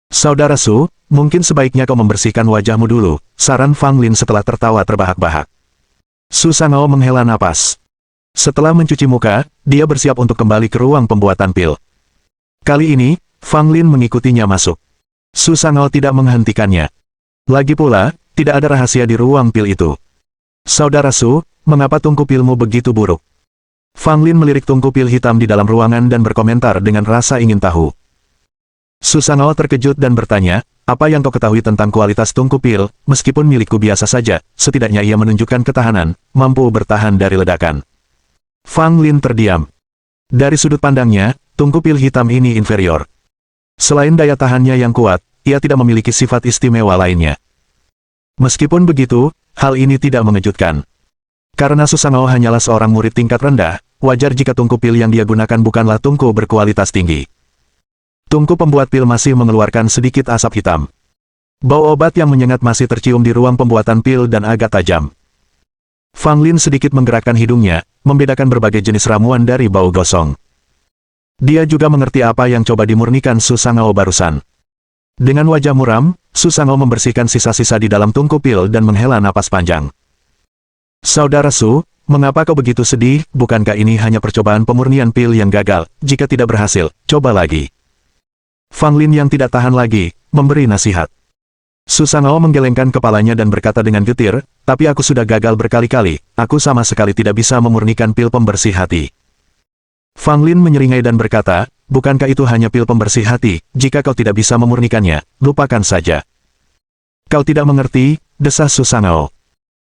Saudara Su, mungkin sebaiknya kau membersihkan wajahmu dulu, saran Fang Lin setelah tertawa terbahak-bahak. Su Shangao menghela napas. Setelah mencuci muka, dia bersiap untuk kembali ke ruang pembuatan pil. Kali ini, Fang Lin mengikutinya masuk. Su Shangao tidak menghentikannya. Lagi pula, tidak ada rahasia di ruang pil itu. Saudara Su, mengapa tungku pilmu begitu buruk? Fang Lin melirik tungku pil hitam di dalam ruangan dan berkomentar dengan rasa ingin tahu. Su Shangao terkejut dan bertanya, apa yang kau ketahui tentang kualitas tungku pil, meskipun milikku biasa saja, setidaknya ia menunjukkan ketahanan, mampu bertahan dari ledakan. Fang Lin terdiam. Dari sudut pandangnya, tungku pil hitam ini inferior. Selain daya tahannya yang kuat, ia tidak memiliki sifat istimewa lainnya. Meskipun begitu, hal ini tidak mengejutkan. Karena Susangao hanyalah seorang murid tingkat rendah, wajar jika tungku pil yang dia gunakan bukanlah tungku berkualitas tinggi. Tungku pembuat pil masih mengeluarkan sedikit asap hitam. Bau obat yang menyengat masih tercium di ruang pembuatan pil dan agak tajam. Fang Lin sedikit menggerakkan hidungnya, membedakan berbagai jenis ramuan dari bau gosong. Dia juga mengerti apa yang coba dimurnikan Susangao barusan. Dengan wajah muram, Susangao membersihkan sisa-sisa di dalam tungku pil dan menghela napas panjang. Saudara Su, mengapa kau begitu sedih? Bukankah ini hanya percobaan pemurnian pil yang gagal? Jika tidak berhasil, coba lagi. Fang Lin yang tidak tahan lagi, memberi nasihat. Susangao menggelengkan kepalanya dan berkata dengan getir, tapi aku sudah gagal berkali-kali, aku sama sekali tidak bisa memurnikan pil pembersih hati. Fang Lin menyeringai dan berkata, bukankah itu hanya pil pembersih hati? Jika kau tidak bisa memurnikannya, lupakan saja. Kau tidak mengerti, desas Susangao.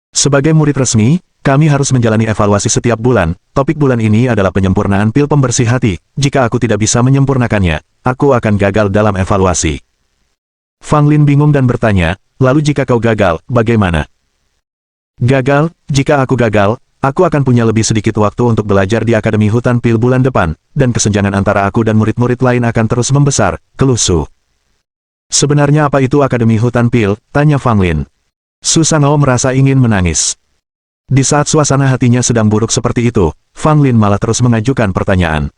Sebagai murid resmi, kami harus menjalani evaluasi setiap bulan. Topik bulan ini adalah penyempurnaan pil pembersih hati. Jika aku tidak bisa menyempurnakannya, aku akan gagal dalam evaluasi. Fang Lin bingung dan bertanya, lalu jika kau gagal, bagaimana? Gagal? Jika aku gagal, aku akan punya lebih sedikit waktu untuk belajar di Akademi Hutan Pil bulan depan, dan kesenjangan antara aku dan murid-murid lain akan terus membesar, keluh Su. Sebenarnya apa itu Akademi Hutan Pil? Tanya Fang Lin. Susangao merasa ingin menangis. Di saat suasana hatinya sedang buruk seperti itu, Fang Lin malah terus mengajukan pertanyaan.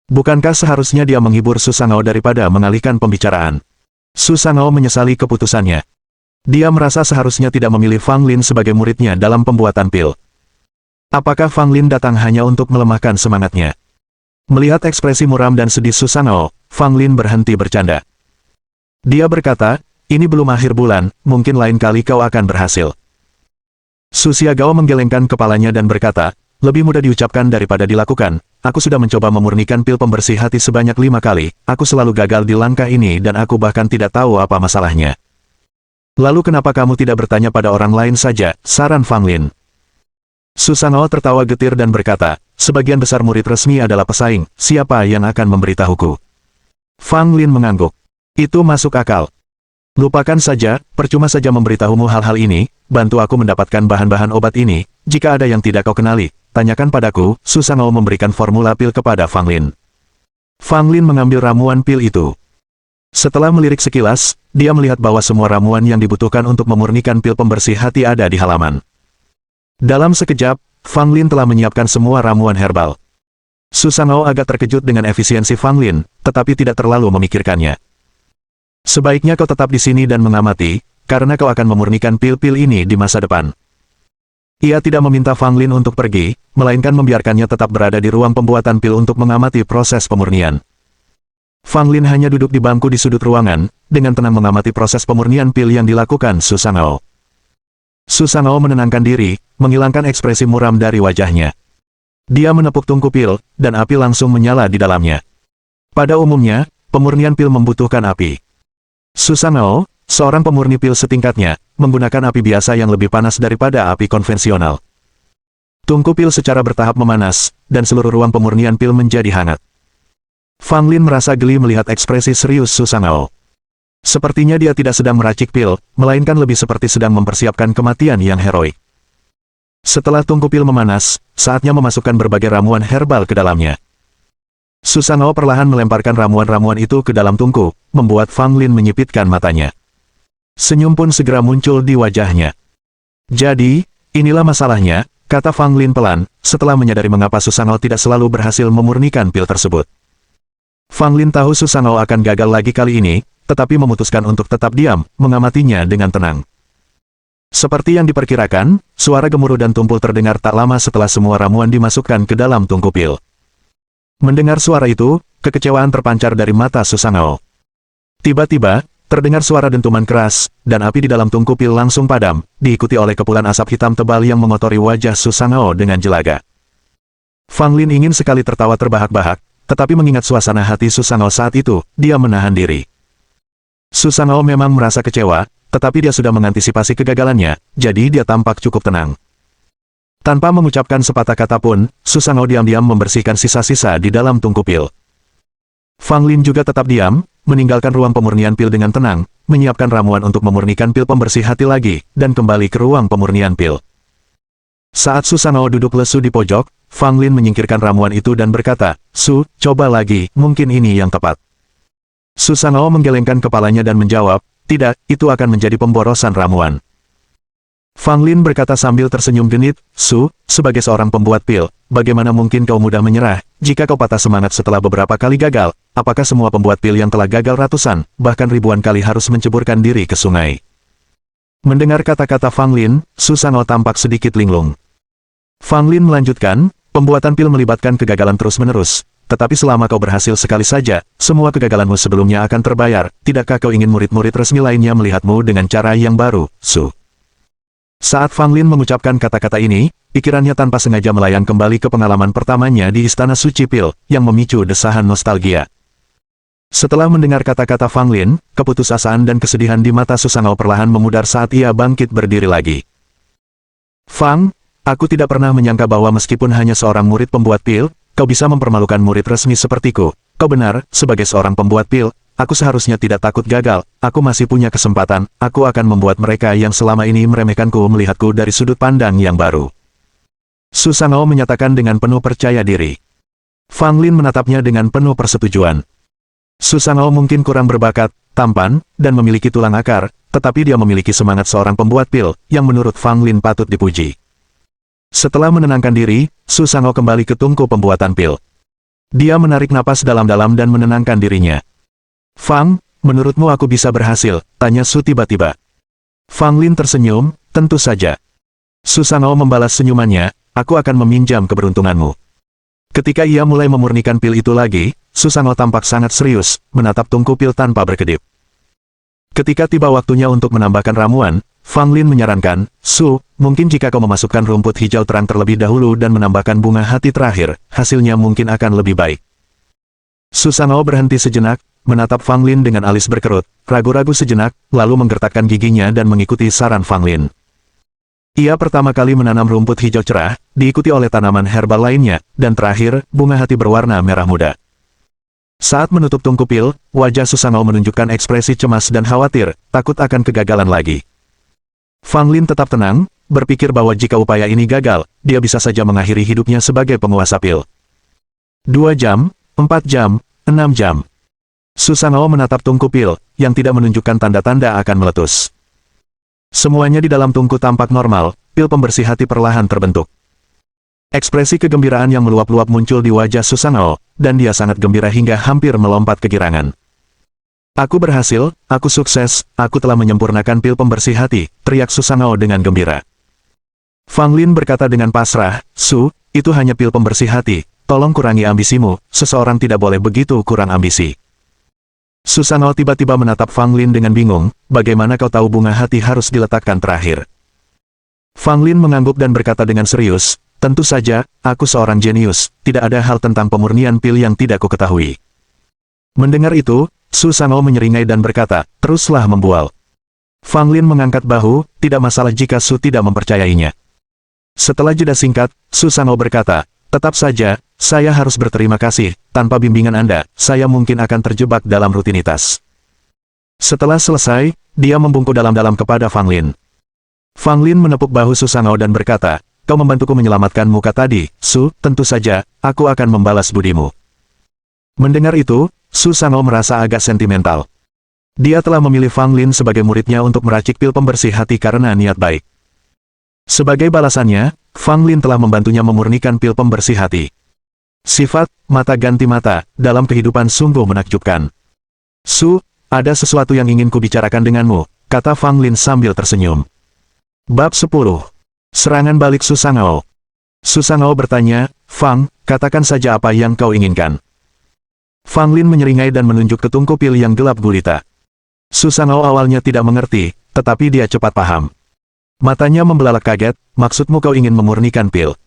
Bukankah seharusnya dia menghibur Susangao daripada mengalihkan pembicaraan? Susangao menyesali keputusannya. Dia merasa seharusnya tidak memilih Fang Lin sebagai muridnya dalam pembuatan pil. Apakah Fang Lin datang hanya untuk melemahkan semangatnya? Melihat ekspresi muram dan sedih Susangao, Fang Lin berhenti bercanda. Dia berkata, ini belum akhir bulan, mungkin lain kali kau akan berhasil. Su Xiaogao menggelengkan kepalanya dan berkata, lebih mudah diucapkan daripada dilakukan, aku sudah mencoba memurnikan pil pembersih hati sebanyak 5 kali, aku selalu gagal di langkah ini dan aku bahkan tidak tahu apa masalahnya. Lalu kenapa kamu tidak bertanya pada orang lain saja, saran Fang Lin. Susangao tertawa getir dan berkata, sebagian besar murid resmi adalah pesaing, siapa yang akan memberitahuku? Fang Lin mengangguk. Itu masuk akal. Lupakan saja, percuma saja memberitahumu hal-hal ini, bantu aku mendapatkan bahan-bahan obat ini, jika ada yang tidak kau kenali, tanyakan padaku. Susangao memberikan formula pil kepada Fang Lin. Fang Lin mengambil ramuan pil itu. Setelah melirik sekilas, dia melihat bahwa semua ramuan yang dibutuhkan untuk memurnikan pil pembersih hati ada di halaman. Dalam sekejap, Fang Lin telah menyiapkan semua ramuan herbal. Susangao agak terkejut dengan efisiensi Fang Lin, tetapi tidak terlalu memikirkannya. Sebaiknya kau tetap di sini dan mengamati, karena kau akan memurnikan pil-pil ini di masa depan. Ia tidak meminta Fang Lin untuk pergi, melainkan membiarkannya tetap berada di ruang pembuatan pil untuk mengamati proses pemurnian. Fang Lin hanya duduk di bangku di sudut ruangan, dengan tenang mengamati proses pemurnian pil yang dilakukan Susangao. Susangao menenangkan diri, menghilangkan ekspresi muram dari wajahnya. Dia menepuk tungku pil, dan api langsung menyala di dalamnya. Pada umumnya, pemurnian pil membutuhkan api. Susangao, seorang pemurni pil setingkatnya, menggunakan api biasa yang lebih panas daripada api konvensional. Tungku pil secara bertahap memanas, dan seluruh ruang pemurnian pil menjadi hangat. Fang Lin merasa geli melihat ekspresi serius Susangao. Sepertinya dia tidak sedang meracik pil, melainkan lebih seperti sedang mempersiapkan kematian yang heroik. Setelah tungku pil memanas, saatnya memasukkan berbagai ramuan herbal ke dalamnya. Susangao perlahan melemparkan ramuan-ramuan itu ke dalam tungku, membuat Fang Lin menyipitkan matanya. Senyum pun segera muncul di wajahnya. Jadi, inilah masalahnya, kata Fang Lin pelan, setelah menyadari mengapa Susangao tidak selalu berhasil memurnikan pil tersebut. Fang Lin tahu Susangao akan gagal lagi kali ini, tetapi memutuskan untuk tetap diam, mengamatinya dengan tenang. Seperti yang diperkirakan, suara gemuruh dan tumpul terdengar tak lama setelah semua ramuan dimasukkan ke dalam tungku pil. Mendengar suara itu, kekecewaan terpancar dari mata Susangao. Tiba-tiba, terdengar suara dentuman keras, dan api di dalam tungku pil langsung padam, diikuti oleh kepulan asap hitam tebal yang mengotori wajah Susangao dengan jelaga. Fang Lin ingin sekali tertawa terbahak-bahak, tetapi mengingat suasana hati Susangao saat itu, dia menahan diri. Susangao memang merasa kecewa, tetapi dia sudah mengantisipasi kegagalannya, jadi dia tampak cukup tenang. Tanpa mengucapkan sepatah kata pun, Susangao diam-diam membersihkan sisa-sisa di dalam tungku pil. Fang Lin juga tetap diam, meninggalkan ruang pemurnian pil dengan tenang, menyiapkan ramuan untuk memurnikan pil pembersih hati lagi, dan kembali ke ruang pemurnian pil. Saat Susanoo duduk lesu di pojok, Fang Lin menyingkirkan ramuan itu dan berkata, "Su, coba lagi, mungkin ini yang tepat." Susanoo menggelengkan kepalanya dan menjawab, "Tidak, itu akan menjadi pemborosan ramuan." Fang Lin berkata sambil tersenyum genit, "Su, sebagai seorang pembuat pil, bagaimana mungkin kau mudah menyerah, jika kau patah semangat setelah beberapa kali gagal? Apakah semua pembuat pil yang telah gagal ratusan, bahkan ribuan kali harus menceburkan diri ke sungai?" Mendengar kata-kata Fang Lin, Susanoo tampak sedikit linglung. Fang Lin melanjutkan, "Pembuatan pil melibatkan kegagalan terus-menerus, tetapi selama kau berhasil sekali saja, semua kegagalanmu sebelumnya akan terbayar. Tidakkah kau ingin murid-murid resmi lainnya melihatmu dengan cara yang baru, Su?" Saat Fang Lin mengucapkan kata-kata ini, pikirannya tanpa sengaja melayang kembali ke pengalaman pertamanya di Istana Suci Pil, yang memicu desahan nostalgia. Setelah mendengar kata-kata Fang Lin, keputusasaan dan kesedihan di mata Susanoo perlahan memudar saat ia bangkit berdiri lagi. "Fang, aku tidak pernah menyangka bahwa meskipun hanya seorang murid pembuat pil, kau bisa mempermalukan murid resmi sepertiku. Kau benar, sebagai seorang pembuat pil, aku seharusnya tidak takut gagal. Aku masih punya kesempatan, aku akan membuat mereka yang selama ini meremehkanku melihatku dari sudut pandang yang baru." Susanoo menyatakan dengan penuh percaya diri. Fang Lin menatapnya dengan penuh persetujuan. Susanoo mungkin kurang berbakat, tampan, dan memiliki tulang akar, tetapi dia memiliki semangat seorang pembuat pil, yang menurut Fang Lin patut dipuji. Setelah menenangkan diri, Susanoo kembali ke tungku pembuatan pil. Dia menarik napas dalam-dalam dan menenangkan dirinya. "Fang, menurutmu aku bisa berhasil?" tanya Su tiba-tiba. Fang Lin tersenyum, "Tentu saja." Susanoo membalas senyumannya, "Aku akan meminjam keberuntunganmu." Ketika ia mulai memurnikan pil itu lagi, Susanoo tampak sangat serius, menatap tungku pil tanpa berkedip. Ketika tiba waktunya untuk menambahkan ramuan, Fang Lin menyarankan, "Su, mungkin jika kau memasukkan rumput hijau terang terlebih dahulu dan menambahkan bunga hati terakhir, hasilnya mungkin akan lebih baik." Susanoo berhenti sejenak, menatap Fang Lin dengan alis berkerut, ragu-ragu sejenak, lalu menggertakkan giginya dan mengikuti saran Fang Lin. Ia pertama kali menanam rumput hijau cerah, diikuti oleh tanaman herbal lainnya, dan terakhir, bunga hati berwarna merah muda. Saat menutup tungku pil, wajah Susanoo menunjukkan ekspresi cemas dan khawatir, takut akan kegagalan lagi. Fang Lin tetap tenang, berpikir bahwa jika upaya ini gagal, dia bisa saja mengakhiri hidupnya sebagai penguasa pil. 2 jam, 4 jam, 6 jam. Susanoo menatap tungku pil, yang tidak menunjukkan tanda-tanda akan meletus. Semuanya di dalam tungku tampak normal, pil pembersih hati perlahan terbentuk. Ekspresi kegembiraan yang meluap-luap muncul di wajah Susanoo, dan dia sangat gembira hingga hampir melompat kegirangan. "Aku berhasil, aku sukses, aku telah menyempurnakan pil pembersih hati," teriak Susanoo dengan gembira. Fang Lin berkata dengan pasrah, "Su, itu hanya pil pembersih hati, tolong kurangi ambisimu, seseorang tidak boleh begitu kurang ambisi." Susanoo tiba-tiba menatap Fang Lin dengan bingung, "Bagaimana kau tahu bunga hati harus diletakkan terakhir?" Fang Lin mengangguk dan berkata dengan serius, "Tentu saja, aku seorang jenius, tidak ada hal tentang pemurnian pil yang tidak kuketahui." Mendengar itu, Susanoo menyeringai dan berkata, "Teruslah membual." Fang Lin mengangkat bahu, "Tidak masalah jika Su tidak mempercayainya." Setelah jeda singkat, Susanoo berkata, "Tetap saja, saya harus berterima kasih, tanpa bimbingan Anda, saya mungkin akan terjebak dalam rutinitas." Setelah selesai, dia membungkuk dalam-dalam kepada Fang Lin. Fang Lin menepuk bahu Susanoo dan berkata, "Kau membantuku menyelamatkan muka tadi, Su, tentu saja, aku akan membalas budimu." Mendengar itu, Susanoo merasa agak sentimental. Dia telah memilih Fang Lin sebagai muridnya untuk meracik pil pembersih hati karena niat baik. Sebagai balasannya, Fang Lin telah membantunya memurnikan pil pembersih hati. Sifat, mata ganti mata, dalam kehidupan sungguh menakjubkan. "Su, ada sesuatu yang ingin kubicarakan denganmu," kata Fang Lin sambil tersenyum. Bab 10. Serangan balik Susanoo. Susanoo bertanya, "Fang, katakan saja apa yang kau inginkan." Fang Lin menyeringai dan menunjuk ke tungku pil yang gelap gulita. Susanoo awalnya tidak mengerti, tetapi dia cepat paham. Matanya membelalak kaget, "Maksudmu kau ingin memurnikan pil?"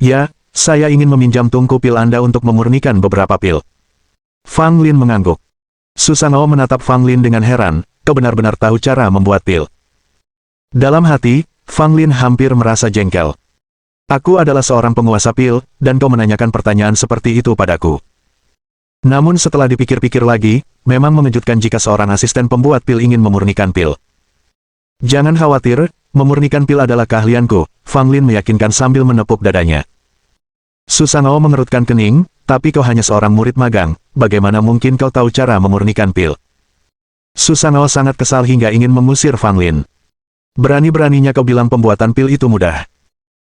"Ya, saya ingin meminjam tungku pil Anda untuk memurnikan beberapa pil." Fang Lin mengangguk. Susanoo menatap Fang Lin dengan heran, "Kau benar-benar tahu cara membuat pil." Dalam hati, Fang Lin hampir merasa jengkel. "Aku adalah seorang penguasa pil, dan kau menanyakan pertanyaan seperti itu padaku." Namun setelah dipikir-pikir lagi, memang mengejutkan jika seorang asisten pembuat pil ingin memurnikan pil. Jangan khawatir, memurnikan pil adalah keahlianku, Fang Lin meyakinkan sambil menepuk dadanya. Susano mengerutkan kening, tapi kau hanya seorang murid magang, bagaimana mungkin kau tahu cara memurnikan pil? Susano sangat kesal hingga ingin mengusir Fang Lin. Berani-beraninya kau bilang pembuatan pil itu mudah.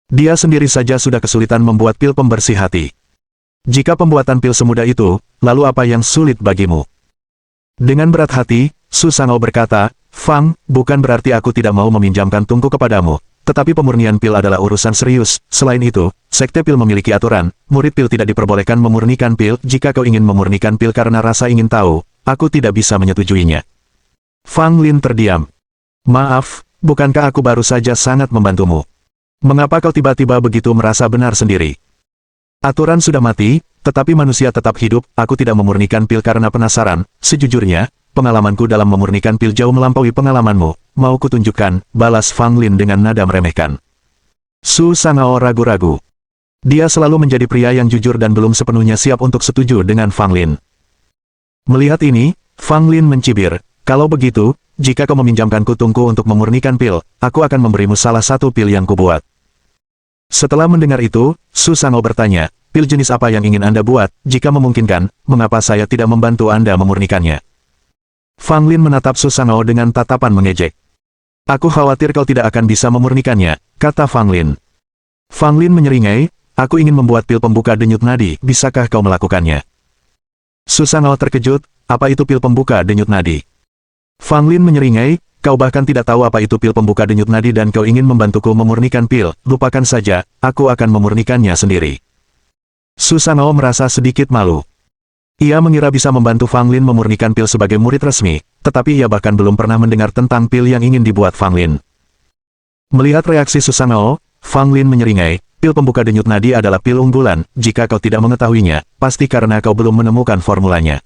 Dia sendiri saja sudah kesulitan membuat pil pembersih hati. Jika pembuatan pil semudah itu, lalu apa yang sulit bagimu? Dengan berat hati, Susano berkata, Fang, bukan berarti aku tidak mau meminjamkan tungku kepadamu, tetapi pemurnian pil adalah urusan serius. Selain itu, sekte pil memiliki aturan, murid pil tidak diperbolehkan memurnikan pil. Jika kau ingin memurnikan pil karena rasa ingin tahu, aku tidak bisa menyetujuinya. Fang Lin terdiam. Maaf, bukankah aku baru saja sangat membantumu? Mengapa kau tiba-tiba begitu merasa benar sendiri? Aturan sudah mati, tetapi manusia tetap hidup. Aku tidak memurnikan pil karena penasaran. Sejujurnya, pengalamanku dalam memurnikan pil jauh melampaui pengalamanmu. Mau kutunjukkan, balas Fang Lin dengan nada meremehkan. Susano ragu-ragu. Dia selalu menjadi pria yang jujur dan belum sepenuhnya siap untuk setuju dengan Fang Lin. Melihat ini, Fang Lin mencibir, kalau begitu, jika kau meminjamkanku tungku untuk memurnikan pil, aku akan memberimu salah satu pil yang kubuat. Setelah mendengar itu, Susano bertanya, pil jenis apa yang ingin Anda buat? Jika memungkinkan, mengapa saya tidak membantu Anda memurnikannya? Fang Lin menatap Susano dengan tatapan mengejek. Aku khawatir kau tidak akan bisa memurnikannya, kata Fang Lin. Fang Lin menyeringai, aku ingin membuat pil pembuka denyut nadi, bisakah kau melakukannya? Susano terkejut, apa itu pil pembuka denyut nadi? Fang Lin menyeringai, kau bahkan tidak tahu apa itu pil pembuka denyut nadi dan kau ingin membantuku memurnikan pil, lupakan saja, aku akan memurnikannya sendiri. Susano merasa sedikit malu. Ia mengira bisa membantu Fang Lin memurnikan pil sebagai murid resmi, tetapi ia bahkan belum pernah mendengar tentang pil yang ingin dibuat Fang Lin. Melihat reaksi Susano, Fang Lin menyeringai, pil pembuka denyut nadi adalah pil unggulan, jika kau tidak mengetahuinya, pasti karena kau belum menemukan formulanya.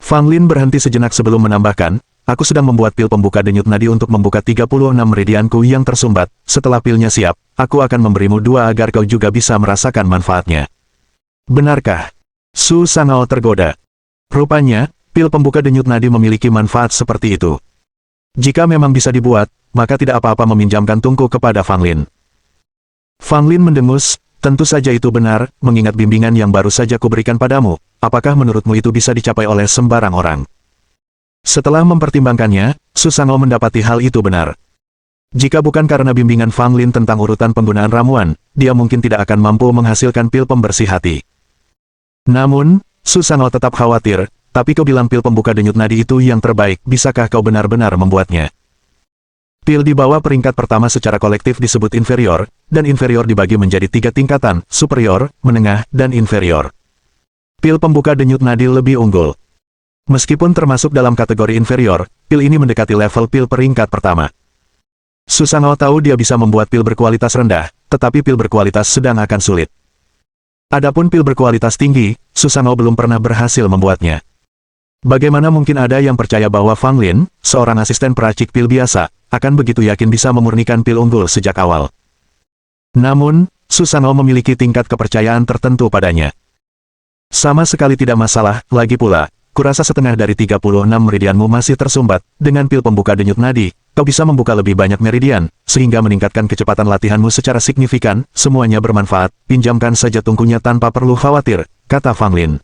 Fang Lin berhenti sejenak sebelum menambahkan, aku sedang membuat pil pembuka denyut nadi untuk membuka 36 meridianku yang tersumbat. Setelah pilnya siap, aku akan memberimu 2 agar kau juga bisa merasakan manfaatnya. Benarkah? Susano tergoda. Rupanya, pil pembuka denyut nadi memiliki manfaat seperti itu. Jika memang bisa dibuat, maka tidak apa-apa meminjamkan tungku kepada Fang Lin. Fang Lin mendengus, tentu saja itu benar, mengingat bimbingan yang baru saja kuberikan padamu, apakah menurutmu itu bisa dicapai oleh sembarang orang? Setelah mempertimbangkannya, Susano mendapati hal itu benar. Jika bukan karena bimbingan Fang Lin tentang urutan penggunaan ramuan, dia mungkin tidak akan mampu menghasilkan pil pembersih hati. Namun, Susano tetap khawatir, tapi kau bilang pil pembuka denyut nadi itu yang terbaik, bisakah kau benar-benar membuatnya? Pil di bawah peringkat pertama secara kolektif disebut inferior, dan inferior dibagi menjadi 3 tingkatan, superior, menengah, dan inferior. Pil pembuka denyut nadi lebih unggul. Meskipun termasuk dalam kategori inferior, pil ini mendekati level pil peringkat pertama. Susano tahu dia bisa membuat pil berkualitas rendah, tetapi pil berkualitas sedang akan sulit. Adapun pil berkualitas tinggi, Susano belum pernah berhasil membuatnya. Bagaimana mungkin ada yang percaya bahwa Fang Lin, seorang asisten peracik pil biasa, akan begitu yakin bisa memurnikan pil unggul sejak awal? Namun, Susano memiliki tingkat kepercayaan tertentu padanya. Sama sekali tidak masalah, lagi pula, kurasa setengah dari 36 meridianmu masih tersumbat, dengan pil pembuka denyut nadi, kau bisa membuka lebih banyak meridian, sehingga meningkatkan kecepatan latihanmu secara signifikan, semuanya bermanfaat, pinjamkan saja tungkunya tanpa perlu khawatir, kata Fang Lin.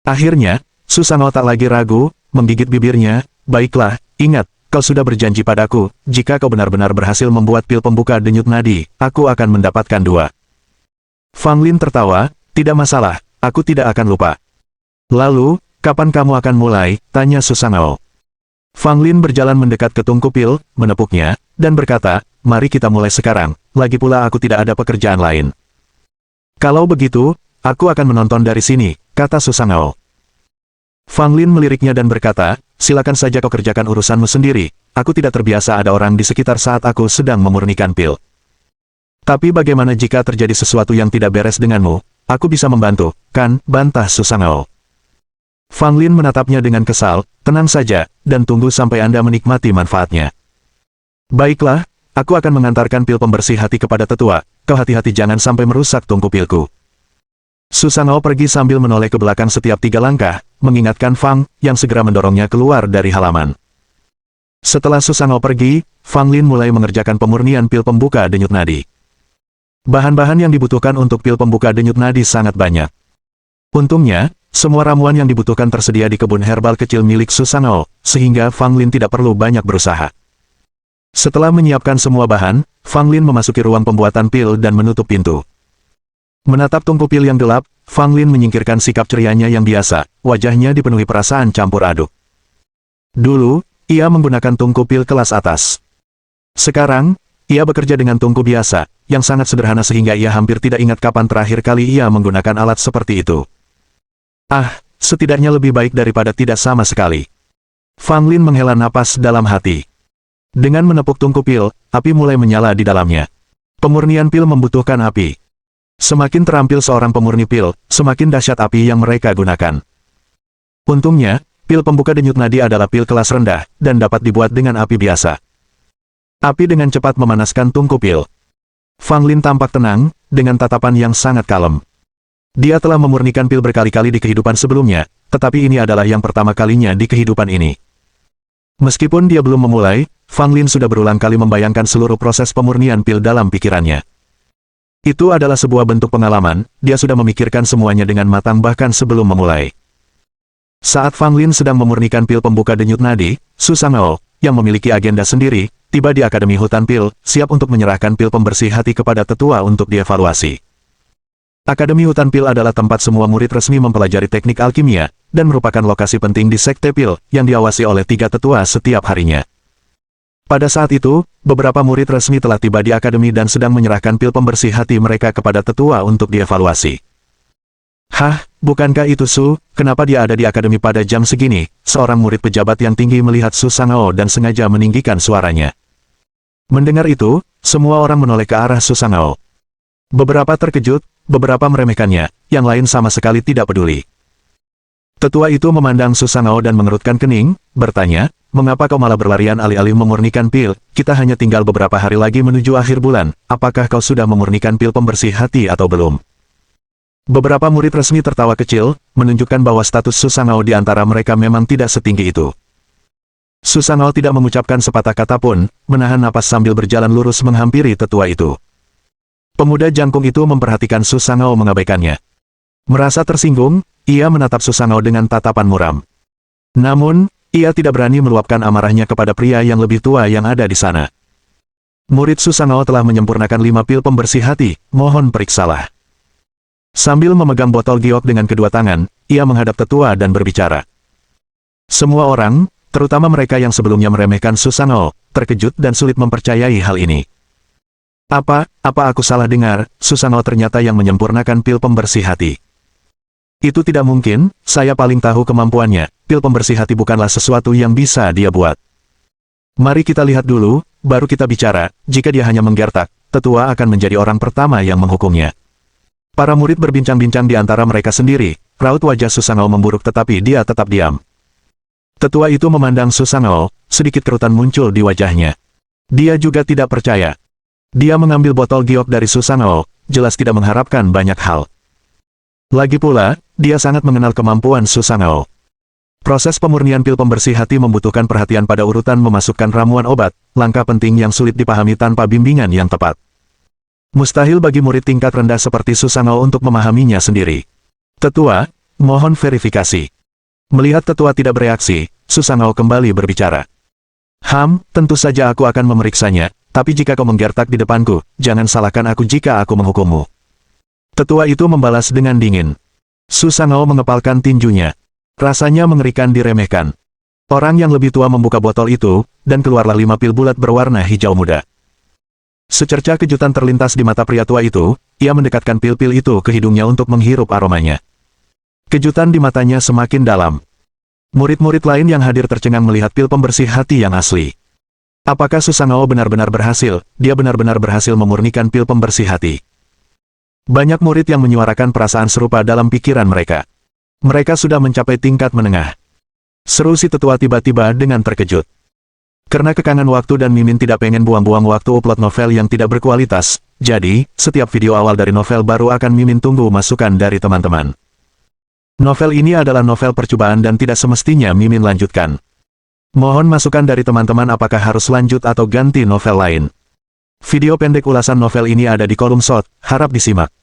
Akhirnya, Susano tak lagi ragu, menggigit bibirnya, baiklah, ingat, kau sudah berjanji padaku, jika kau benar-benar berhasil membuat pil pembuka denyut nadi, aku akan mendapatkan 2. Fang Lin tertawa, tidak masalah, aku tidak akan lupa. Lalu, kapan kamu akan mulai? Tanya Susano. Fang Lin berjalan mendekat ke tungku pil, menepuknya, dan berkata, mari kita mulai sekarang, lagi pula aku tidak ada pekerjaan lain. Kalau begitu, aku akan menonton dari sini, kata Susano. Fang Lin meliriknya dan berkata, silakan saja kau kerjakan urusanmu sendiri, aku tidak terbiasa ada orang di sekitar saat aku sedang memurnikan pil. Tapi bagaimana jika terjadi sesuatu yang tidak beres denganmu, aku bisa membantu, kan, bantah Susano. Fang Lin menatapnya dengan kesal, tenang saja, dan tunggu sampai Anda menikmati manfaatnya. Baiklah, aku akan mengantarkan pil pembersih hati kepada tetua, kau hati-hati jangan sampai merusak tungku pilku. Susangao pergi sambil menoleh ke belakang setiap 3 langkah, mengingatkan Fang, yang segera mendorongnya keluar dari halaman. Setelah Susangao pergi, Fang Lin mulai mengerjakan pemurnian pil pembuka denyut nadi. Bahan-bahan yang dibutuhkan untuk pil pembuka denyut nadi sangat banyak. Untungnya, semua ramuan yang dibutuhkan tersedia di kebun herbal kecil milik Susangao, sehingga Fang Lin tidak perlu banyak berusaha. Setelah menyiapkan semua bahan, Fang Lin memasuki ruang pembuatan pil dan menutup pintu. Menatap tungku pil yang gelap, Fang Lin menyingkirkan sikap cerianya yang biasa, wajahnya dipenuhi perasaan campur aduk. Dulu, ia menggunakan tungku pil kelas atas. Sekarang, ia bekerja dengan tungku biasa, yang sangat sederhana sehingga ia hampir tidak ingat kapan terakhir kali ia menggunakan alat seperti itu. Setidaknya lebih baik daripada tidak sama sekali. Fang Lin menghela napas dalam hati. Dengan menepuk tungku pil, api mulai menyala di dalamnya. Pemurnian pil membutuhkan api. Semakin terampil seorang pemurni pil, semakin dahsyat api yang mereka gunakan. Untungnya, pil pembuka denyut nadi adalah pil kelas rendah, dan dapat dibuat dengan api biasa. Api dengan cepat memanaskan tungku pil. Fang Lin tampak tenang, dengan tatapan yang sangat kalem. Dia telah memurnikan pil berkali-kali di kehidupan sebelumnya, tetapi ini adalah yang pertama kalinya di kehidupan ini. Meskipun dia belum memulai, Fang Lin sudah berulang kali membayangkan seluruh proses pemurnian pil dalam pikirannya. Itu adalah sebuah bentuk pengalaman, dia sudah memikirkan semuanya dengan matang bahkan sebelum memulai. Saat Fang Lin sedang memurnikan pil pembuka denyut nadi, Susangao, yang memiliki agenda sendiri, tiba di Akademi Hutan Pil, siap untuk menyerahkan pil pembersih hati kepada tetua untuk dievaluasi. Akademi Hutan Pil adalah tempat semua murid resmi mempelajari teknik alkimia, dan merupakan lokasi penting di Sekte Pil, yang diawasi oleh 3 tetua setiap harinya. Pada saat itu, beberapa murid resmi telah tiba di akademi dan sedang menyerahkan pil pembersih hati mereka kepada tetua untuk dievaluasi. Bukankah itu Su? Kenapa dia ada di akademi pada jam segini? Seorang murid pejabat yang tinggi melihat Susangao dan sengaja meninggikan suaranya. Mendengar itu, semua orang menoleh ke arah Susangao. Beberapa terkejut, beberapa meremehkannya, yang lain sama sekali tidak peduli. Tetua itu memandang Susangao dan mengerutkan kening, bertanya, "Mengapa kau malah berlarian alih-alih memurnikan pil? Kita hanya tinggal beberapa hari lagi menuju akhir bulan, apakah kau sudah memurnikan pil pembersih hati atau belum?" Beberapa murid resmi tertawa kecil, menunjukkan bahwa status Susangao di antara mereka memang tidak setinggi itu. Susangao tidak mengucapkan sepatah kata pun, menahan napas sambil berjalan lurus menghampiri tetua itu. Pemuda jangkung itu memperhatikan Susangao mengabaikannya. Merasa tersinggung, ia menatap Susangao dengan tatapan muram. Namun, ia tidak berani meluapkan amarahnya kepada pria yang lebih tua yang ada di sana. Murid Susangao telah menyempurnakan 5 pil pembersih hati, mohon periksalah. Sambil memegang botol giok dengan kedua tangan, ia menghadap tetua dan berbicara. Semua orang, terutama mereka yang sebelumnya meremehkan Susangao, terkejut dan sulit mempercayai hal ini. Apa aku salah dengar, Susangao ternyata yang menyempurnakan pil pembersih hati. Itu tidak mungkin, saya paling tahu kemampuannya, pil pembersih hati bukanlah sesuatu yang bisa dia buat. Mari kita lihat dulu, baru kita bicara, jika dia hanya menggertak, tetua akan menjadi orang pertama yang menghukumnya. Para murid berbincang-bincang di antara mereka sendiri, raut wajah Susangao memburuk tetapi dia tetap diam. Tetua itu memandang Susangao, sedikit kerutan muncul di wajahnya. Dia juga tidak percaya. Dia mengambil botol giok dari Susangao, jelas tidak mengharapkan banyak hal. Lagi pula, dia sangat mengenal kemampuan Susangao. Proses pemurnian pil pembersih hati membutuhkan perhatian pada urutan memasukkan ramuan obat, langkah penting yang sulit dipahami tanpa bimbingan yang tepat. Mustahil bagi murid tingkat rendah seperti Susangao untuk memahaminya sendiri. Tetua, mohon verifikasi. Melihat tetua tidak bereaksi, Susangao kembali berbicara. Tentu saja aku akan memeriksanya. Tapi jika kau menggertak di depanku, jangan salahkan aku jika aku menghukummu. Tetua itu membalas dengan dingin. Susangao mengepalkan tinjunya. Rasanya mengerikan diremehkan. Orang yang lebih tua membuka botol itu, dan keluarlah 5 pil bulat berwarna hijau muda. Secerca kejutan terlintas di mata pria tua itu, ia mendekatkan pil-pil itu ke hidungnya untuk menghirup aromanya. Kejutan di matanya semakin dalam. Murid-murid lain yang hadir tercengang melihat pil pembersih hati yang asli. Apakah Susangao benar-benar berhasil? Dia benar-benar berhasil memurnikan pil pembersih hati. Banyak murid yang menyuarakan perasaan serupa dalam pikiran mereka. Mereka sudah mencapai tingkat menengah. Seru si tetua tiba-tiba dengan terkejut. Karena kekangan waktu dan Mimin tidak pengen buang-buang waktu upload novel yang tidak berkualitas, jadi, setiap video awal dari novel baru akan Mimin tunggu masukan dari teman-teman. Novel ini adalah novel percobaan dan tidak semestinya Mimin lanjutkan. Mohon masukan dari teman-teman apakah harus lanjut atau ganti novel lain. Video pendek ulasan novel ini ada di kolom short, harap disimak.